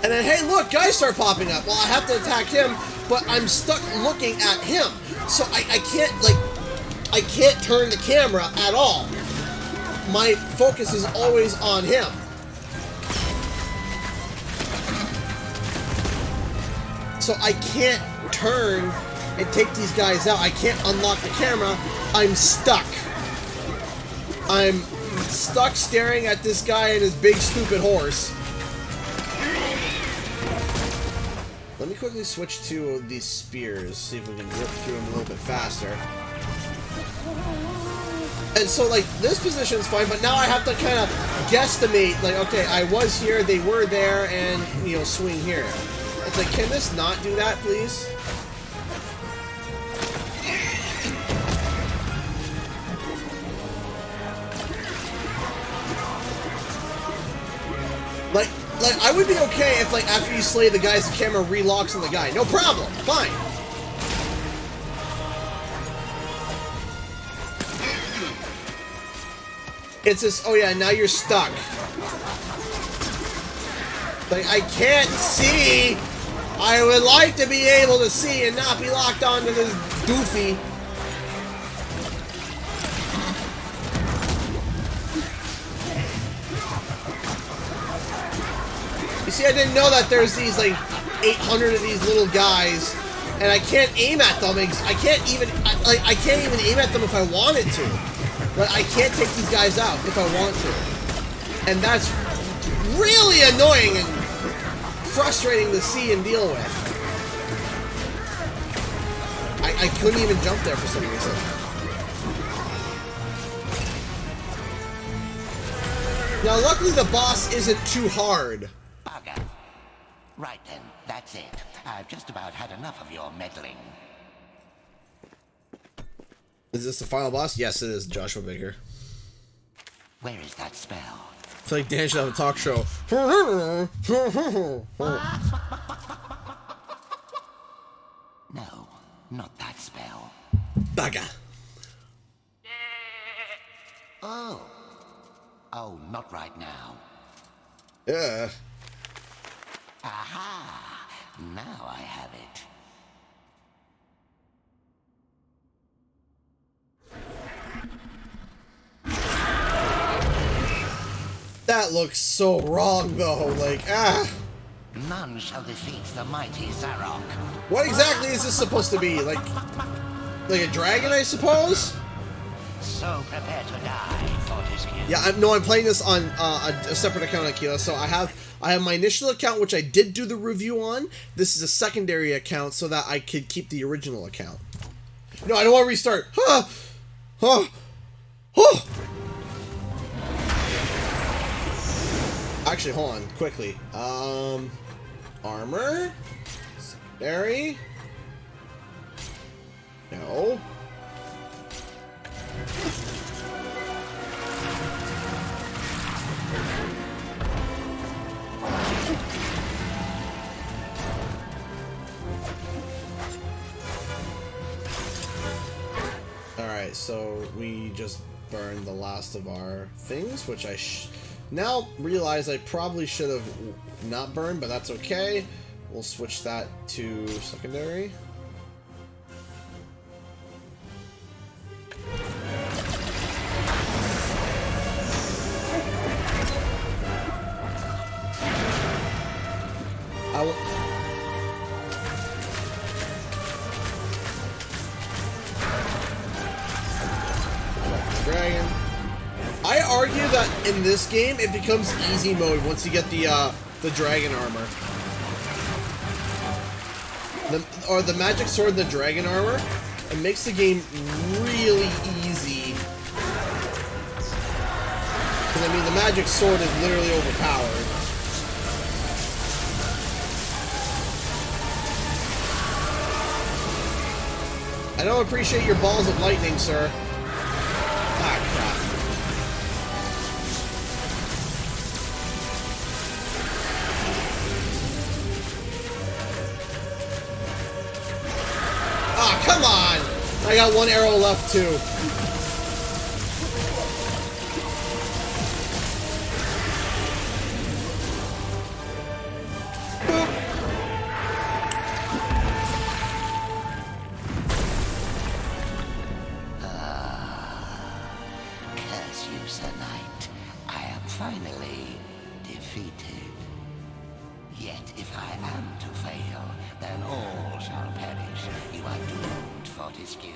And then, hey, look, guys start popping up. Well, I have to attack him, but I'm stuck looking at him. So, I can't, like, I can't turn the camera at all. my focus is always on him. So I can't turn and take these guys out. I can't unlock the camera. I'm stuck. I'm stuck staring at this guy and his big stupid horse. Let me quickly switch to these spears, see if we can rip through them a little bit faster. And so, like, this position is fine, but now I have to kind of guesstimate, like, okay, I was here, they were there, and, you know, swing here. It's like, can this not do that, please? Like, I would be okay if, like, after you slay the guys, the camera relocks on the guy. No problem. Fine. It's just, oh yeah, now you're stuck. Like, I can't see. I would like to be able to see and not be locked onto this doofy. You see, I didn't know that there's these, like, 800 of these little guys, and I can't aim at them. I can't even aim at them if I wanted to. But I can't take these guys out if I want to. And that's really annoying and frustrating to see and deal with. I couldn't even jump there for some reason. Now, luckily the boss isn't too hard. Bugger. Right then, that's it. I've just about had enough of your meddling. Is this the final boss? Yes, it is, Joshua Baker. Where is that spell? It's like Dan should have a talk show. No, not that spell. Bugger. Oh. Oh, not right now. Yeah. Aha! Now I have it. That looks so wrong, though. Like, ah. None shall defeat the mighty Zarok. What exactly is this supposed to be? Like a dragon, I suppose? So prepare to die, Fortescue. Yeah, I'm playing this on a separate account, Akila. So I have my initial account, which I did do the review on. This is a secondary account so that I could keep the original account. No, I don't want to restart. Huh. Huh. Huh. Actually, hold on, quickly. Armor? Secondary? No. Alright, so we just burned the last of our things, which I now realize I probably should have not burned, but that's okay. We'll switch that to secondary. Dragon. I argue that in this game it becomes easy mode once you get the dragon armor. The magic sword and the dragon armor, it makes the game really easy. Because I mean the magic sword is literally overpowered. I don't appreciate your balls of lightning, sir. Ah, crap. Ah, come on! I got one arrow left, too. Curse you, Sir Knight. If I am to fail, then all shall perish. You are doomed, Fortescue.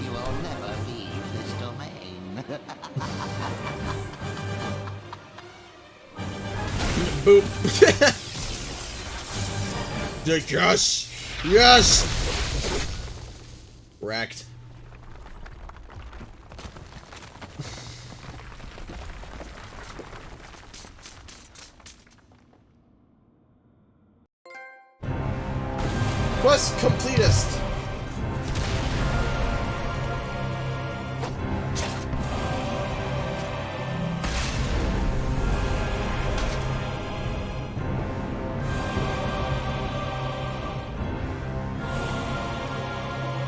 You will never leave this domain. Boop. Yes! Yes! Wrecked. Quest completest.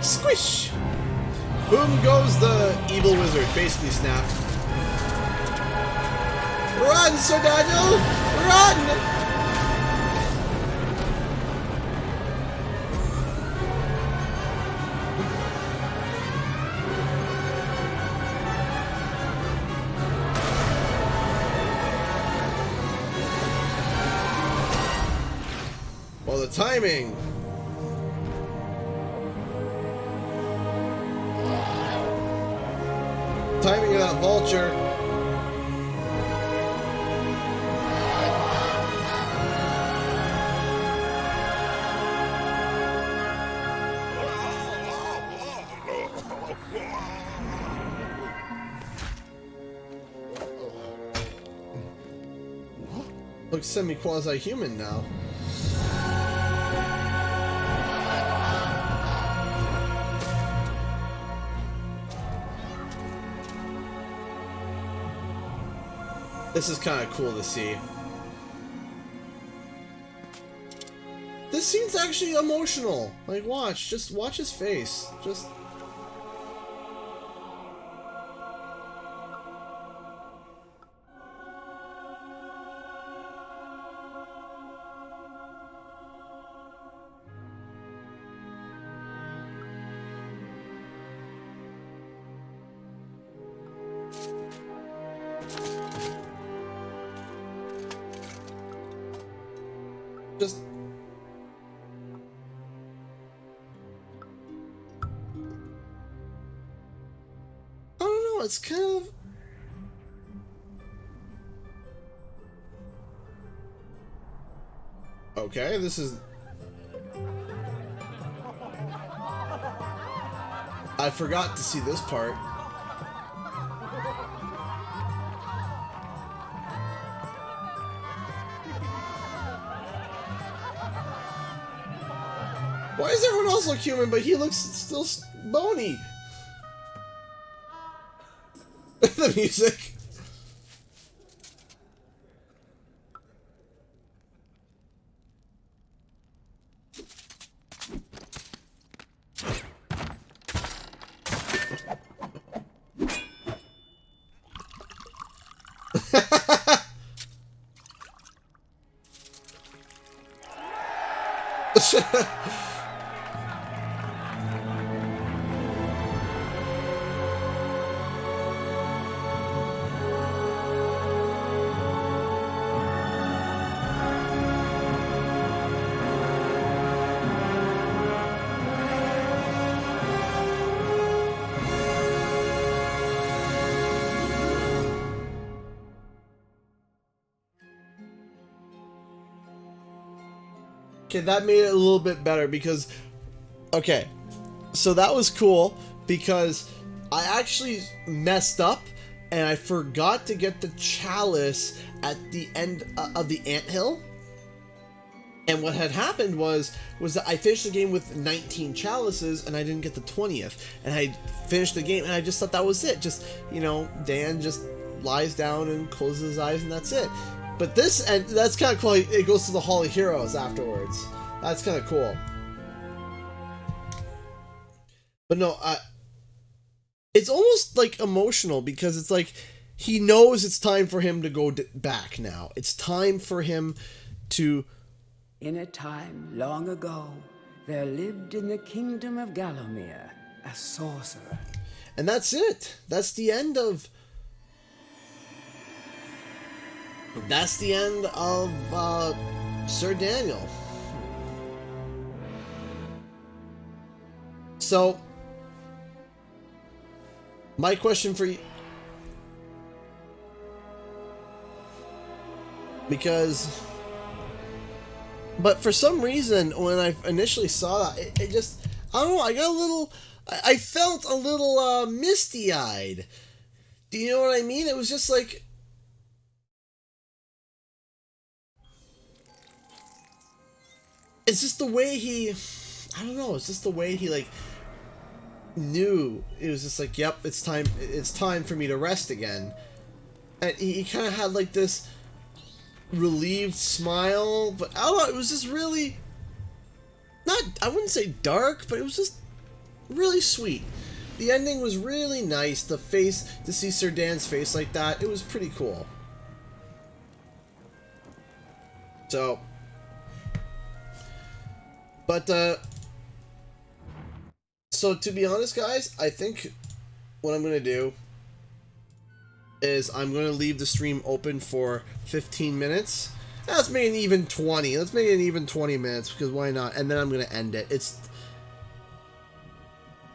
Squish! Boom goes the evil wizard, basically snapped. Run, Sir Daniel! Run! Well, the timing. Timing of that vulture. Looks semi-quasi-human now. This is kind of cool to see. This scene's actually emotional. Like, just watch his face. Just... I don't know, it's kind of... Okay, this is... I forgot to see this part. Why does everyone else look human, but he looks still bony? The music. Okay, that made it a little bit better because, okay, so that was cool because I actually messed up and I forgot to get the chalice at the end of the anthill. And what had happened was that I finished the game with 19 chalices and I didn't get the 20th. And I finished the game and I just thought that was it. Just, you know, Dan just lies down and closes his eyes and that's it. But this, and that's kind of cool, it goes to the Hall of Heroes afterwards. That's kind of cool. But no, it's almost like emotional because it's like he knows it's time for him to go back now. It's time for him to... In a time long ago, there lived in the kingdom of Gallowmere a sorcerer. And that's it. That's the end of... That's the end of Sir Daniel. So, my question for you, but for some reason, when I initially saw that, it just, I don't know, I got a little, I felt a little misty-eyed. Do you know what I mean? It was just like, it's just the way he, I don't know, it's just the way he, like, knew. It was just like, yep, it's time for me to rest again. And he kind of had, like, this relieved smile, but I don't know, it was just really, not, I wouldn't say dark, but it was just really sweet. The ending was really nice. The face, to see Sir Dan's face like that, it was pretty cool. So, but, so to be honest, guys, I think what I'm going to do is I'm going to leave the stream open for 15 minutes. Let's make it even 20. Let's make it even 20 minutes, because why not? And then I'm going to end it. It's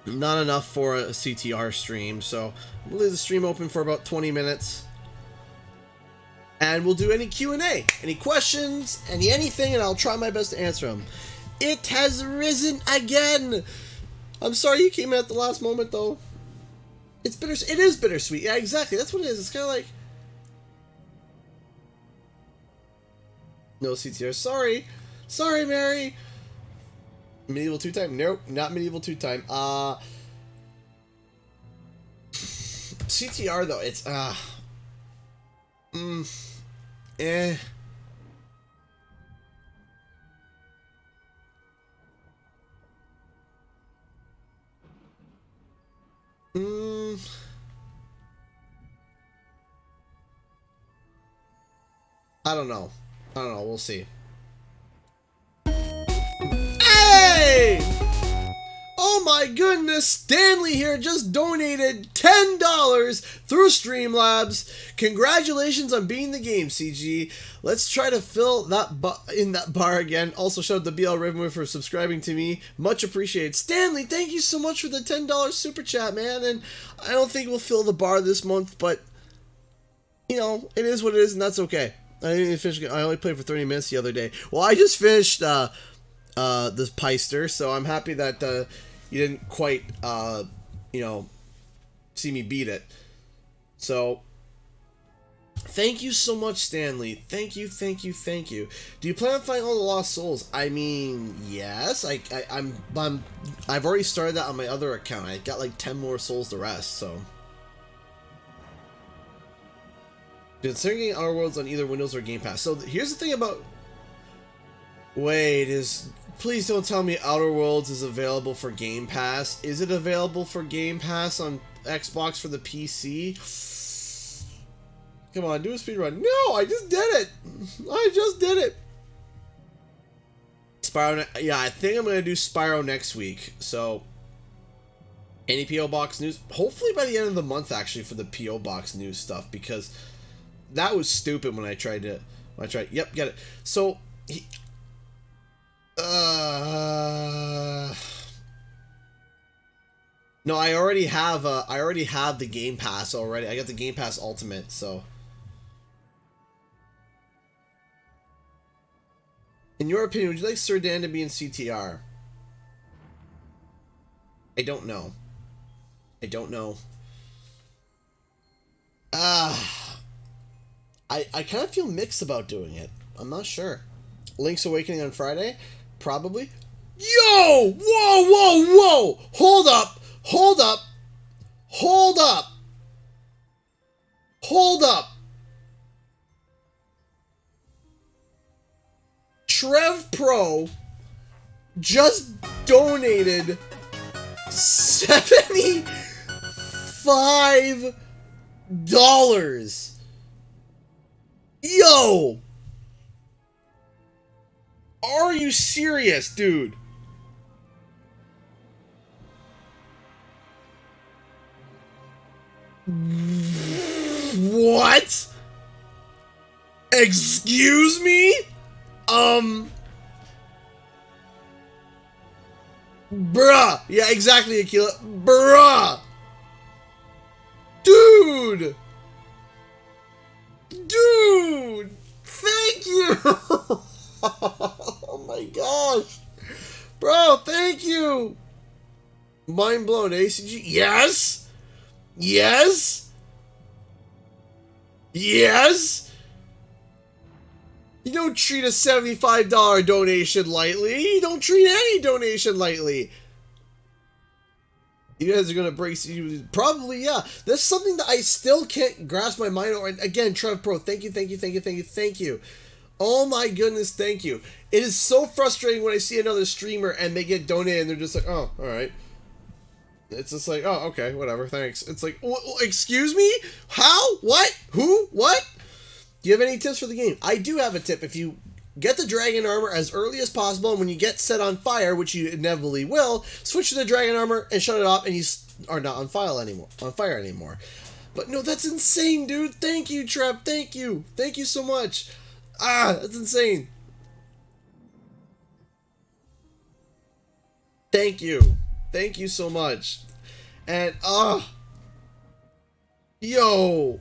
not enough for a CTR stream, so we'll leave the stream open for about 20 minutes. And we'll do any Q&A, any questions, anything, and I'll try my best to answer them. It has risen again! I'm sorry you came in at the last moment, though. It's bitter. It is bittersweet. Yeah, exactly. That's what it is. It's kind of like, no CTR. Sorry. Sorry, Mary. Medieval 2-time? Nope, not Medieval 2-time. CTR, though, it's, eh. I don't know. We'll see. Hey! Oh my goodness, Stanley here just donated $10 through Streamlabs. Congratulations on beating the game, CG. Let's try to fill that in that bar again. Also, shout out to BL Ravenwood for subscribing to me. Much appreciated. Stanley, thank you so much for the $10 super chat, man. And I don't think we'll fill the bar this month, but you know, it is what it is, and that's okay. I didn't even finish. I only played for 30 minutes the other day. Well, I just finished this Peister, so I'm happy that you didn't quite, you know, see me beat it. So, thank you so much, Stanley. Thank you. Do you plan on finding all the lost souls? I mean, yes. I've already started that on my other account. I got like 10 more souls to rest, so. Considering Outer Worlds on either Windows or Game Pass. So here's the thing about. Please don't tell me Outer Worlds is available for Game Pass. Is it available for Game Pass on Xbox for the PC? Come on, do a speedrun. No, I just did it. Spyro, yeah, I think I'm going to do Spyro next week. So, any P.O. Box news? Hopefully by the end of the month, actually, for the P.O. Box news stuff. Because that was stupid when I tried to... Yep, get it. So, no, I already have the Game Pass already. I got the Game Pass Ultimate, so. In your opinion, would you like Sir Dan to be in CTR? I don't know. I kind of feel mixed about doing it. I'm not sure. Link's Awakening on Friday? Probably. Yo! Whoa! Hold up! Trev Pro just donated $75. Yo! Are you serious, dude? What? Excuse me? Bruh. Yeah, exactly, Akila. Bruh. Dude. Dude. Thank you. Oh my gosh. Bro, thank you. Mind blown, ACG. Yes. Yes. Yes. You don't treat a $75 donation lightly. You don't treat any donation lightly. You guys are gonna break. Probably, yeah. That's something that I still can't grasp my mind over. And again, Trev Pro, thank you, thank you, thank you, thank you, thank you. Oh my goodness, thank you. It is so frustrating when I see another streamer and they get donated and they're just like, oh, all right. It's just like, oh, okay, whatever, thanks. It's like, excuse me? How? What? Who? What? Do you have any tips for the game? I do have a tip. If you get the dragon armor as early as possible, and when you get set on fire, which you inevitably will, switch to the dragon armor and shut it off, and you are not on fire anymore. But no, that's insane, dude. Thank you, Trev. Thank you. Thank you so much. Ah, that's insane. Thank you. Thank you so much. And, yo.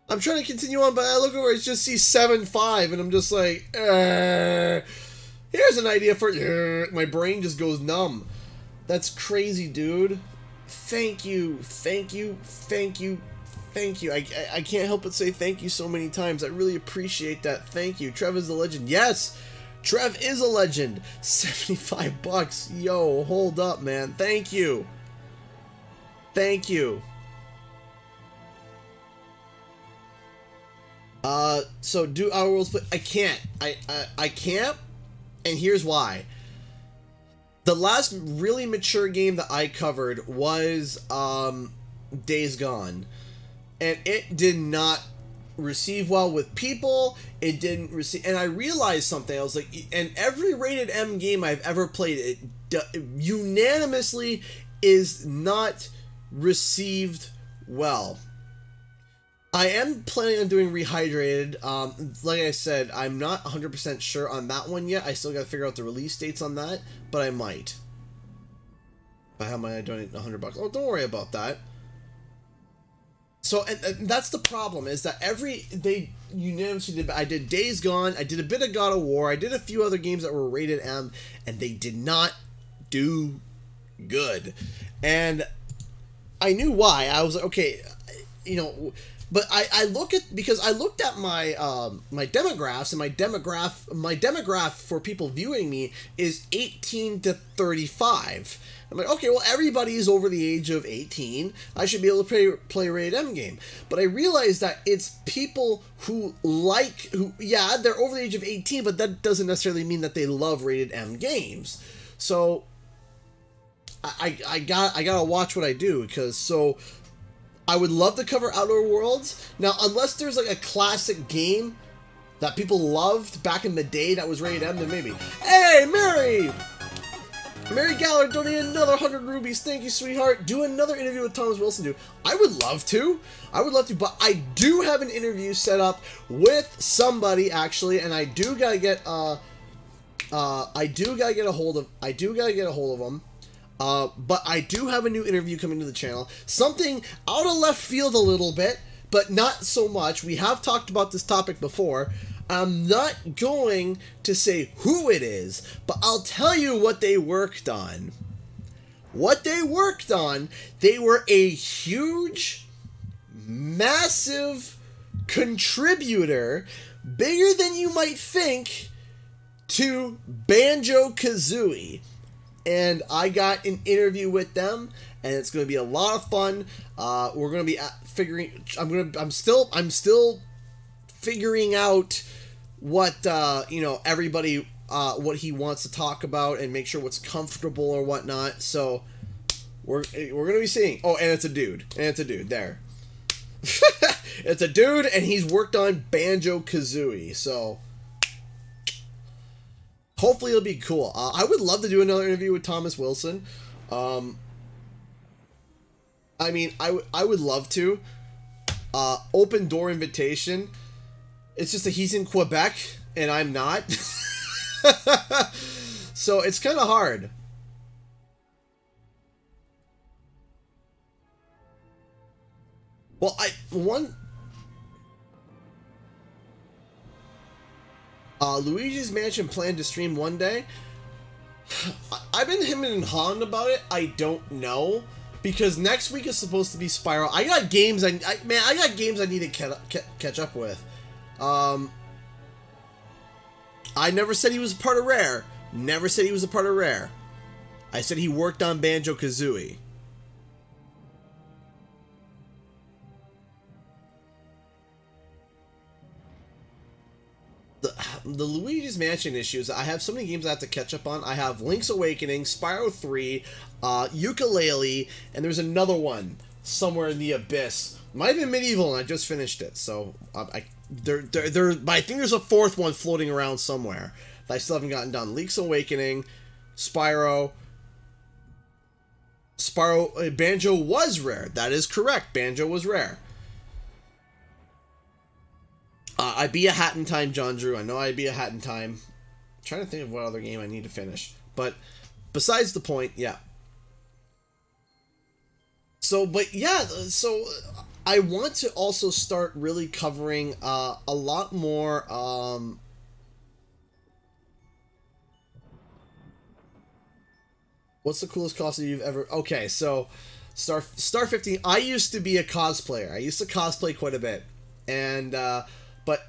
I'm trying to continue on, but I look over, I just see 7.5, and I'm just like, here's an idea for, my brain just goes numb. That's crazy, dude. Thank you. Thank you. Thank you. Thank you. I can't help but say thank you so many times. I really appreciate that. Thank you. Trev is a legend. Yes! Trev is a legend. 75 bucks. Yo, hold up, man. Thank you. Thank you. So do Our Worlds play? I can't. I can't, and here's why. The last really mature game that I covered was Days Gone, and it did not receive well with people. It didn't receive, and I realized something. I was like, and every rated M game I've ever played, it unanimously is not received well. I am planning on doing Rehydrated. Like I said, I'm not 100% sure on that one yet. I still got to figure out the release dates on that, but I might. But how might I donate $100? Oh, don't worry about that. So, and that's the problem, is that they unanimously did. I did Days Gone, I did a bit of God of War, I did a few other games that were rated M, and they did not do good. And I knew why. I was like, okay, you know. But I looked at my my demographics, and my demograph for people viewing me is 18 to 35. I'm like, okay, well, everybody is over the age of 18. I should be able to play a rated M game. But I realized that it's people who yeah, they're over the age of 18, but that doesn't necessarily mean that they love rated M games. So I gotta watch what I do, because I would love to cover Outer Worlds. Now, unless there's like a classic game that people loved back in the day that was rated M, then maybe. Hey, Mary! Mary Gallard donated another 100 rubies. Thank you, sweetheart. Do another interview with Thomas Wilson, dude. I would love to. But I do have an interview set up with somebody, actually, and I do gotta get a hold of them. But I do have a new interview coming to the channel. Something out of left field a little bit, but not so much. We have talked about this topic before. I'm not going to say who it is, but I'll tell you what they worked on. They were a huge, massive contributor, bigger than you might think, to Banjo-Kazooie. And I got an interview with them, and it's going to be a lot of fun. We're going to be I'm still figuring out what everybody what he wants to talk about, and make sure what's comfortable or whatnot. So we're going to be seeing. Oh, and it's a dude. There. It's a dude, and he's worked on Banjo-Kazooie. So hopefully it'll be cool. I would love to do another interview with Thomas Wilson. I mean, I would love to. Open door invitation. It's just that he's in Quebec and I'm not. So it's kind of hard. Well, Luigi's Mansion planned to stream one day. I've been hemming and hawing about it. I don't know, because next week is supposed to be Spyro. I got games. I got games I need to catch up with. I never said he was a part of Rare. Never said he was a part of Rare. I said he worked on Banjo-Kazooie. The Luigi's Mansion issues, I have so many games I have to catch up on. I have Link's Awakening, Spyro 3, Yooka-Laylee, and there's another one somewhere in the abyss. Might have been MediEvil, and I just finished it. So I think there's a fourth one floating around somewhere that I still haven't gotten done. Link's Awakening, Spyro, Banjo was Rare. That is correct. Banjo was Rare. I beat a Hat in Time, John Drew. I know I beat a Hat in Time. I'm trying to think of what other game I need to finish. But besides the point, yeah. So I want to also start really covering a lot more what's the coolest costume you've ever... Okay, so Star 15. I used to be a cosplayer. I used to cosplay quite a bit. And but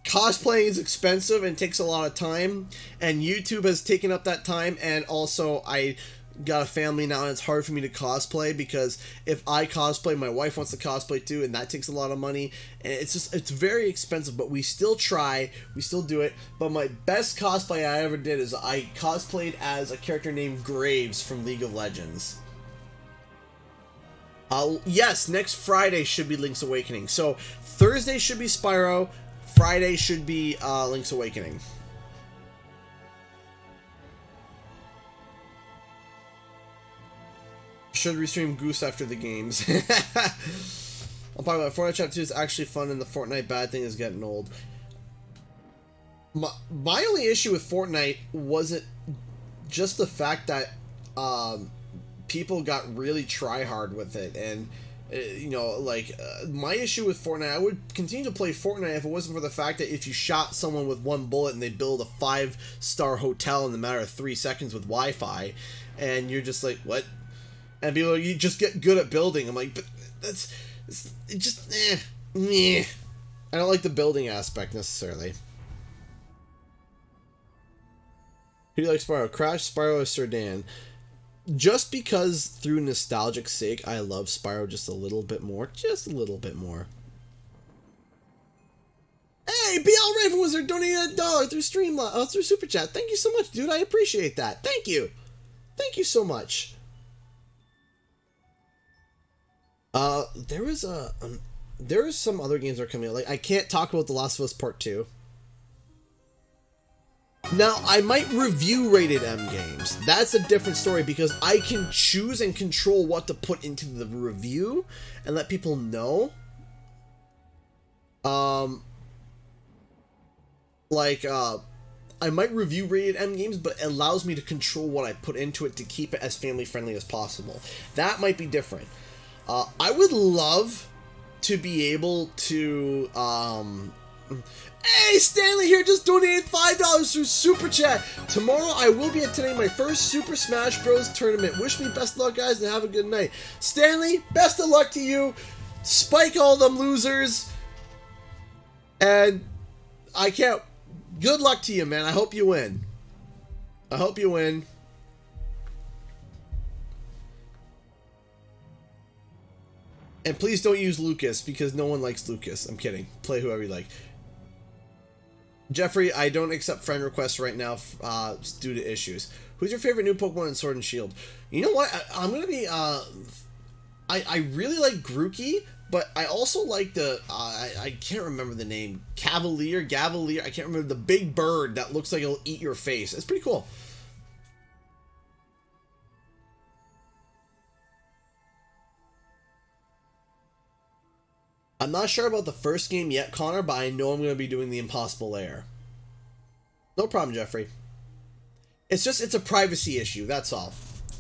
cosplaying is expensive and takes a lot of time, and YouTube has taken up that time, and also I got a family now and it's hard for me to cosplay, because if I cosplay, my wife wants to cosplay too, and that takes a lot of money, and it's very expensive. But we still try, we still do it. But my best cosplay I ever did is I cosplayed as a character named Graves from League of Legends. Yes, next Friday should be Link's Awakening. So Thursday should be Spyro, Friday should be Link's Awakening. Should restream Goose after the games. I'll talk about Fortnite Chapter 2 is actually fun, and the Fortnite bad thing is getting old. My only issue with Fortnite wasn't just the fact that people got really try hard with it, and my issue with Fortnite, I would continue to play Fortnite if it wasn't for the fact that if you shot someone with one bullet and they build a 5-star hotel in the matter of 3 seconds with Wi-Fi, and you're just like, what? And people are like, you just get good at building. I'm like, but meh. I don't like the building aspect necessarily. Who do you like Spyro? Crash, Spyro, or Serdan? Just because through nostalgic sake, I love Spyro just a little bit more. Just a little bit more. Hey, BL Raven Wizard donated $1 through Streamlabs, through Super Chat. Thank you so much, dude. I appreciate that. Thank you. Thank you so much. There is some other games that are coming out. Like, I can't talk about The Last of Us Part 2. Now, I might review rated M games. That's a different story, because I can choose and control what to put into the review and let people know. I might review rated M games, but it allows me to control what I put into it to keep it as family friendly as possible. That might be different. I would love to be able to, Hey, Stanley here just donated $5 through Super Chat. Tomorrow I will be attending my first Super Smash Bros. Tournament. Wish me best of luck, guys, and have a good night. Stanley, best of luck to you. Spike all them losers. And good luck to you, man. I hope you win. I hope you win. And please don't use Lucas, because no one likes Lucas. I'm kidding. Play whoever you like. Jeffrey, I don't accept friend requests right now due to issues. Who's your favorite new Pokemon in Sword and Shield? You know what? I'm going to be... I really like Grookey, but I also like the... I can't remember the name. Gavalier? I can't remember. The big bird that looks like it'll eat your face. It's pretty cool. I'm not sure about the first game yet, Connor, but I know I'm going to be doing the Impossible Lair. No problem, Jeffrey. It's a privacy issue, that's all.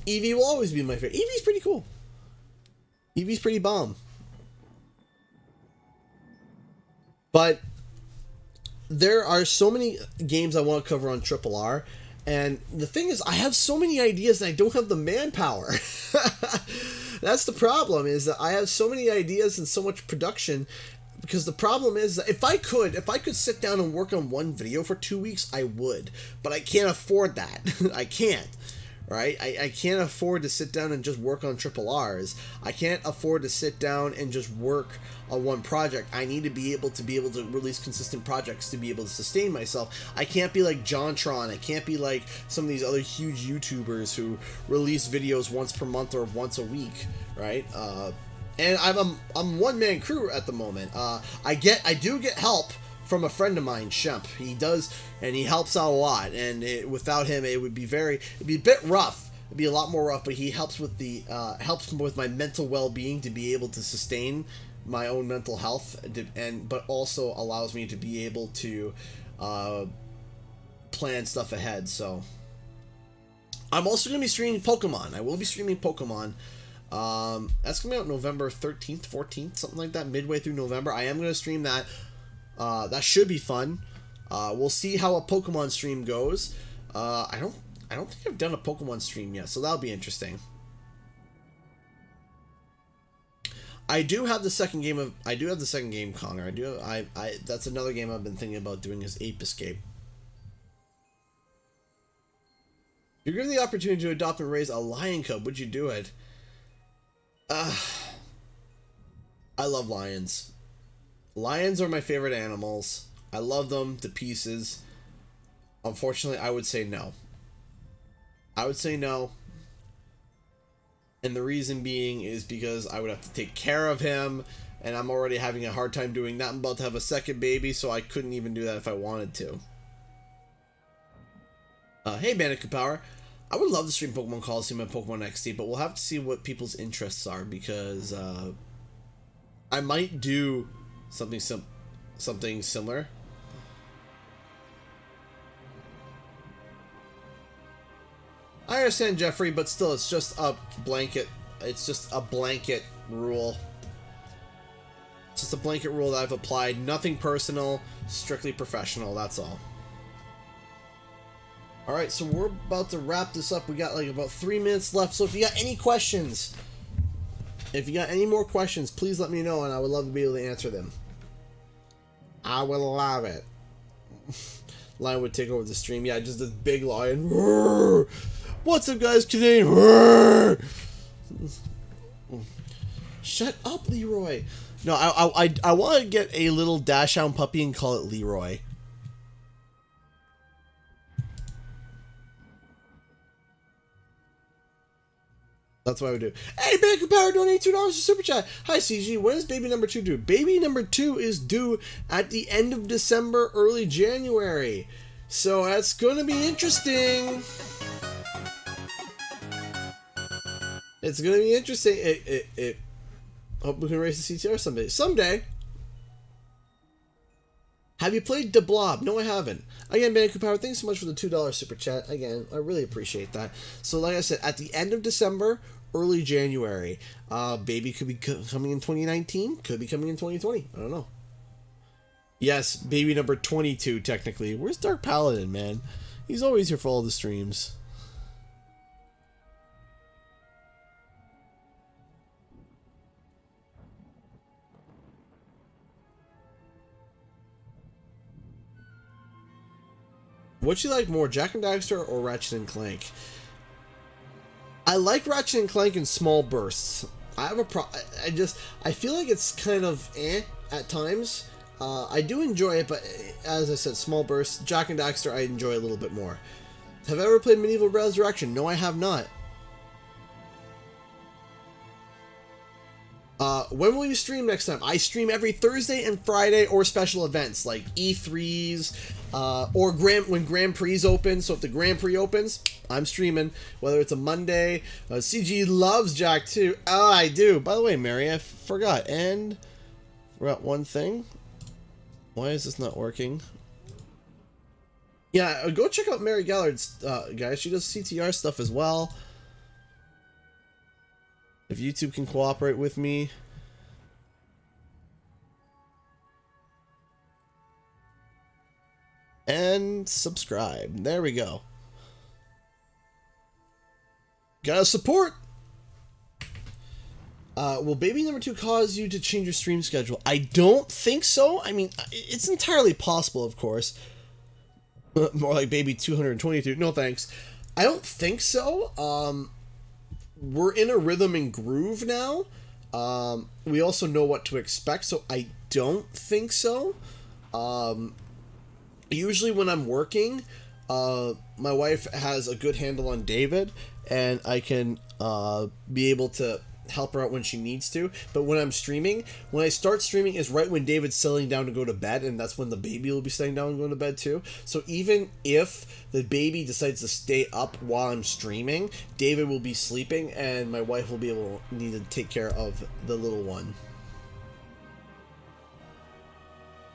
Eevee will always be my favorite. Eevee's pretty cool. Eevee's pretty bomb. But there are so many games I want to cover on Triple R, and the thing is, I have so many ideas and I don't have the manpower. That's the problem, is that I have so many ideas and so much production, because the problem is that if I could sit down and work on one video for 2 weeks, I would, but I can't afford that. I can't. Right? I can't afford to sit down and just work on triple R's. I can't afford to sit down and just work on one project. I need to be able to release consistent projects to be able to sustain myself. I can't be like JonTron. I can't be like some of these other huge YouTubers who release videos once per month or once a week, right? And I'm one-man crew at the moment. I do get help from a friend of mine, Shemp. He does, and he helps out a lot, and without him it'd be a bit rough. It'd be a lot more rough, but he helps with helps with my mental well-being to be able to sustain my own mental health, but also allows me to be able to plan stuff ahead. So I'm also going to be streaming Pokemon. I will be streaming Pokemon. That's coming out November 13th, 14th, something like that, midway through November. I am going to stream that. That should be fun. We'll see how a Pokemon stream goes. I don't think I've done a Pokemon stream yet, so that'll be interesting. I do have the second game, Connor. That's another game I've been thinking about doing, is Ape Escape. If you're given the opportunity to adopt and raise a lion cub, would you do it? I love lions. Lions are my favorite animals. I love them to pieces. Unfortunately, I would say no. I would say no. And the reason being is because I would have to take care of him, and I'm already having a hard time doing that. I'm about to have a second baby, so I couldn't even do that if I wanted to. Hey, Bandicoot Power. I would love to stream Pokemon Coliseum and Pokemon XD, but we'll have to see what people's interests are, because I might do something similar. I understand, Jeffrey, but still, it's just a blanket. It's just a blanket rule. It's just a blanket rule that I've applied. Nothing personal, strictly professional. That's all. All right, so we're about to wrap this up. We got like about 3 minutes left. So if you got any questions, if you got any more questions, please let me know, and I would love to be able to answer them. I would love it. Lion would take over the stream. Yeah, just this big lion. What's up, guys? Canadian. Shut up, Leroy. No, I want to get a little dashhound puppy and call it Leroy. That's what I would do. Hey, Bandicoot Power donated $2 to Super Chat. Hi, CG. When is baby number 2 due? Baby number 2 is due at the end of December, early January. So that's going to be interesting. It's going to be interesting. Hope we can race the CTR someday. Someday. Have you played The Blob? No, I haven't. Again, Bandicoot Power, thanks so much for the $2 Super Chat. Again, I really appreciate that. So, like I said, at the end of December, early January, baby could be coming in 2019, could be coming in 2020. I don't know. Yes, baby number 22, technically. Where's Dark Paladin, man? He's always here for all the streams. What you like more, Jak and Daxter or Ratchet and Clank? I like Ratchet and Clank in small bursts. I have I feel like it's kind of at times. I do enjoy it, but as I said, small bursts. Jak and Daxter I enjoy a little bit more. Have I ever played MediEvil Resurrection? No, I have not. When will you stream next time? I stream every Thursday and Friday, or special events like E3s, or when Grand Prix open. So if the Grand Prix opens, I'm streaming, whether it's a Monday. CG loves Jak too. Oh, I do. By the way, Mary, I forgot. And We're at one thing. Why is this not working? Yeah, go check out Mary Gallard's, guys. She does CTR stuff as well. If YouTube can cooperate with me. And subscribe. There we go. Gotta support! Will baby number 2 cause you to change your stream schedule? I don't think so. I mean, it's entirely possible, of course. More like baby 222. No thanks. I don't think so. We're in a rhythm and groove now. We also know what to expect, so I don't think so. Usually when I'm working, my wife has a good handle on David, and I can be able to help her out when she needs to. But when I'm streaming, when I start streaming is right when David's settling down to go to bed, and that's when the baby will be settling down and going to bed too. So even if the baby decides to stay up while I'm streaming, David will be sleeping, and my wife will be able to need to take care of the little one.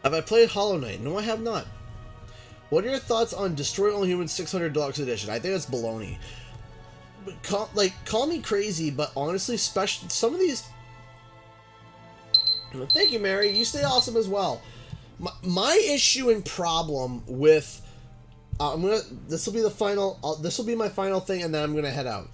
Have I played Hollow Knight? No, I have not. What are your thoughts on Destroy All Humans 600 Deluxe Edition? I think that's baloney. Call me crazy, but honestly, some of these... Thank you, Mary. You stay awesome as well. My issue and problem with... This will be the final... this will be my final thing, and then I'm gonna head out.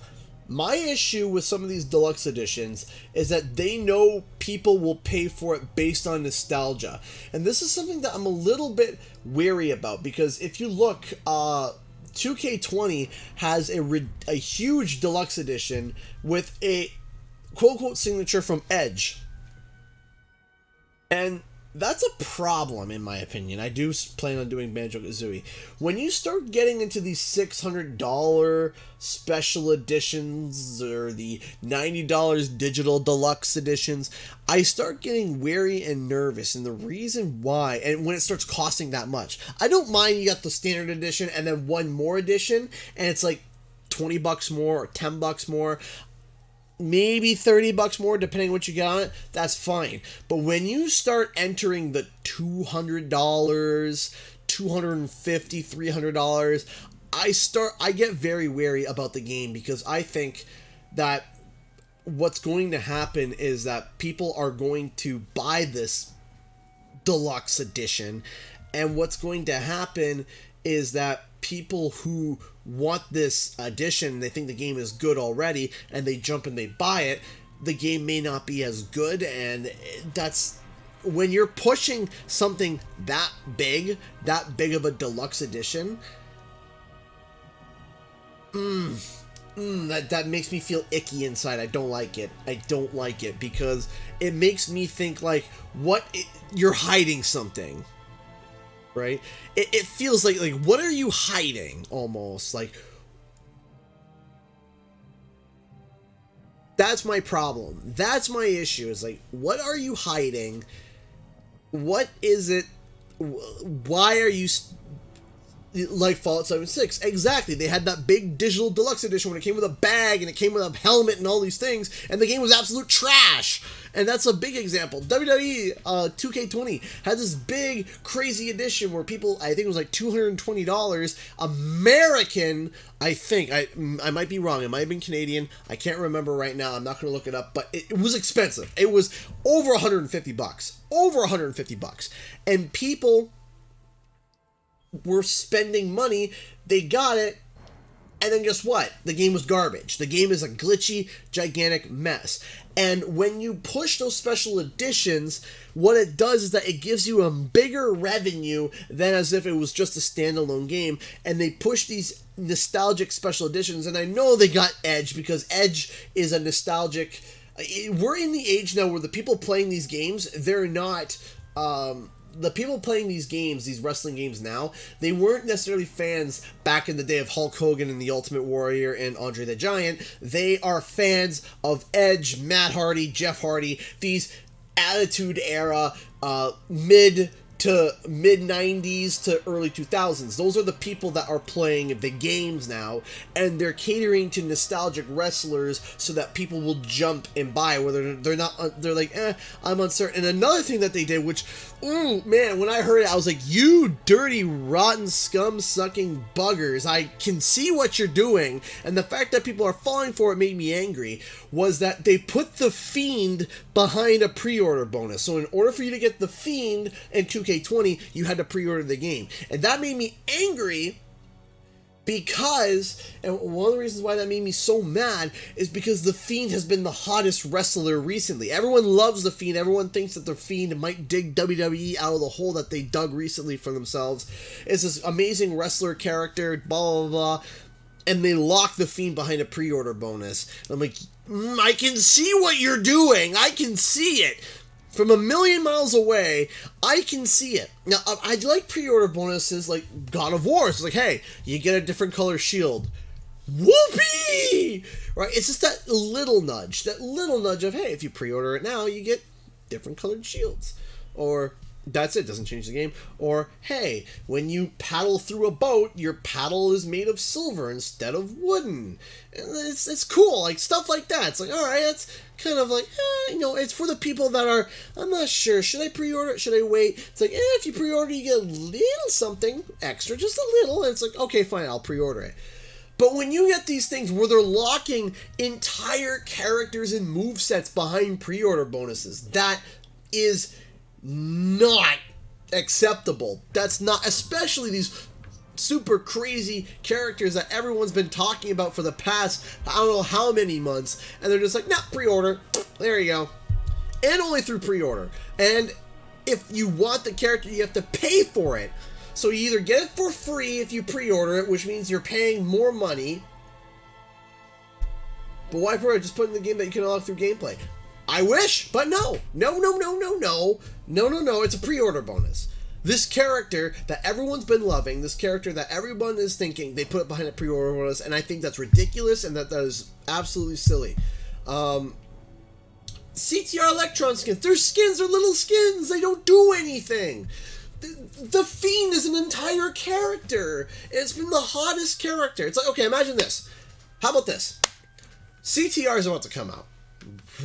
My issue with some of these deluxe editions is that they know people will pay for it based on nostalgia. And this is something that I'm a little bit wary about, because if you look... 2K20 has a huge deluxe edition with a quote-unquote signature from Edge. And that's a problem, in my opinion. I do plan on doing Banjo-Kazooie. When you start getting into these $600 special editions or the $90 digital deluxe editions, I start getting wary and nervous. And the reason why, and when it starts costing that much, I don't mind you got the standard edition and then one more edition, and it's like $20 more or $10 more. Maybe $30 more, depending on what you get on it, that's fine. But when you start entering the $200, $250, $300, I get very wary about the game, because I think that what's going to happen is that people are going to buy this deluxe edition, and what's going to happen is that people who want this edition, they think the game is good already, and they jump and they buy it, the game may not be as good. And that's when you're pushing something that big of a deluxe edition, that makes me feel icky inside. I don't like it. Because it makes me think like, you're hiding something. Right? It feels like what are you hiding, almost? Like, that's my problem. That's my issue, is like, what are you hiding? What is it? Why are you... Like Fallout 76. Exactly. They had that big digital deluxe edition when it came with a bag and it came with a helmet and all these things, and the game was absolute trash. And that's a big example. WWE 2K20 had this big, crazy edition where I think it was like $220 American, I think. I might be wrong. It might have been Canadian. I can't remember right now. I'm not going to look it up, but it was expensive. It was over $150. Over $150. And people were spending money, they got it, and then guess what? The game was garbage. The game is a glitchy, gigantic mess. And when you push those special editions, what it does is that it gives you a bigger revenue than as if it was just a standalone game. And they push these nostalgic special editions, and I know they got Edge, because Edge is a nostalgic... We're in the age now where the people playing these games, they're not... the people playing these games, these wrestling games now, they weren't necessarily fans back in the day of Hulk Hogan and the Ultimate Warrior and Andre the Giant. They are fans of Edge, Matt Hardy, Jeff Hardy, these Attitude Era, mid to mid-90s to early 2000s. Those are the people that are playing the games now, and they're catering to nostalgic wrestlers so that people will jump and buy, whether they're not, they're like, I'm uncertain. And another thing that they did, which, ooh, man, when I heard it, I was like, you dirty, rotten, scum-sucking buggers, I can see what you're doing, and the fact that people are falling for it made me angry, was that they put the Fiend behind a pre-order bonus. So in order for you to get the Fiend in 2K20, you had to pre-order the game. And that made me angry because, and one of the reasons why that made me so mad is because the Fiend has been the hottest wrestler recently. Everyone loves the Fiend. Everyone thinks that the Fiend might dig WWE out of the hole that they dug recently for themselves. It's this amazing wrestler character, blah, blah, blah. And they lock the Fiend behind a pre-order bonus. I'm like, I can see what you're doing. I can see it. From a million miles away, I can see it. Now, I like pre-order bonuses like God of War. It's like, hey, you get a different color shield. Whoopee! Right? It's just that little nudge of, hey, if you pre-order it now, you get different colored shields. Or, that's it, doesn't change the game. Or, hey, when you paddle through a boat, your paddle is made of silver instead of wooden. And it's cool, like, stuff like that. It's like, alright, that's kind of like, it's for the people that are, I'm not sure, should I pre-order it, should I wait? It's like, if you pre-order, you get a little something extra, just a little, and it's like, okay, fine, I'll pre-order it. But when you get these things where they're locking entire characters and movesets behind pre-order bonuses, that is not acceptable. That's not, especially these super crazy characters that everyone's been talking about for the past, I don't know how many months, and they're just like, nah, pre-order, there you go. And only through pre-order. And if you want the character, you have to pay for it. So you either get it for free if you pre-order it, which means you're paying more money. But why pre-order? Just put in the game that you can unlock through gameplay. I wish, but no. No, it's a pre-order bonus. This character that everyone's been loving, this character that everyone is thinking, they put it behind a pre-order bonus, and I think that's ridiculous, and that is absolutely silly. CTR Electron skins, their skins are little skins, they don't do anything. The Fiend is an entire character. It's been the hottest character. It's like, okay, imagine this. How about this? CTR is about to come out.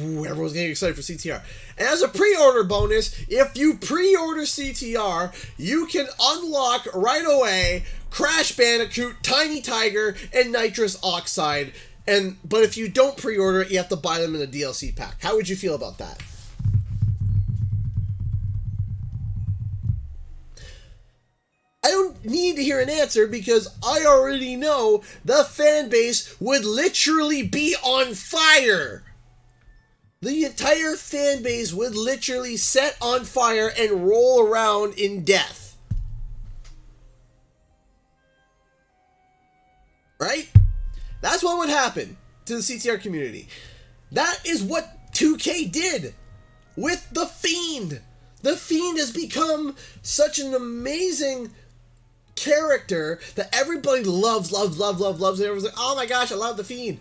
Ooh, everyone's getting excited for CTR. And as a pre-order bonus, if you pre-order CTR, you can unlock right away Crash Bandicoot, Tiny Tiger, and Nitrous Oxide. But if you don't pre-order it, you have to buy them in a DLC pack. How would you feel about that? I don't need to hear an answer because I already know the fan base would literally be on fire. The entire fan base would literally set on fire and roll around in death. Right? That's what would happen to the CTR community. That is what 2K did with The Fiend. The Fiend has become such an amazing character that everybody loves, and everyone's like, oh my gosh, I love The Fiend.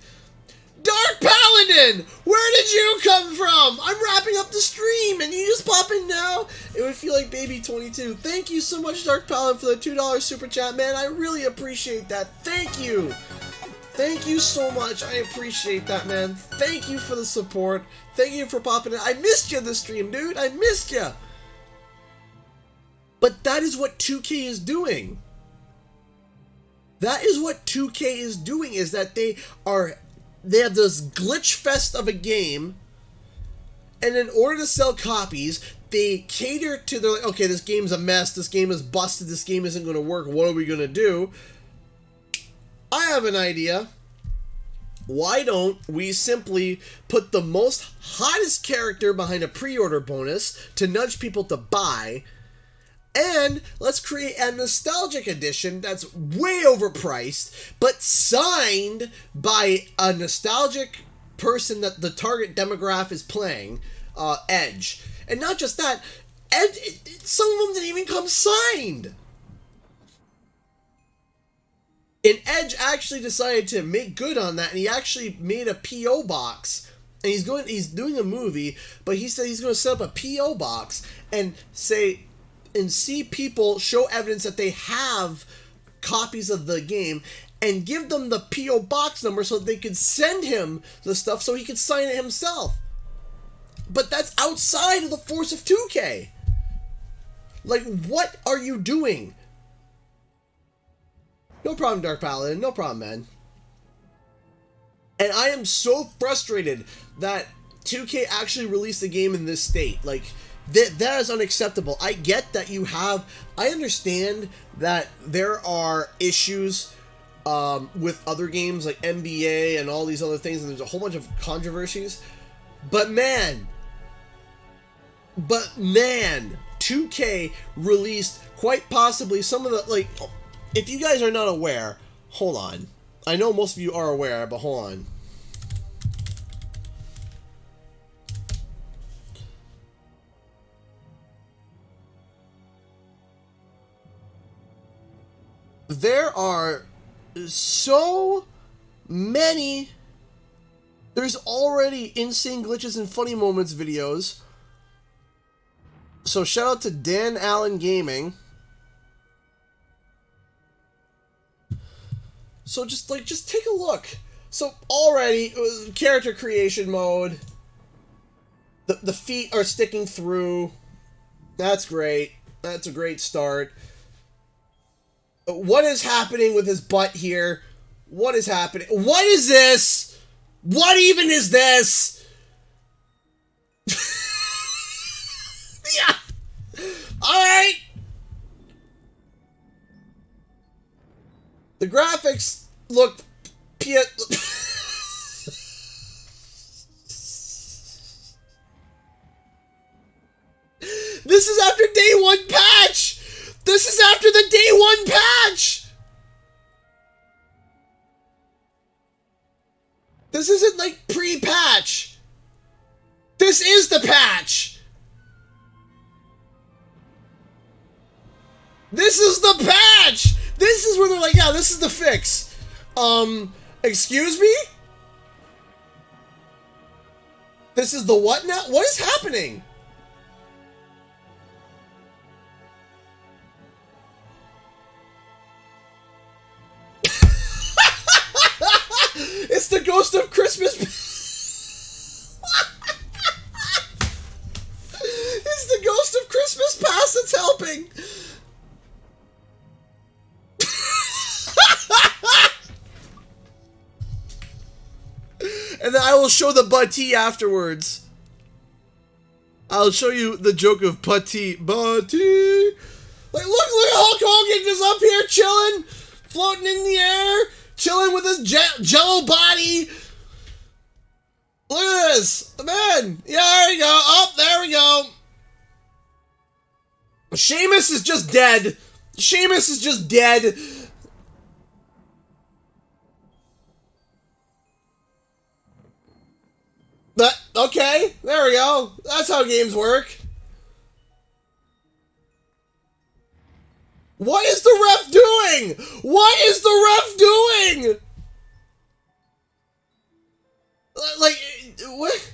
Dark Paladin! Where did you come from? I'm wrapping up the stream and you just pop in now? It would feel like Baby 22. Thank you so much, Dark Paladin, for the $2 super chat, man. I really appreciate that. Thank you. Thank you so much. I appreciate that, man. Thank you for the support. Thank you for popping in. I missed you this stream, dude. I missed you. But that is what 2K is doing. That is what 2K is doing, is that they have this glitch fest of a game, and in order to sell copies, they cater to, they're like, okay, this game's a mess, this game is busted, this game isn't going to work, what are we going to do? I have an idea. Why don't we simply put the most hottest character behind a pre-order bonus to nudge people to buy, and let's create a nostalgic edition that's way overpriced, but signed by a nostalgic person that the target demographic is playing, Edge. And not just that, Edge, some of them didn't even come signed. And Edge actually decided to make good on that, and he actually made a P.O. box. And he's doing a movie, but he said he's going to set up a P.O. box and say, and see people show evidence that they have copies of the game and give them the P.O. box number so they could send him the stuff so he could sign it himself. But that's outside of the force of 2K. Like, what are you doing? No problem, Dark Paladin. No problem, man. And I am so frustrated that 2K actually released the game in this state. Like, that is unacceptable. I get that you have... I understand that there are issues with other games like NBA and all these other things, and there's a whole bunch of controversies. But man, 2K released quite possibly some of the, like, if you guys are not aware, hold on. I know most of you are aware, but hold on. There are so many. There's already insane glitches and funny moments videos. So shout out to Dan Allen Gaming. So just take a look. So already character creation mode. The feet are sticking through. That's great. That's a great start. What is happening with his butt here? What is happening? What is this? What even is this? Yeah. Alright. The graphics look... This is after day one patch! This is after the day one patch! This isn't like pre-patch. This is the patch! This is the patch! This is where they're like, yeah, this is the fix. Excuse me? This is the what now? What is happening? It's the ghost of Christmas. It's the ghost of Christmas past that's helping. And then I will show the Butty afterwards. I'll show you the joke of Putty. Butty. Like, look, Hulk Hogan is up here chilling, floating in the air, chilling with his jello body. Look at this. Man. Yeah, there we go. Oh, there we go. Sheamus is just dead. Sheamus is just dead. Okay, there we go. That's how games work. What is the ref doing? What is the ref doing? Like, what?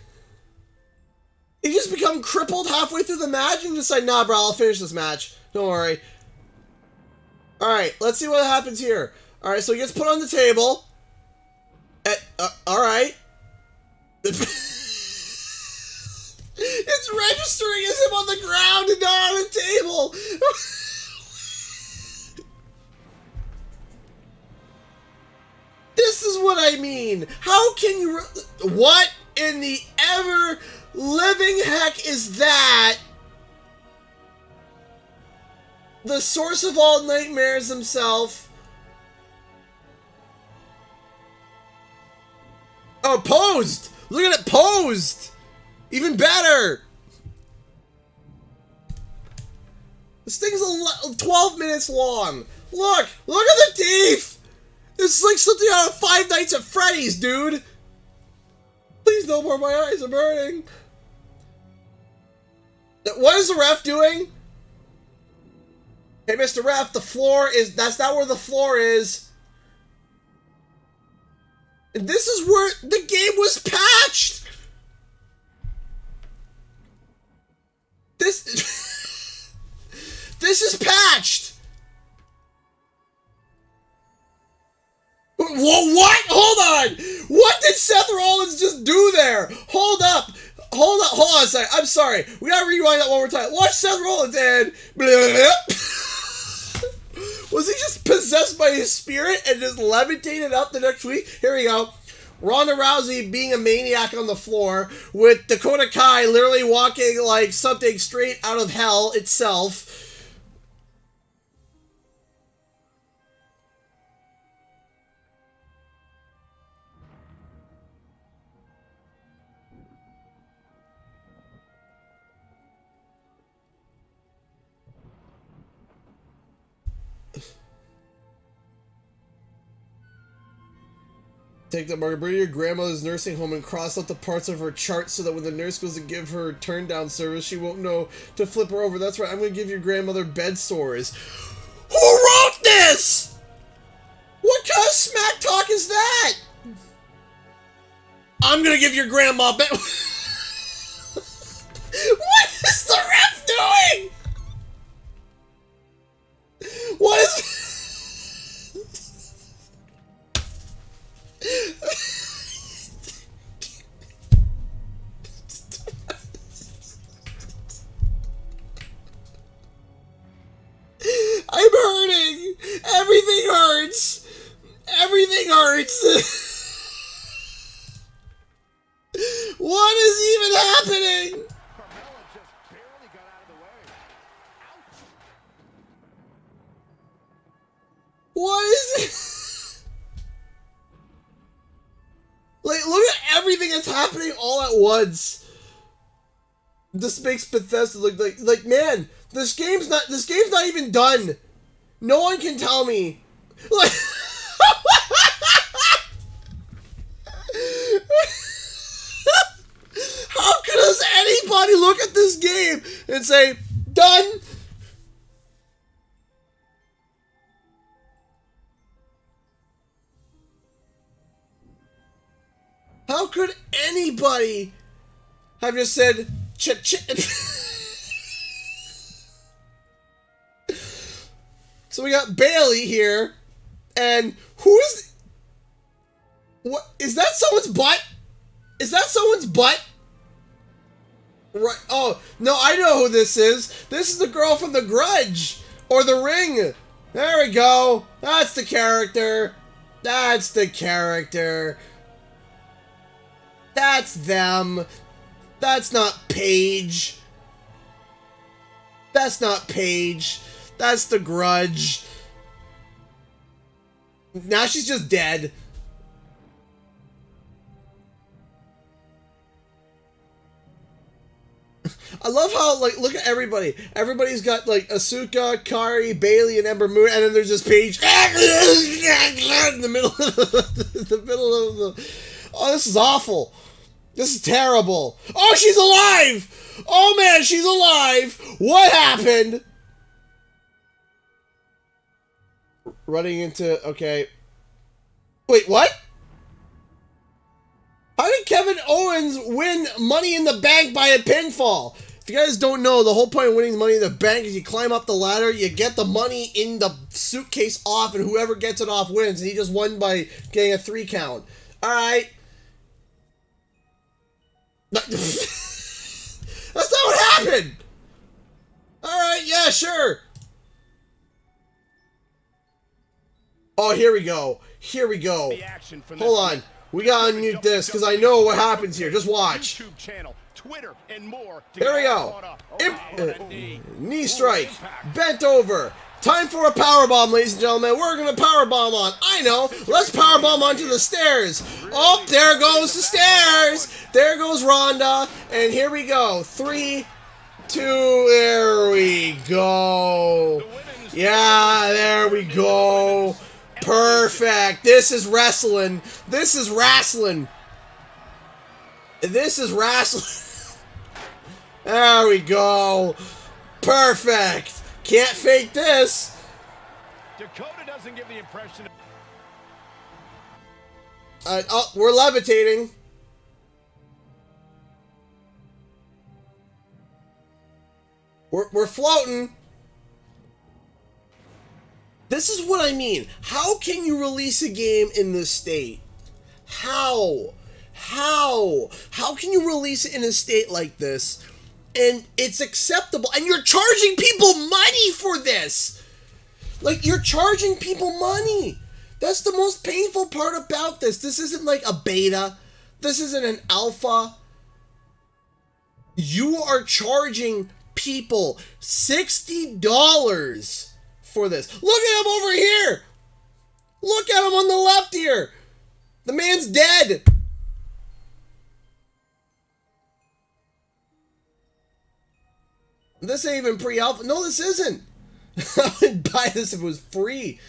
He just become crippled halfway through the match and just like, nah, bro, I'll finish this match. Don't worry. Alright, let's see what happens here. Alright, so he gets put on the table. Alright. It's registering as him on the ground and not on the table. This is what I mean. How can you... What in the ever-living heck is that? The source of all nightmares himself. Oh, posed! Look at it, posed! Even better! This thing's 12 minutes long. Look! Look at the teeth! This is like something out of Five Nights at Freddy's, dude! Please no more, my eyes are burning. What is the ref doing? Hey, Mr. Ref, the floor is... That's not where the floor is. And this is where the game was patched! This This is patched! Whoa, what? Hold on! What did Seth Rollins just do there? Hold up! Hold on a second. I'm sorry. We gotta rewind that one more time. Watch Seth Rollins and... Was he just possessed by his spirit and just levitated up the next week? Here we go. Ronda Rousey being a maniac on the floor with Dakota Kai literally walking like something straight out of hell itself. Take the marker, bring your grandmother's nursing home and cross out the parts of her chart so that when the nurse goes to give her turn-down service, she won't know to flip her over. That's right, I'm going to give your grandmother bed sores. Who wrote this? What kind of smack talk is that? I'm going to give your grandma bed... What is the ref doing? What is... I'm hurting. Everything hurts. Everything hurts. What is even happening? What is it? Like, look at everything that's happening all at once. This makes Bethesda look like man, this game's not even done. No one can tell me. Like how does anybody look at this game and say, done? How could anybody have just said, So we got Bailey here, and who is... What? Is that someone's butt? Is that someone's butt? Right. Oh, no, I know who this is. This is the girl from The Grudge, or The Ring. There we go. That's the character. That's the character. That's them. That's not Paige. That's not Paige. That's The Grudge. Now she's just dead. I love how, like, look at everybody. Everybody's got, like, Asuka, Kari, Bailey, and Ember Moon, and then there's just Paige in the middle of the... Oh, this is awful. This is terrible. Oh, she's alive! Oh, man, she's alive! What happened? Running into... Okay. Wait, what? How did Kevin Owens win Money in the Bank by a pinfall? If you guys don't know, the whole point of winning Money in the Bank is you climb up the ladder, you get the money in the suitcase off, and whoever gets it off wins. And he just won by getting a 3 count. Alright. That's not what happened! Alright, yeah, sure. Oh, here we go. Here we go. Hold on. We gotta unmute this, because I know what happens here. Just watch. YouTube channel, Twitter, and more. Here we go. Knee strike. Bent over. Time for a powerbomb, ladies and gentlemen. We're gonna powerbomb on. I know. Let's powerbomb onto the stairs. Oh, there goes the stairs. There goes Rhonda. And here we go. 3, 2, there we go. Yeah, there we go. Perfect. This is wrestling. This is wrestling. This is wrestling. There we go. Perfect. Can't fake this. Dakota doesn't give the impression. Oh, we're levitating. We're floating. This is what I mean. How can you release a game in this state? How? How can you release it in a state like this and it's acceptable and you're charging people money for this? Like, you're charging people money. That's the most painful part about this. This isn't like a beta. This isn't an alpha. You are charging people $60 for this. Look at him over here. Look at him on the left here. The man's dead. This ain't even pre-alpha. No, this isn't. I would buy this if it was free.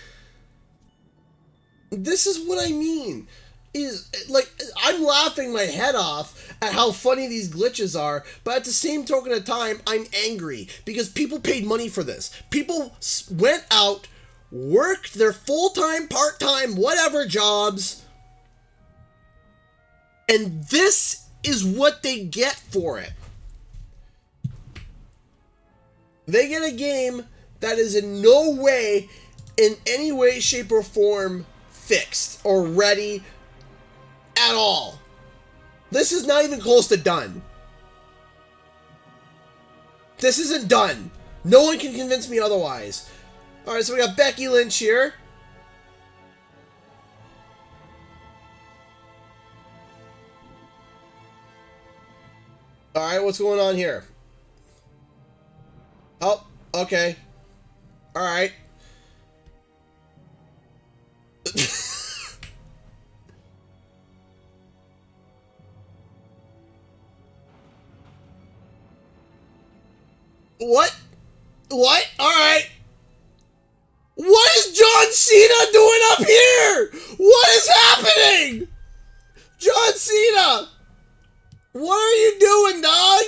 This is what I mean. Is like, I'm laughing my head off at how funny these glitches are, but at the same token of time, I'm angry because people paid money for this. People went out, worked their full-time, part-time, whatever jobs, and this is what they get for it. They get a game that is in no way, in any way, shape, or form fixed or ready at all. This is not even close to done. This isn't done. No one can convince me otherwise. Alright, so we got Becky Lynch here. Alright, what's going on here? Oh, okay. Alright. What? What? Alright. What is John Cena doing up here? What is happening? John Cena! What are you doing, dog?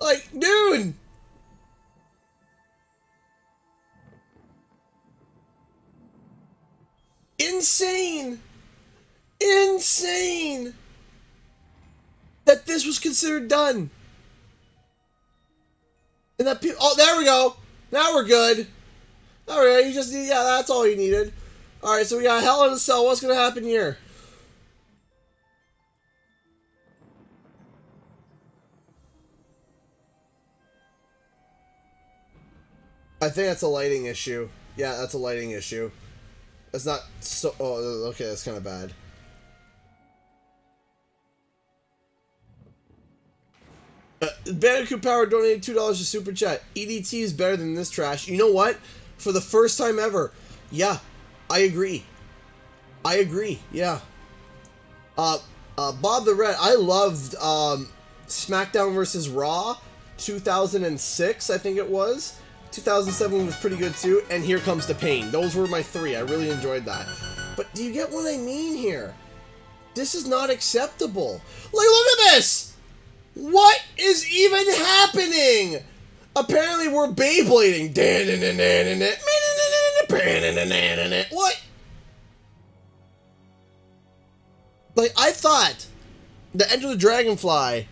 Like, dude! Insane! Insane! That this was considered done. And that people... Oh, there we go! Now we're good. Alright, you just need... Yeah, that's all you needed. Alright, so we got Hell in a Cell. What's gonna happen here? I think that's a lighting issue. Yeah, that's a lighting issue. That's not so... Oh, okay, that's kind of bad. Bandicoot Power donated $2 to Super Chat. EDT is better than this trash. You know what? For the first time ever. Yeah, I agree. I agree, yeah. Bob the Red. I loved SmackDown vs. Raw 2006, I think it was. 2007 was pretty good too, and Here Comes the Pain. Those were my three. I really enjoyed that. But do you get what I mean here? This is not acceptable. Like, look at this! What is even happening? Apparently we're Beyblading. What? Like, I thought the Enter the Dragonfly...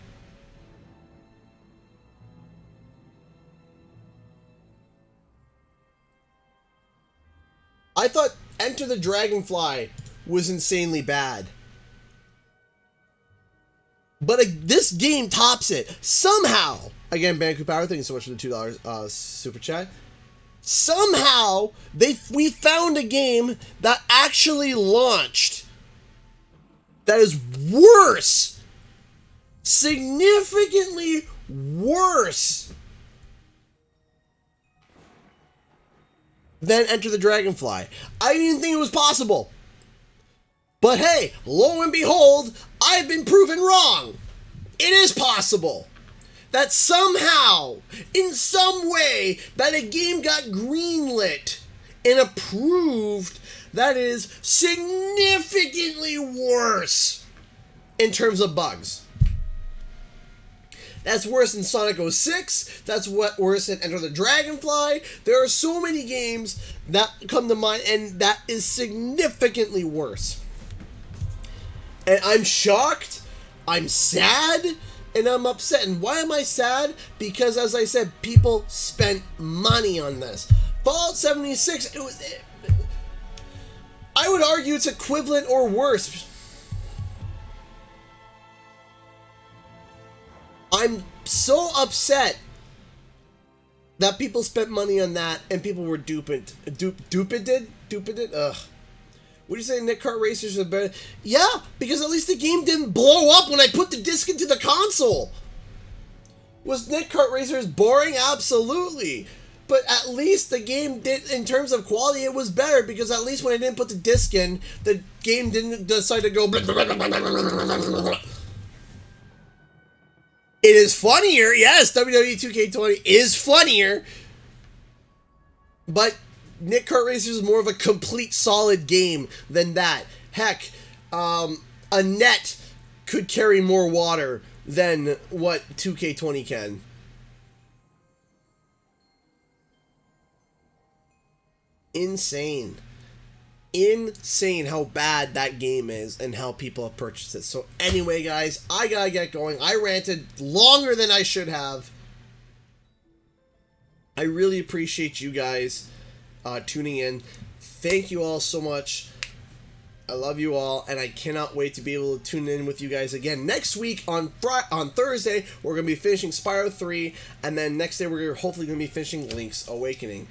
I thought Enter the Dragonfly was insanely bad. But this game tops it. Somehow, again, Bandicoot Power, thank you so much for the $2 super chat. Somehow, we found a game that actually launched that is worse. Significantly worse than Enter the Dragonfly. I didn't even think it was possible. But hey, lo and behold, I've been proven wrong. It is possible that somehow, in some way, that a game got greenlit and approved that is significantly worse in terms of bugs. That's worse than Sonic 06. That's worse than Enter the Dragonfly. There are so many games that come to mind, and that is significantly worse. And I'm shocked. I'm sad and I'm upset. And why am I sad? Because, as I said, people spent money on this. Fallout 76, I would argue it's equivalent or worse. I'm so upset that people spent money on that and people were duped. Duped? Ugh. What do you say, Nick Kart Racers are better? Yeah, because at least the game didn't blow up when I put the disc into the console. Was Nick Kart Racers boring? Absolutely. But at least the game did, in terms of quality, it was better, because at least when I didn't put the disc in, the game didn't decide to go. It is funnier, yes, WWE 2K20 is funnier, but Nick Kart Racers is more of a complete solid game than that. Heck, a net could carry more water than what 2K20 can. Insane. Insane how bad that game is and how people have purchased it. So anyway, guys, I gotta get going. I ranted longer than I should have. I really appreciate you guys tuning in. Thank you all so much. I love you all, and I cannot wait to be able to tune in with you guys again next week on Thursday. We're gonna be finishing Spyro 3, and then next day we're hopefully gonna be finishing Link's Awakening.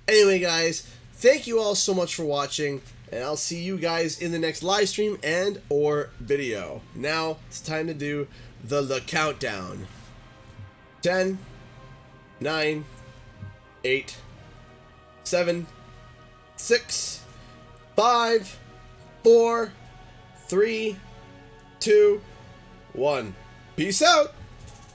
Anyway, guys, thank you all so much for watching, and I'll see you guys in the next live stream and or video. Now it's time to do the countdown. 10, 9, 8, 7, 6, 5, 4, 3, 2, 1. Peace out.